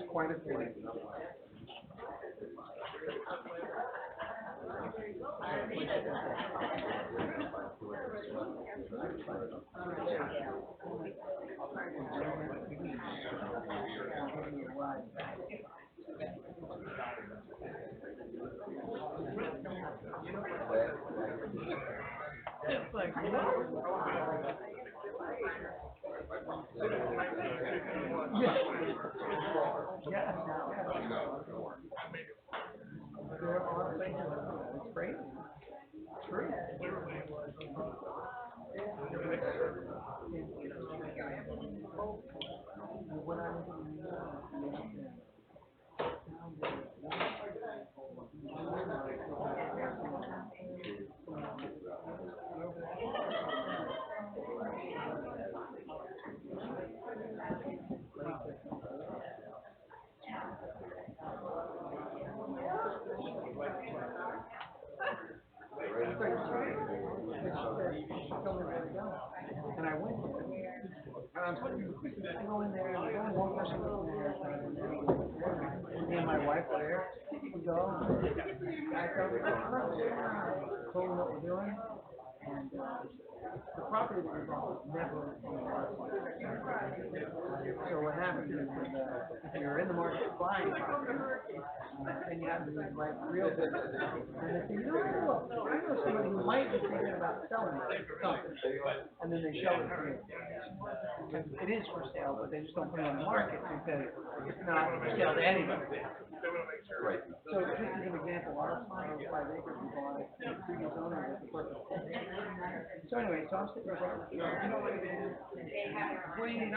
quite a place. It's like, yeah. There are a lot of things that it's crazy. It's true. When I was I go in there, and there's only one person in there, and me and my wife are there. We go, and I tell them, told them what we're doing, and the property that we bought was never on the market. So what happens is if you're in the market buying property, and you have to be like real good, and they say, no, I know somebody who might be thinking about selling something, and then they show it to you. And it is for sale, but they just don't put it on the market because it's not for sale to anybody. Right. So just as an example, our 5 acres we bought it, the previous owner was the perfect. So anyway, so I'm sitting there going, you know what it is? What do you need?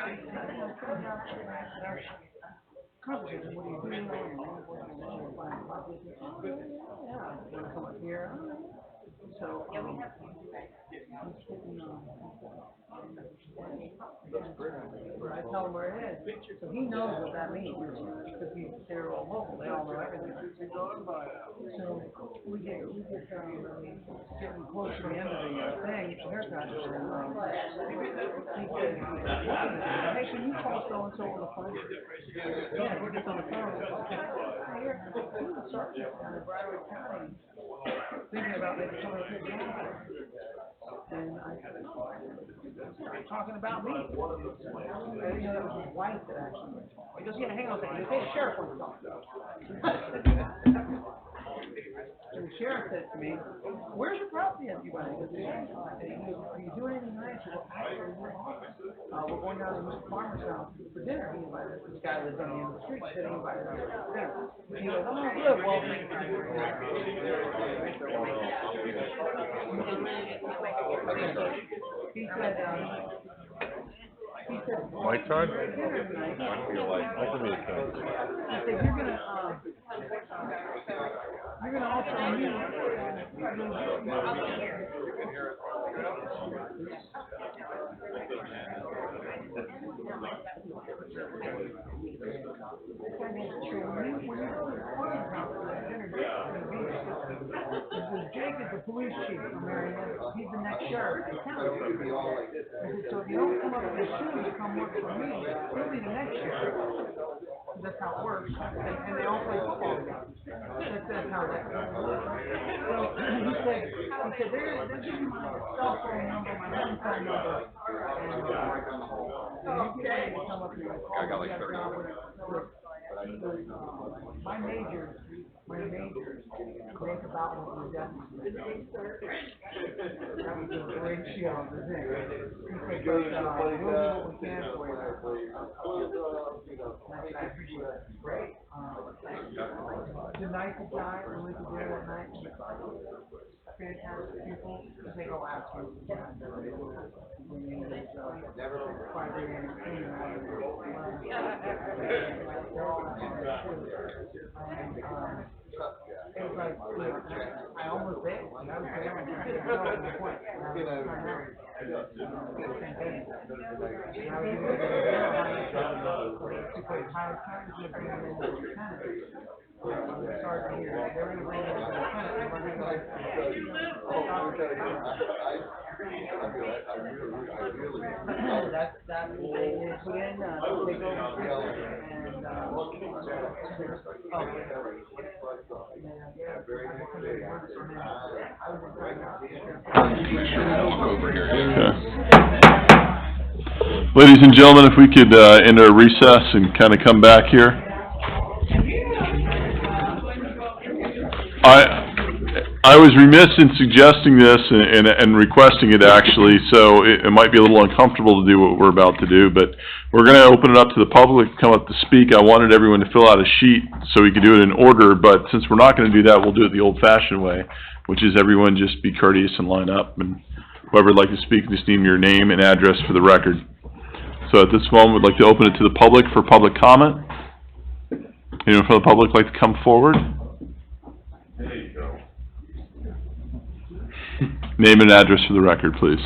Conversation, what do you do? Yeah, wanna come up here? So, I tell him where it is, so he knows what that means, because they're all local, they all know everything. So, we get getting close to the end of the thing, the haircut, and, he said, hey, can you call so-and-so on the phone? Yeah, he gets on the phone, here, he was sergeant in Broward County, thinking about maybe coming up here. And I started talking about me. I didn't know that was his wife that actually. He goes, yeah, hang on a second. He goes, hey, the sheriff wants to talk. And the sheriff said to me, where's your property at you guys? He goes, are you doing anything nice? He goes, actually, we're going down to Mr. Farmer's house for dinner. He invited us. This guy lives on the end of the street. He said he invited us for dinner. He goes, oh, good. Well, he said, My card? I feel like, I'll give you a card. he said, you're gonna also meet. Jake is the police chief from Marion. He's the next sheriff in town. So if you don't come up with as soon as you come work for me, he'll be the next sheriff. That's how it works. And they all play football together. That's how that works. So he said they're giving my cell phone number, my home phone number, and you get ready to come up here and call me. I got like 30 minutes. My majors think about what we've done. That was a great show, the thing. We'll do what we can for you. I appreciate it. Great. Tonight's the time when we can do it at night. Fantastic people. They go out to it was like, I almost did. I was there and trying to go to the point. That's what they put in, they go Ladies and gentlemen, if we could enter a recess and kind of come back here. I was remiss in suggesting this and requesting it actually, so it might be a little uncomfortable to do what we're about to do, but we're going to open it up to the public to come up to speak. I wanted everyone to fill out a sheet so we could do it in order, but since we're not going to do that, we'll do it the old-fashioned way, which is everyone just be courteous and line up, and whoever would like to speak, just name your name and address for the record. So at this moment, we'd like to open it to the public for public comment. Anyone from the public like to come forward? There you go. Name and address for the record, please.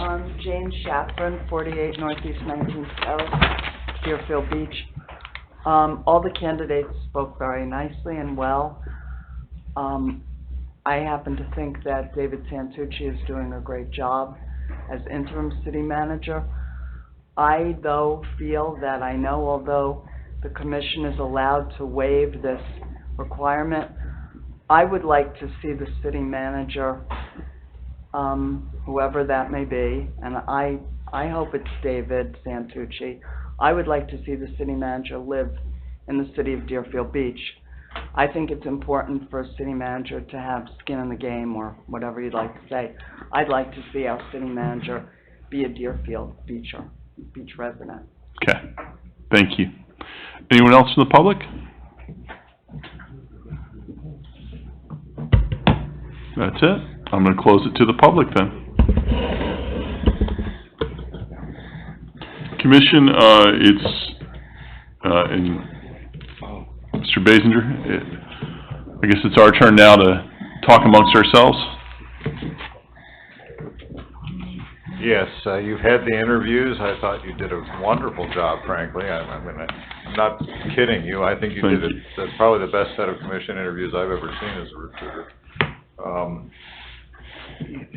Jane Shafran, 48 Northeast 19th Terrace, Deerfield Beach. All the candidates spoke very nicely and well. I happen to think that David Santucci is doing a great job as interim city manager. I, though, feel that I know although the commission is allowed to waive this requirement, I would like to see the city manager, whoever that may be, and I hope it's David Santucci. I would like to see the city manager live in the city of Deerfield Beach. I think it's important for a city manager to have skin in the game, or whatever you'd like to say. I'd like to see our city manager be a Deerfield beach resident. Okay, thank you. Anyone else from the public? That's it. I'm gonna close it to the public then. Commission, and Mr. Basinger, I guess it's our turn now to talk amongst ourselves. Yes, you've had the interviews. I thought you did a wonderful job, frankly. I'm not kidding you. I think you did it. That's probably the best set of commission interviews I've ever seen as a recruiter.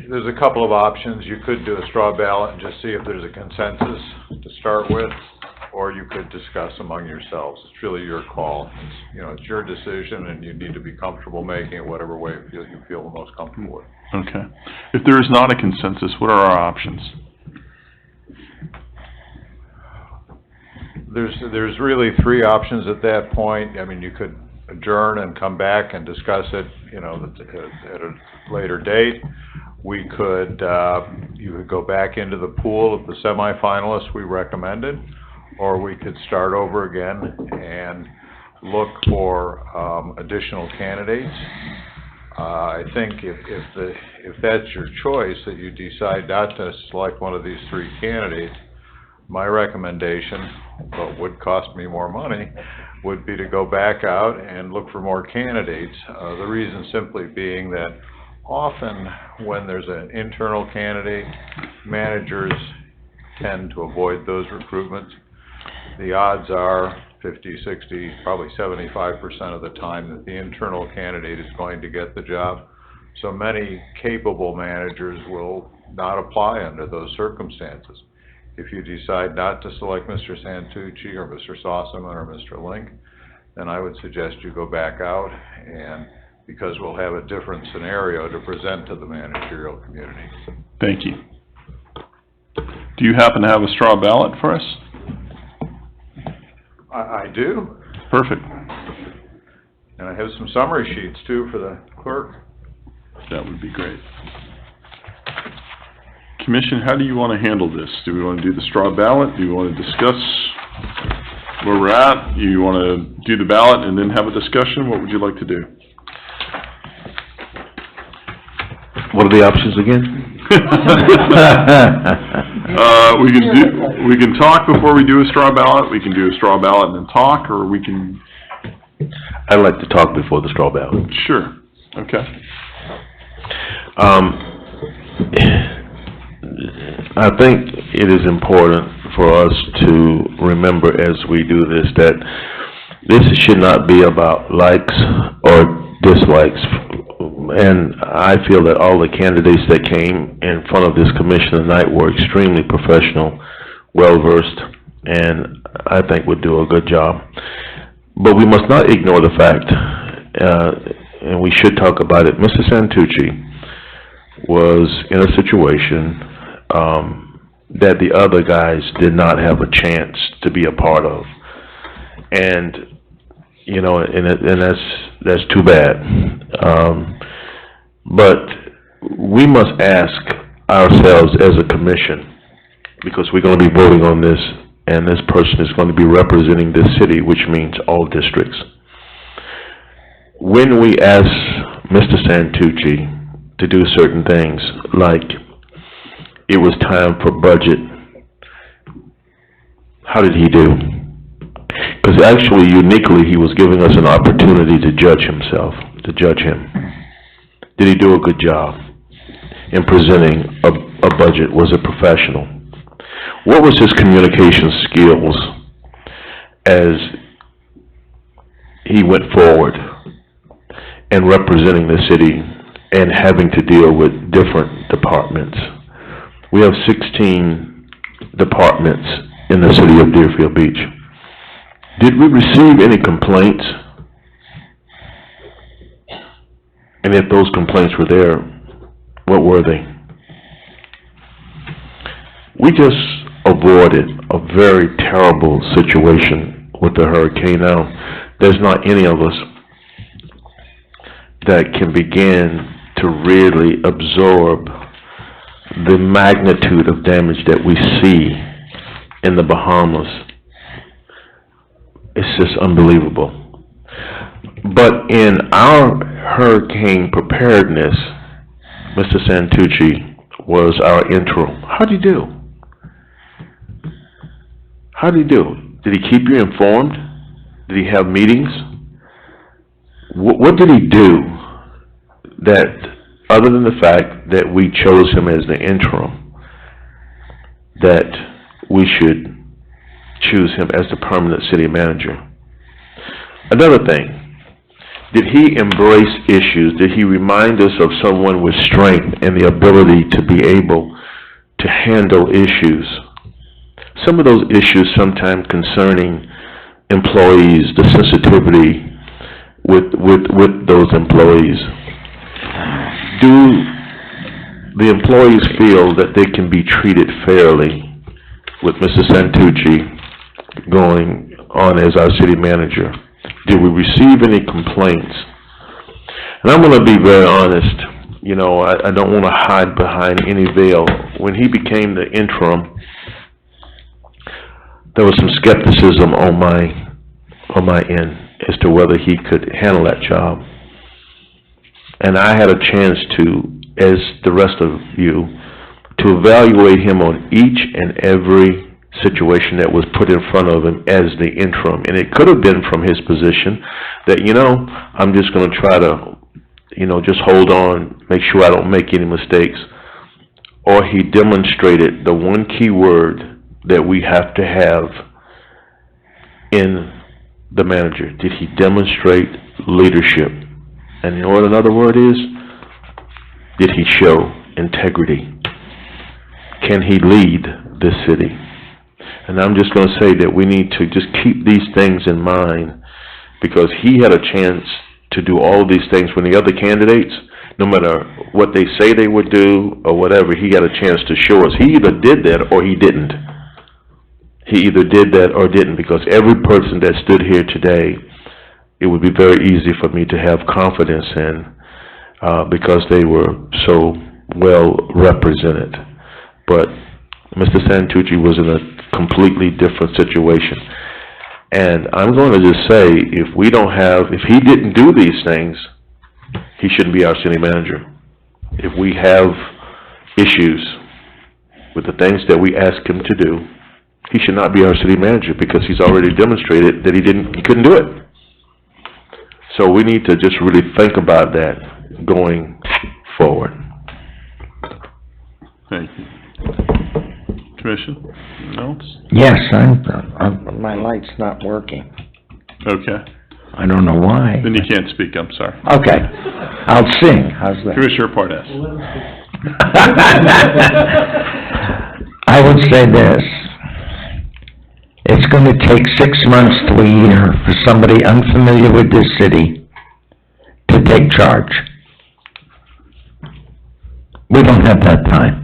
There's a couple of options. You could do a straw ballot and just see if there's a consensus to start with, or you could discuss among yourselves. It's really your call. It's your decision, and you need to be comfortable making it whatever way you feel the most comfortable with. Okay. If there is not a consensus, what are our options? There's really three options at that point. I mean, you could adjourn and come back and discuss it, at a later date. We could, you could go back into the pool of the semifinalists we recommended, or we could start over again and look for additional candidates. I think if that's your choice, that you decide not to select one of these three candidates, my recommendation, but would cost me more money, would be to go back out and look for more candidates. The reason simply being that often when there's an internal candidate, managers tend to avoid those recruitments. The odds are 50, 60, probably 75% of the time that the internal candidate is going to get the job. So many capable managers will not apply under those circumstances. If you decide not to select Mr. Santucci or Mr. Sossaman or Mr. Link, then I would suggest you go back out, and because we'll have a different scenario to present to the managerial community. Thank you. Do you happen to have a straw ballot for us? I do. Perfect. And I have some summary sheets too for the clerk. That would be great. Commission, how do you want to handle this? Do we want to do the straw ballot? Do you want to discuss where we're at? Do you want to do the ballot and then have a discussion? What would you like to do? What are the options again? We can talk before we do a straw ballot. We can do a straw ballot and then talk, or we can... I'd like to talk before the straw ballot. Sure. Okay. I think it is important for us to remember as we do this that this should not be about likes or dislikes. And I feel that all the candidates that came in front of this commission tonight were extremely professional, well-versed, and I think would do a good job. But we must not ignore the fact, and we should talk about it, Mr. Santucci was in a situation that the other guys did not have a chance to be a part of. And, and that's too bad. But we must ask ourselves as a commission, because we're going to be voting on this, and this person is going to be representing this city, which means all districts. When we ask Mr. Santucci to do certain things, like it was time for budget, how did he do? Because actually, uniquely, he was giving us an opportunity to judge himself, to judge him. Did he do a good job in presenting a budget? Was it professional? What was his communication skills as he went forward and representing the city and having to deal with different departments? We have 16 departments in the city of Deerfield Beach. Did we receive any complaints? And if those complaints were there, what were they? We just avoided a very terrible situation with the hurricane. Now, there's not any of us that can begin to really absorb the magnitude of damage that we see in the Bahamas. It's just unbelievable. But in our hurricane preparedness, Mr. Santucci was our interim. How'd he do? How'd he do? Did he keep you informed? Did he have meetings? What did he do that, other than the fact that we chose him as the interim, that we should choose him as the permanent city manager? Another thing, did he embrace issues? Did he remind us of someone with strength and the ability to be able to handle issues? Some of those issues sometimes concerning employees, the sensitivity with those employees. Do the employees feel that they can be treated fairly with Mr. Santucci going on as our city manager? Did we receive any complaints? And I'm going to be very honest. You know, I don't want to hide behind any veil. When he became the interim, there was some skepticism on my end as to whether he could handle that job. And I had a chance to, as the rest of you, to evaluate him on each and every situation that was put in front of him as the interim. And it could have been from his position that, you know, I'm just going to try to, you know, just hold on, make sure I don't make any mistakes. Or he demonstrated the one key word that we have to have in the manager. Did he demonstrate leadership? And you know what another word is? Did he show integrity? Can he lead this city? And I'm just going to say that we need to just keep these things in mind, because he had a chance to do all these things when the other candidates, no matter what they say they would do or whatever, he got a chance to show us. He either did that or he didn't. He either did that or didn't, because every person that stood here today, it would be very easy for me to have confidence in, because they were so well represented. But Mr. Santucci was in a completely different situation. And I'm going to just say, if he didn't do these things, he shouldn't be our city manager. If we have issues with the things that we ask him to do, he should not be our city manager, because he's already demonstrated that he couldn't do it. So we need to just really think about that going forward. Thank you. Commission, anything else? Yes, my light's not working. Okay. I don't know why. Then you can't speak, I'm sorry. Okay, I'll sing, how's that? Commissioner Parnas. I would say this. It's going to take 6 months to a year for somebody unfamiliar with this city to take charge. We don't have that time.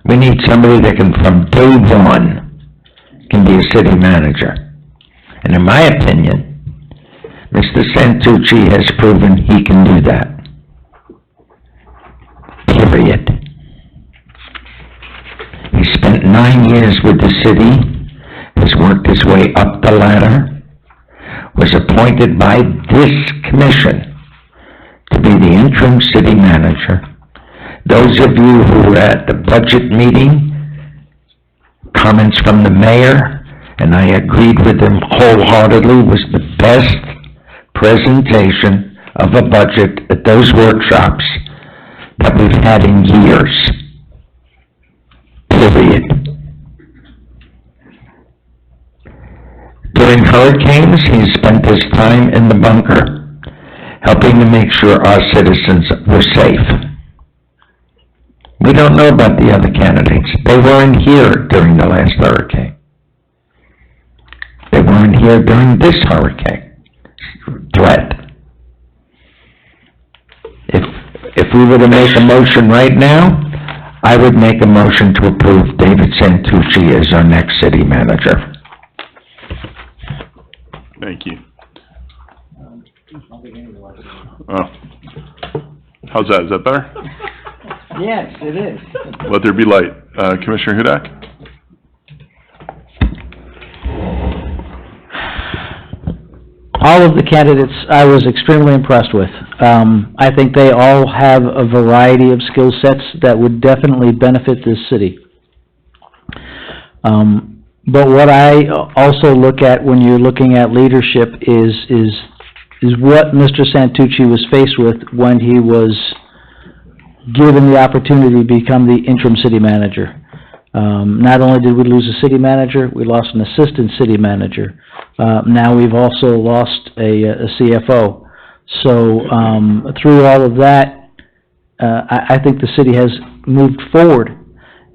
We need somebody that can, from day one, can be a city manager. And in my opinion, Mr. Santucci has proven he can do that. Period. He spent 9 years with the city, has worked his way up the ladder, was appointed by this commission to be the interim city manager. Those of you who were at the budget meeting, comments from the mayor, and I agreed with him wholeheartedly, was the best presentation of a budget at those workshops that we've had in years. Period. During hurricanes, he spent his time in the bunker, helping to make sure our citizens were safe. We don't know about the other candidates. They weren't here during the last hurricane. They weren't here during this hurricane threat. If we were to make a motion right now, I would make a motion to approve David Santucci as our next city manager. Thank you. How's that? Is that better? Yes, it is. Let there be light. Commissioner Hudak? All of the candidates I was extremely impressed with. I think they all have a variety of skill sets that would definitely benefit this city. But what I also look at when you're looking at leadership is what Mr. Santucci was faced with when he was given the opportunity to become the interim city manager. Not only did we lose a city manager, we lost an assistant city manager. Now we've also lost a CFO. So through all of that, I think the city has moved forward.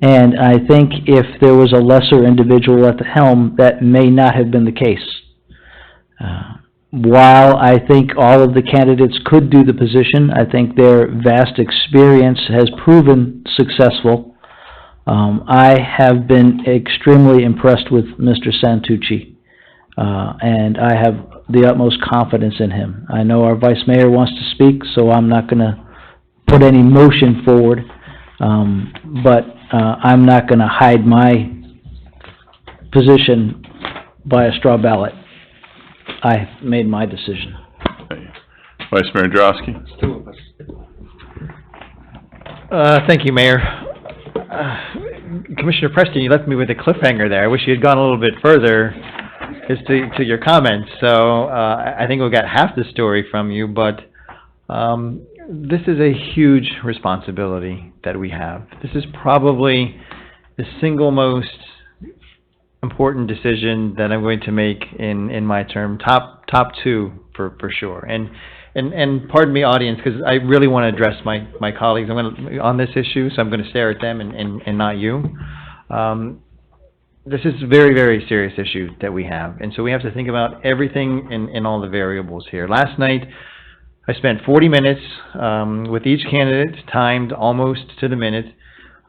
And I think if there was a lesser individual at the helm, that may not have been the case. While I think all of the candidates could do the position, I think their vast experience has proven successful. I have been extremely impressed with Mr. Santucci, and I have the utmost confidence in him. I know our vice mayor wants to speak, so I'm not going to put any motion forward, but I'm not going to hide my position by a straw ballot. I made my decision. Vice Mayor Drosky? Thank you, Mayor. Commissioner Preston, you left me with a cliffhanger there. I wish you had gone a little bit further as to your comments. So I think we got half the story from you, but this is a huge responsibility that we have. This is probably the single most important decision that I'm going to make in my term. Top two for sure. And pardon me, audience, because I really want to address my colleagues. I'm going to on this issue, so I'm going to stare at them and not you. This is a very, very serious issue that we have, and so we have to think about everything in all the variables here. Last night, I spent 40 minutes with each candidate, timed almost to the minute,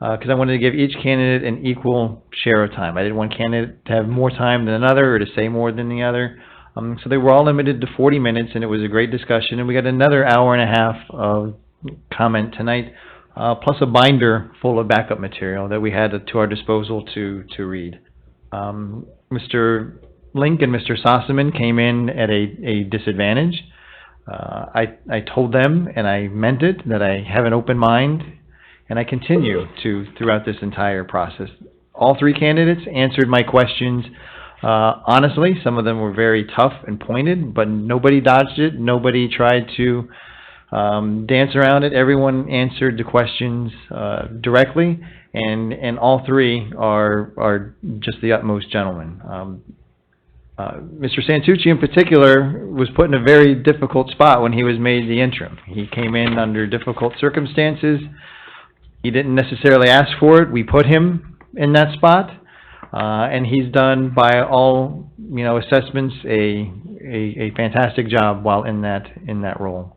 because I wanted to give each candidate an equal share of time. I didn't want candidate to have more time than another or to say more than the other. So they were all limited to 40 minutes, and it was a great discussion. And we got another hour and a half of comment tonight, plus a binder full of backup material that we had to our disposal to read. Mr. Link and Mr. Sossaman came in at a disadvantage. I told them, and I meant it, that I have an open mind, and I continue to throughout this entire process. All three candidates answered my questions honestly. Some of them were very tough and pointed, but nobody dodged it. Nobody tried to dance around it. Everyone answered the questions directly, and all three are just the utmost gentlemen. Mr. Santucci in particular was put in a very difficult spot when he was made the interim. He came in under difficult circumstances. He didn't necessarily ask for it. We put him in that spot, and he's done, by all assessments, a fantastic job while in that role.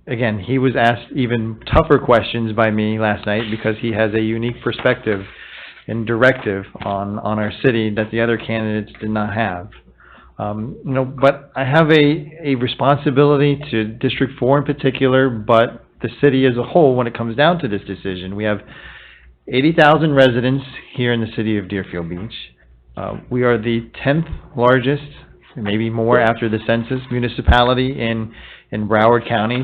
Again, he was asked even tougher questions by me last night because he has a unique perspective and directive on our city that the other candidates did not have. But I have a responsibility to District 4 in particular, but the city as a whole when it comes down to this decision. We have 80,000 residents here in the city of Deerfield Beach. We are the 10th largest, maybe more after the census, municipality in Broward County,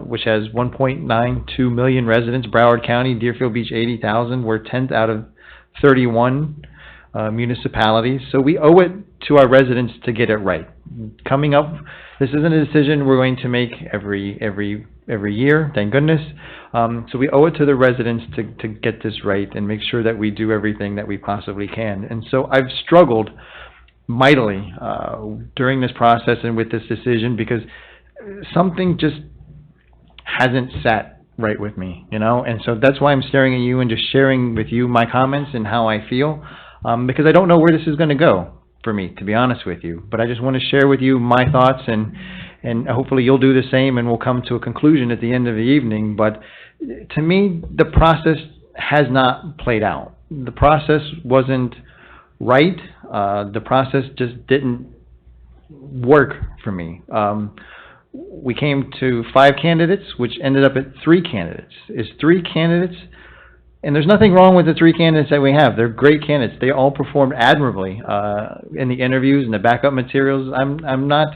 which has 1.92 million residents. Broward County, Deerfield Beach, 80,000. We're 10th out of 31 municipalities. So we owe it to our residents to get it right. Coming up, this isn't a decision we're going to make every year, thank goodness. So we owe it to the residents to get this right and make sure that we do everything that we possibly can. And so I've struggled mightily during this process and with this decision because something just hasn't sat right with me, you know? And so that's why I'm staring at you and just sharing with you my comments and how I feel, because I don't know where this is gonna go for me, to be honest with you. But I just want to share with you my thoughts, and hopefully you'll do the same, and we'll come to a conclusion at the end of the evening. But to me, the process has not played out. The process wasn't right. The process just didn't work for me. We came to 5 candidates, which ended up at 3 candidates. Is 3 candidates, and there's nothing wrong with the 3 candidates that we have. They're great candidates. They all performed admirably in the interviews and the backup materials. I'm not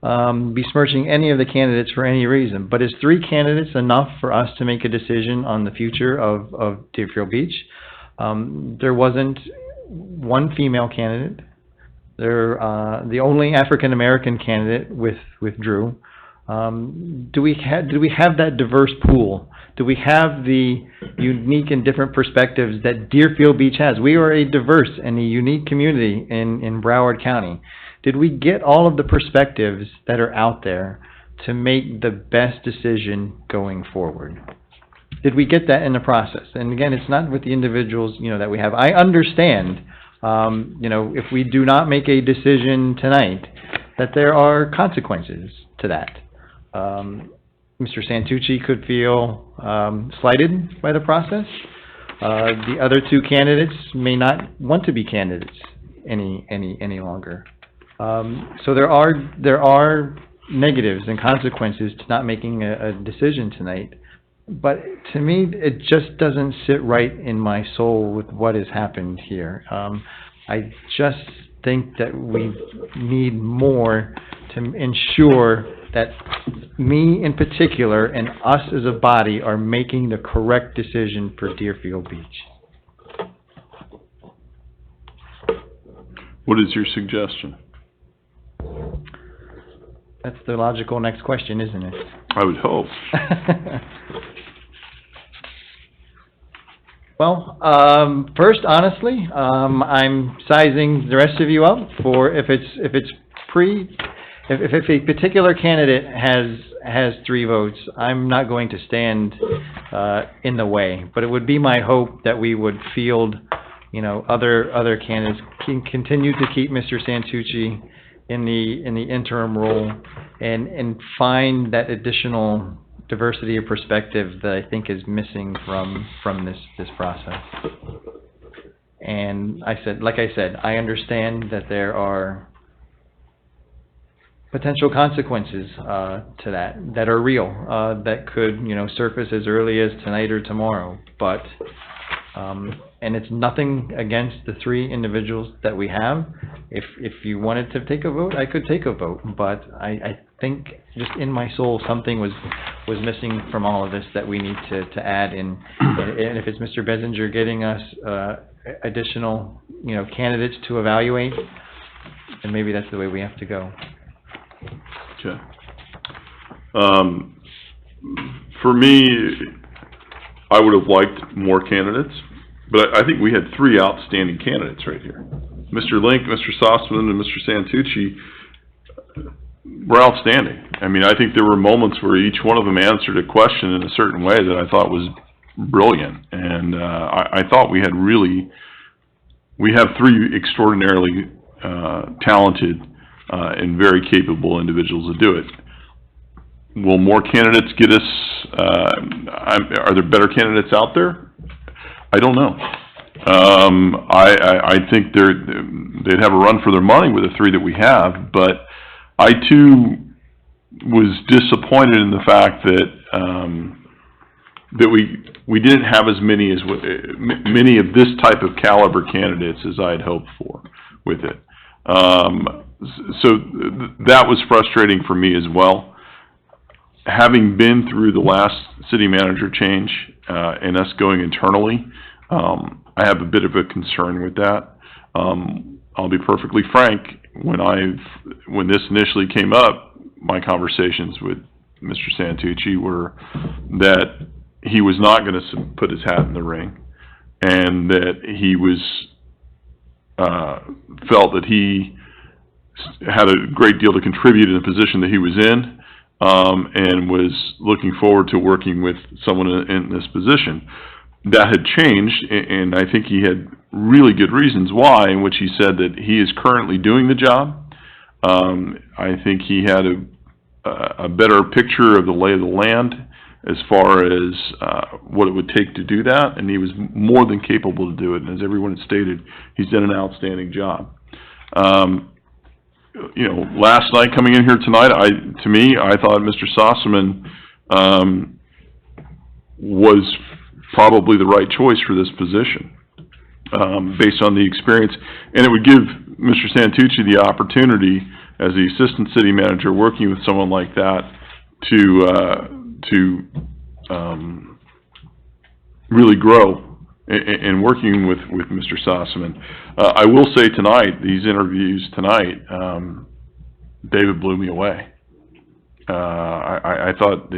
besmirching any of the candidates for any reason, but is 3 candidates enough for us to make a decision on the future of Deerfield Beach? There wasn't one female candidate. The only African American candidate withdrew. Do we have that diverse pool? Do we have the unique and different perspectives that Deerfield Beach has? We are a diverse and a unique community in Broward County. Did we get all of the perspectives that are out there to make the best decision going forward? Did we get that in the process? And again, it's not with the individuals, that we have. I understand, if we do not make a decision tonight, that there are consequences to that. Mr. Santucci could feel slighted by the process. The other 2 candidates may not want to be candidates any longer. So there are negatives and consequences to not making a decision tonight. But to me, it just doesn't sit right in my soul with what has happened here. I just think that we need more to ensure that me in particular and us as a body are making the correct decision for Deerfield Beach. What is your suggestion? That's the logical next question, isn't it? I would hope. Well, first, honestly, I'm sizing the rest of you up for if a particular candidate has 3 votes, I'm not going to stand in the way. But it would be my hope that we would field, other candidates, continue to keep Mr. Santucci in the interim role, and find that additional diversity of perspective that I think is missing from this process. And like I said, I understand that there are potential consequences to that are real, that could surface as early as tonight or tomorrow. But and it's nothing against the 3 individuals that we have. If you wanted to take a vote, I could take a vote. But I think just in my soul something was missing from all of this that we need to add in. And if it's Mr. Bessinger getting us additional candidates to evaluate, then maybe that's the way we have to go. Okay. For me, I would have liked more candidates, but I think we had 3 outstanding candidates right here. Mr. Link, Mr. Sossman, and Mr. Santucci were outstanding. I mean, I think there were moments where each one of them answered a question in a certain way that I thought was brilliant. And I thought we have 3 extraordinarily talented and very capable individuals to do it. Will more candidates get us, are there better candidates out there? I don't know. I think they'd have a run for their money with the 3 that we have, but I too was disappointed in the fact that we didn't have as many of this type of caliber candidates as I had hoped for with it. So that was frustrating for me as well. Having been through the last city manager change and us going internally, I have a bit of a concern with that. I'll be perfectly frank. When this initially came up, my conversations with Mr. Santucci were that he was not going to put his hat in the ring, and that he felt that he had a great deal to contribute in the position that he was in, and was looking forward to working with someone in this position. That had changed, and I think he had really good reasons why, in which he said that he is currently doing the job. I think he had a better picture of the lay of the land as far as what it would take to do that, and he was more than capable to do it. And as everyone had stated, he's done an outstanding job. Last night coming in here tonight, I thought Mr. Sossaman was probably the right choice for this position, based on the experience. And it would give Mr. Santucci the opportunity, as the assistant city manager, working with someone like that, to really grow in working with Mr. Sossaman. I will say tonight, these interviews tonight, David blew me away. I thought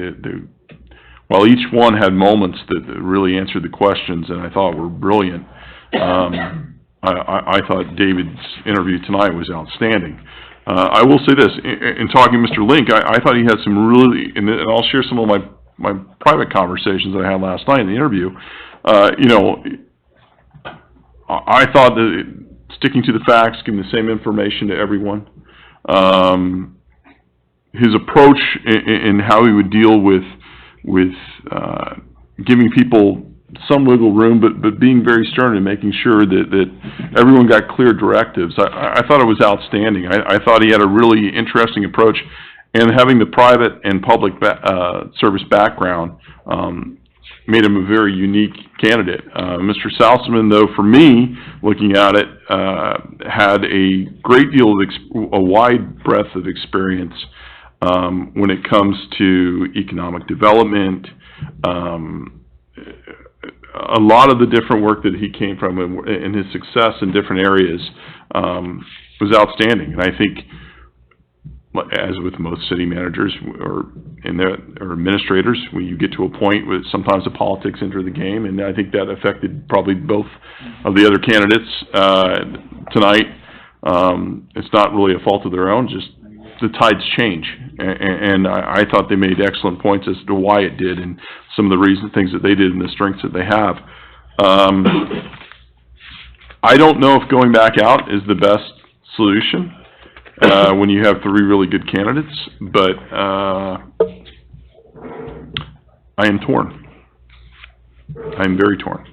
while each one had moments that really answered the questions and I thought were brilliant, I thought David's interview tonight was outstanding. I will say this, in talking to Mr. Link, I thought he had some really, and I'll share some of my private conversations that I had last night in the interview. I thought that sticking to the facts, giving the same information to everyone, his approach in how he would deal with giving people some wiggle room, but being very stern and making sure that everyone got clear directives. I thought it was outstanding. I thought he had a really interesting approach, and having the private and public service background made him a very unique candidate. Mr. Salzman, though, for me, looking at it, had a great deal of a wide breadth of experience when it comes to economic development. A lot of the different work that he came from and his success in different areas was outstanding. And I think, as with most city managers or administrators, when you get to a point where sometimes the politics enter the game, and I think that affected probably both of the other candidates tonight. It's not really a fault of their own, just the tides change. And I thought they made excellent points as to why it did and some of the things that they did and the strengths that they have. I don't know if going back out is the best solution when you have three really good candidates, but I am torn. I am very torn.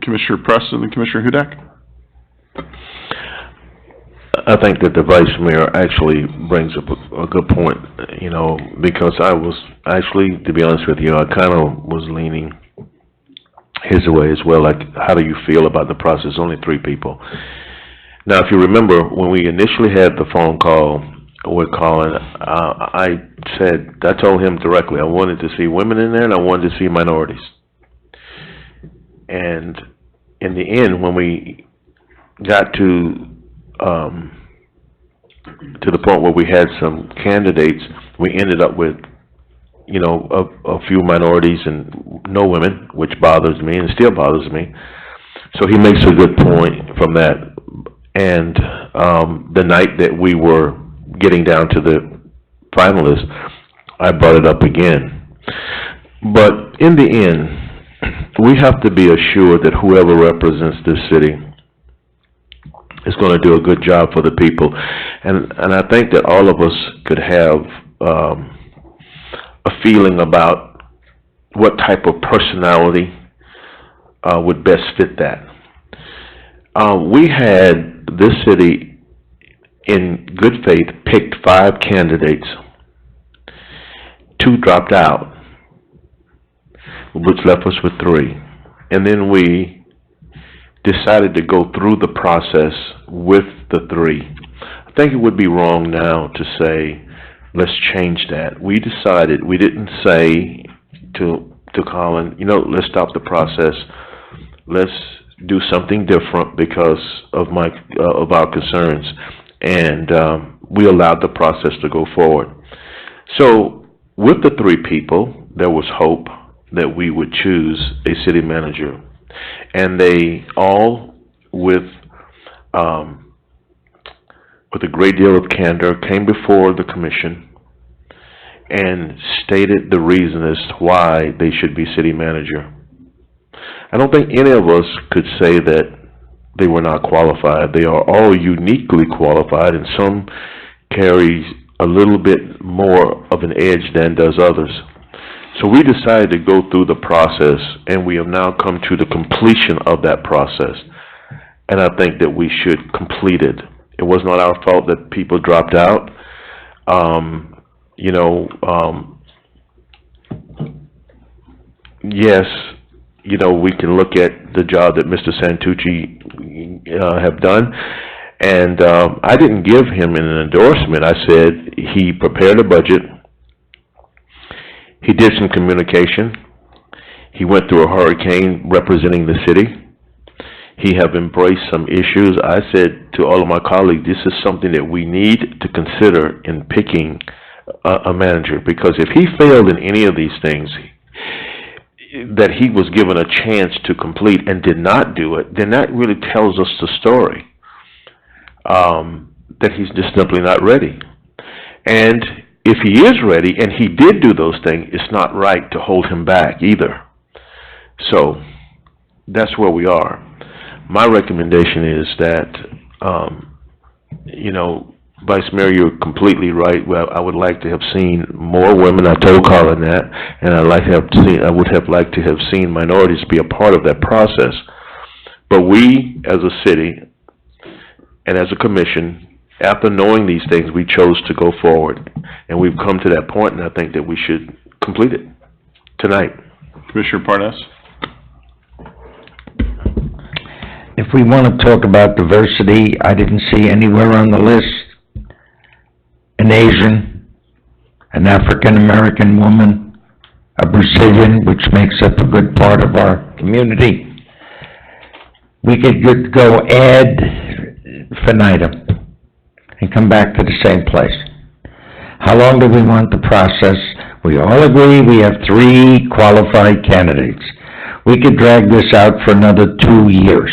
Commissioner Preston and Commissioner Hudak? I think that the vice mayor actually brings up a good point, because I was actually, to be honest with you, I kind of was leaning his way as well. Like, how do you feel about the process? Only 3 people. Now, if you remember, when we initially had the phone call with Colin, I told him directly, I wanted to see women in there and I wanted to see minorities. And in the end, when we got to the point where we had some candidates, we ended up with, a few minorities and no women, which bothers me and still bothers me. So he makes a good point from that. And the night that we were getting down to the finalists, I brought it up again. But in the end, we have to be assured that whoever represents this city is going to do a good job for the people. And I think that all of us could have a feeling about what type of personality would best fit that. We had this city, in good faith, picked 5 candidates. 2 dropped out, which left us with 3. And then we decided to go through the process with the 3. I think it would be wrong now to say, let's change that. We decided, we didn't say to Colin, let's stop the process. Let's do something different because of our concerns. And we allowed the process to go forward. So with the 3 people, there was hope that we would choose a city manager. And they all, with a great deal of candor, came before the commission and stated the reason as to why they should be city manager. I don't think any of us could say that they were not qualified. They are all uniquely qualified, and some carry a little bit more of an edge than does others. So we decided to go through the process, and we have now come to the completion of that process. And I think that we should complete it. It was not our fault that people dropped out. Yes, we can look at the job that Mr. Santucci have done. And I didn't give him an endorsement. I said he prepared a budget. He did some communication. He went through a hurricane representing the city. He have embraced some issues. I said to all of my colleagues, this is something that we need to consider in picking a manager, because if he failed in any of these things that he was given a chance to complete and did not do it, then that really tells us the story, that he's just simply not ready. And if he is ready and he did do those things, it's not right to hold him back either. So that's where we are. My recommendation is that, Vice Mayor, you're completely right. Well, I would like to have seen more women. I told Colin that, and I would have liked to have seen minorities be a part of that process. But we, as a city and as a commission, after knowing these things, we chose to go forward, and we've come to that point, and I think that we should complete it tonight. Commissioner Parnas? If we want to talk about diversity, I didn't see anywhere on the list an Asian, an African-American woman, a Brazilian, which makes up a good part of our community. We could go ad infinitum and come back to the same place. How long do we want the process? We all agree we have 3 qualified candidates. We could drag this out for another 2 years.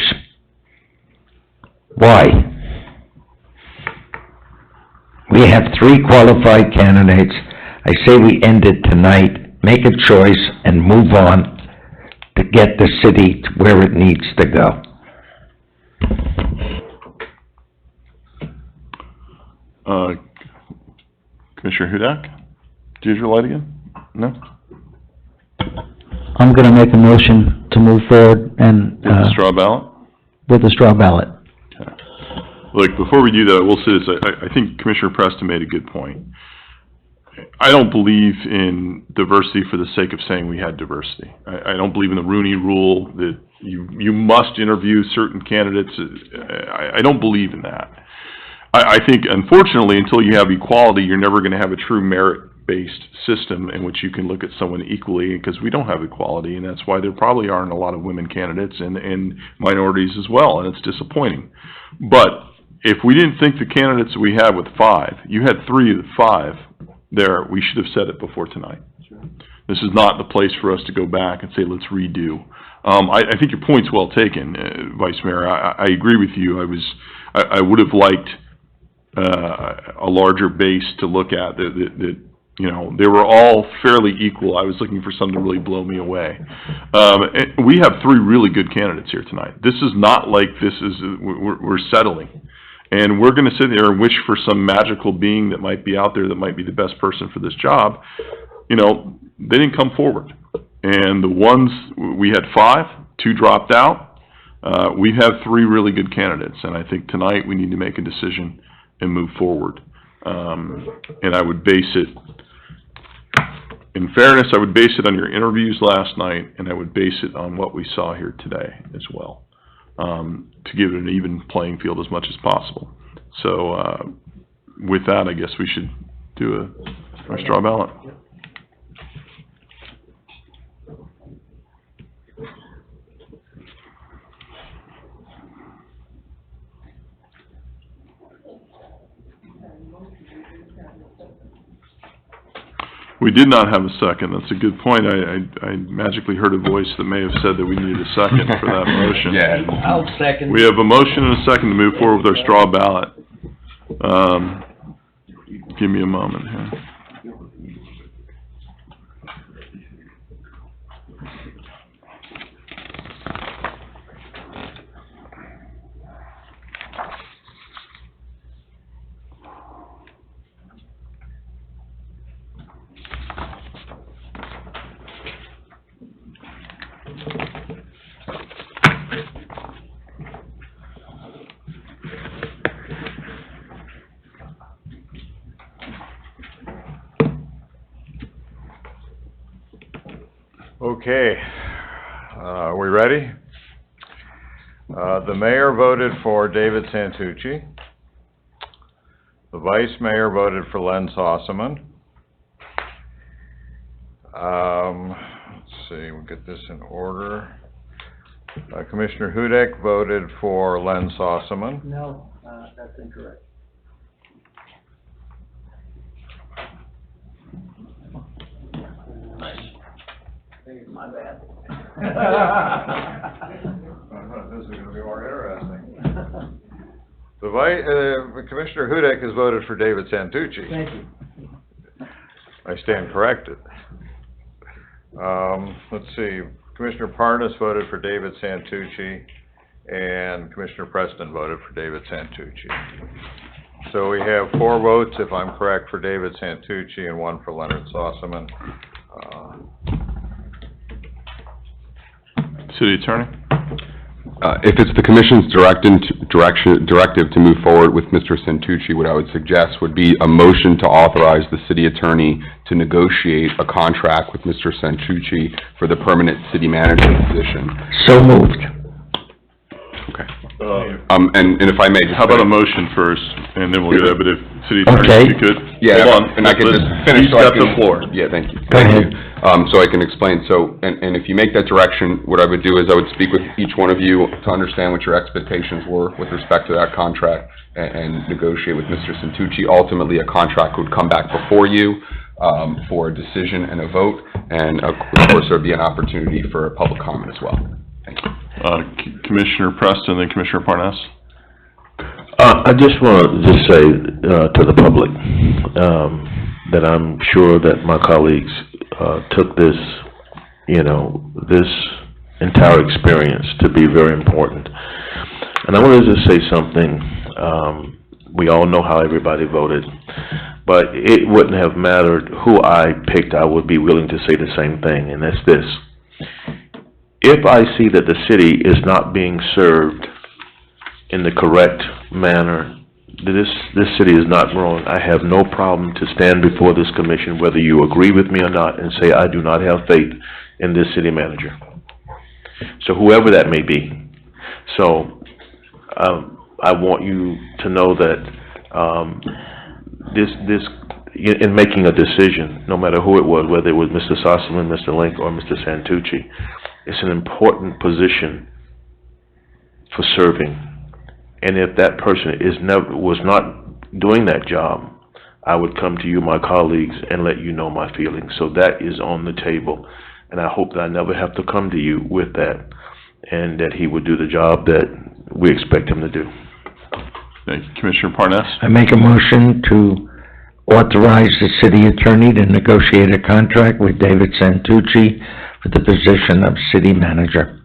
Why? We have 3 qualified candidates. I say we end it tonight, make a choice, and move on to get the city to where it needs to go. Commissioner Hudak? Do you use your light again? No? I'm gonna make a motion to move forward and, With the straw ballot? with a straw ballot. Look, before we do that, I will say this. I think Commissioner Preston made a good point. I don't believe in diversity for the sake of saying we had diversity. I don't believe in the Rooney Rule that you must interview certain candidates. I don't believe in that. I think, unfortunately, until you have equality, you're never going to have a true merit-based system in which you can look at someone equally, because we don't have equality, and that's why there probably aren't a lot of women candidates and minorities as well, and it's disappointing. But if we didn't think the candidates we had with 5, you had 3 of the 5 there, we should have said it before tonight. Sure. This is not the place for us to go back and say, let's redo. I think your point's well taken, Vice Mayor. I agree with you. I would have liked a larger base to look at that they were all fairly equal. I was looking for something to really blow me away. And we have 3 really good candidates here tonight. This is not like we're settling. And we're going to sit there and wish for some magical being that might be out there that might be the best person for this job. They didn't come forward. And the ones, we had 5, 2 dropped out. We have 3 really good candidates. And I think tonight we need to make a decision and move forward. And I would base it, in fairness, I would base it on your interviews last night, and I would base it on what we saw here today as well. To give it an even playing field as much as possible. So, with that, I guess we should do a straw ballot. We did not have a second. That's a good point. I magically heard a voice that may have said that we needed a second for that motion. Yeah. I'll second. We have a motion and a second to move forward with our straw ballot. Give me a moment here. Okay, are we ready? The mayor voted for David Santucci. The vice mayor voted for Len Sossaman. Let's see, we'll get this in order. Commissioner Hudak voted for Len Sossaman. No, that's incorrect. My bad. This is gonna be more interesting. Commissioner Hudak has voted for David Santucci. Thank you. I stand corrected. Let's see, Commissioner Parnas voted for David Santucci, and Commissioner Preston voted for David Santucci. So we have 4 votes, if I'm correct, for David Santucci and 1 for Leonard Sossaman. City Attorney? If it's the commission's directive to move forward with Mr. Santucci, what I would suggest would be a motion to authorize the city attorney to negotiate a contract with Mr. Santucci for the permanent city manager position. So moved. Okay. And if I may just... How about a motion first, and then we'll get it, but if City Attorney, Okay. if you could. Yeah, Hold on. and I can just finish. He's so I got can- the floor. Yeah, thank you. Go ahead. So I can explain, and if you make that direction, what I would do is I would speak with each one of you to understand what your expectations were with respect to that contract and negotiate with Mr. Santucci. Ultimately, a contract would come back before you, for a decision and a vote, and of course, there'd be an opportunity for a public comment as well. Thank you. Commissioner Preston, then Commissioner Parnas. I just want to just say, to the public, that I'm sure that my colleagues, took this, this entire experience to be very important. And I wanted to say something, we all know how everybody voted, but it wouldn't have mattered who I picked, I would be willing to say the same thing, and that's this. If I see that the city is not being served in the correct manner, this city is not growing, I have no problem to stand before this commission, whether you agree with me or not, and say I do not have faith in this city manager. So whoever that may be. So, I want you to know that, in making a decision, no matter who it was, whether it was Mr. Sossaman, Mr. Link, or Mr. Santucci, it's an important position for serving. And if that person was not doing that job, I would come to you, my colleagues, and let you know my feelings. So that is on the table. And I hope that I never have to come to you with that, and that he would do the job that we expect him to do. Thank you. Commissioner Parnas? I make a motion to authorize the city attorney to negotiate a contract with David Santucci for the position of city manager.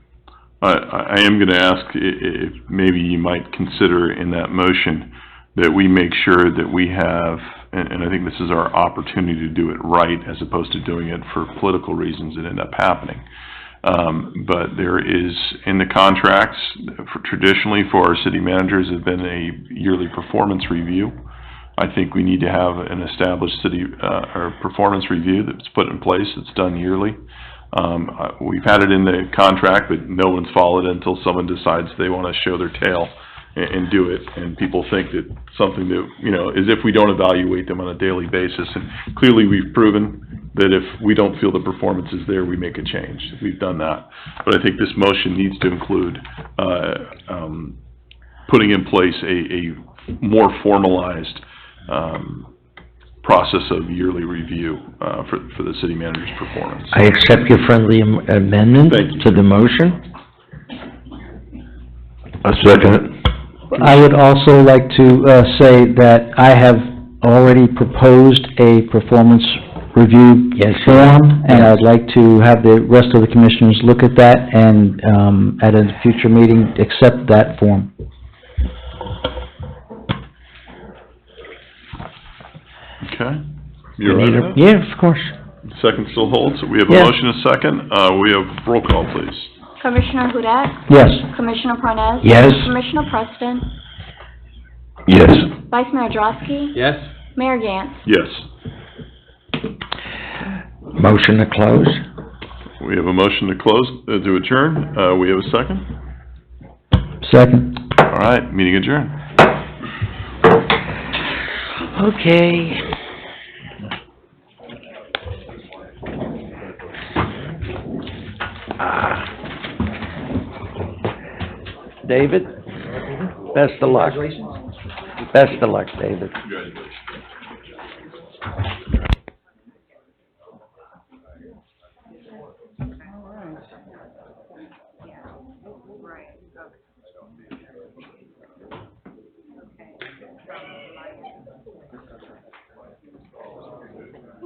I am going to ask if maybe you might consider in that motion that we make sure that we have, and I think this is our opportunity to do it right as opposed to doing it for political reasons that end up happening. But there is, in the contracts, traditionally for our city managers, has been a yearly performance review. I think we need to have an established city, or performance review that's put in place, that's done yearly. We've had it in the contract, but no one's followed it until someone decides they want to show their tail and do it. And people think that something that, as if we don't evaluate them on a daily basis. And clearly we've proven that if we don't feel the performance is there, we make a change. We've done that. But I think this motion needs to include, putting in place a more formalized, process of yearly review, for the city manager's performance. I accept your friendly amendment to the motion. I second it. I would also like to say that I have already proposed a performance review form, and I'd like to have the rest of the commissioners look at that and, at a future meeting, accept that form. Okay. You all right with that? Yeah, of course. Second still holds. So we have a Yeah. motion, a second. We have roll call, please. Commissioner Hudak? Yes. Commissioner Parnas? Yes. Commissioner Preston? Yes. Vice Mayor Drosky? Yes? Mayor Gantz? Yes. Motion to close. we have a motion to close, to adjourn. We have a second? Second. All right, meeting adjourned. Okay. David, best of luck. Best of luck, David.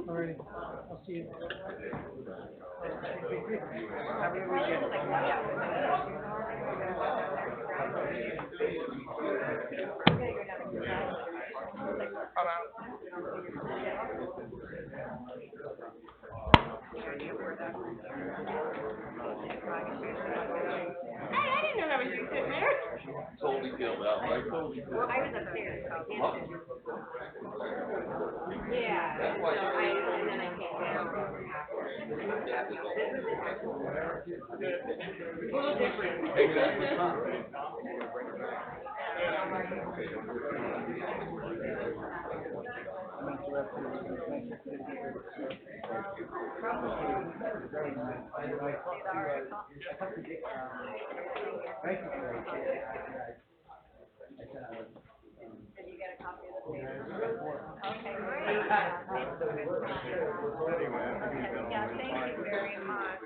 All right, I'll see you. Totally killed out, like totally. Well, I was upstairs, so I can't. Yeah, so and then I came down after. A little different. Did you get a copy of the paper? Okay, great. Yeah, thank you very much.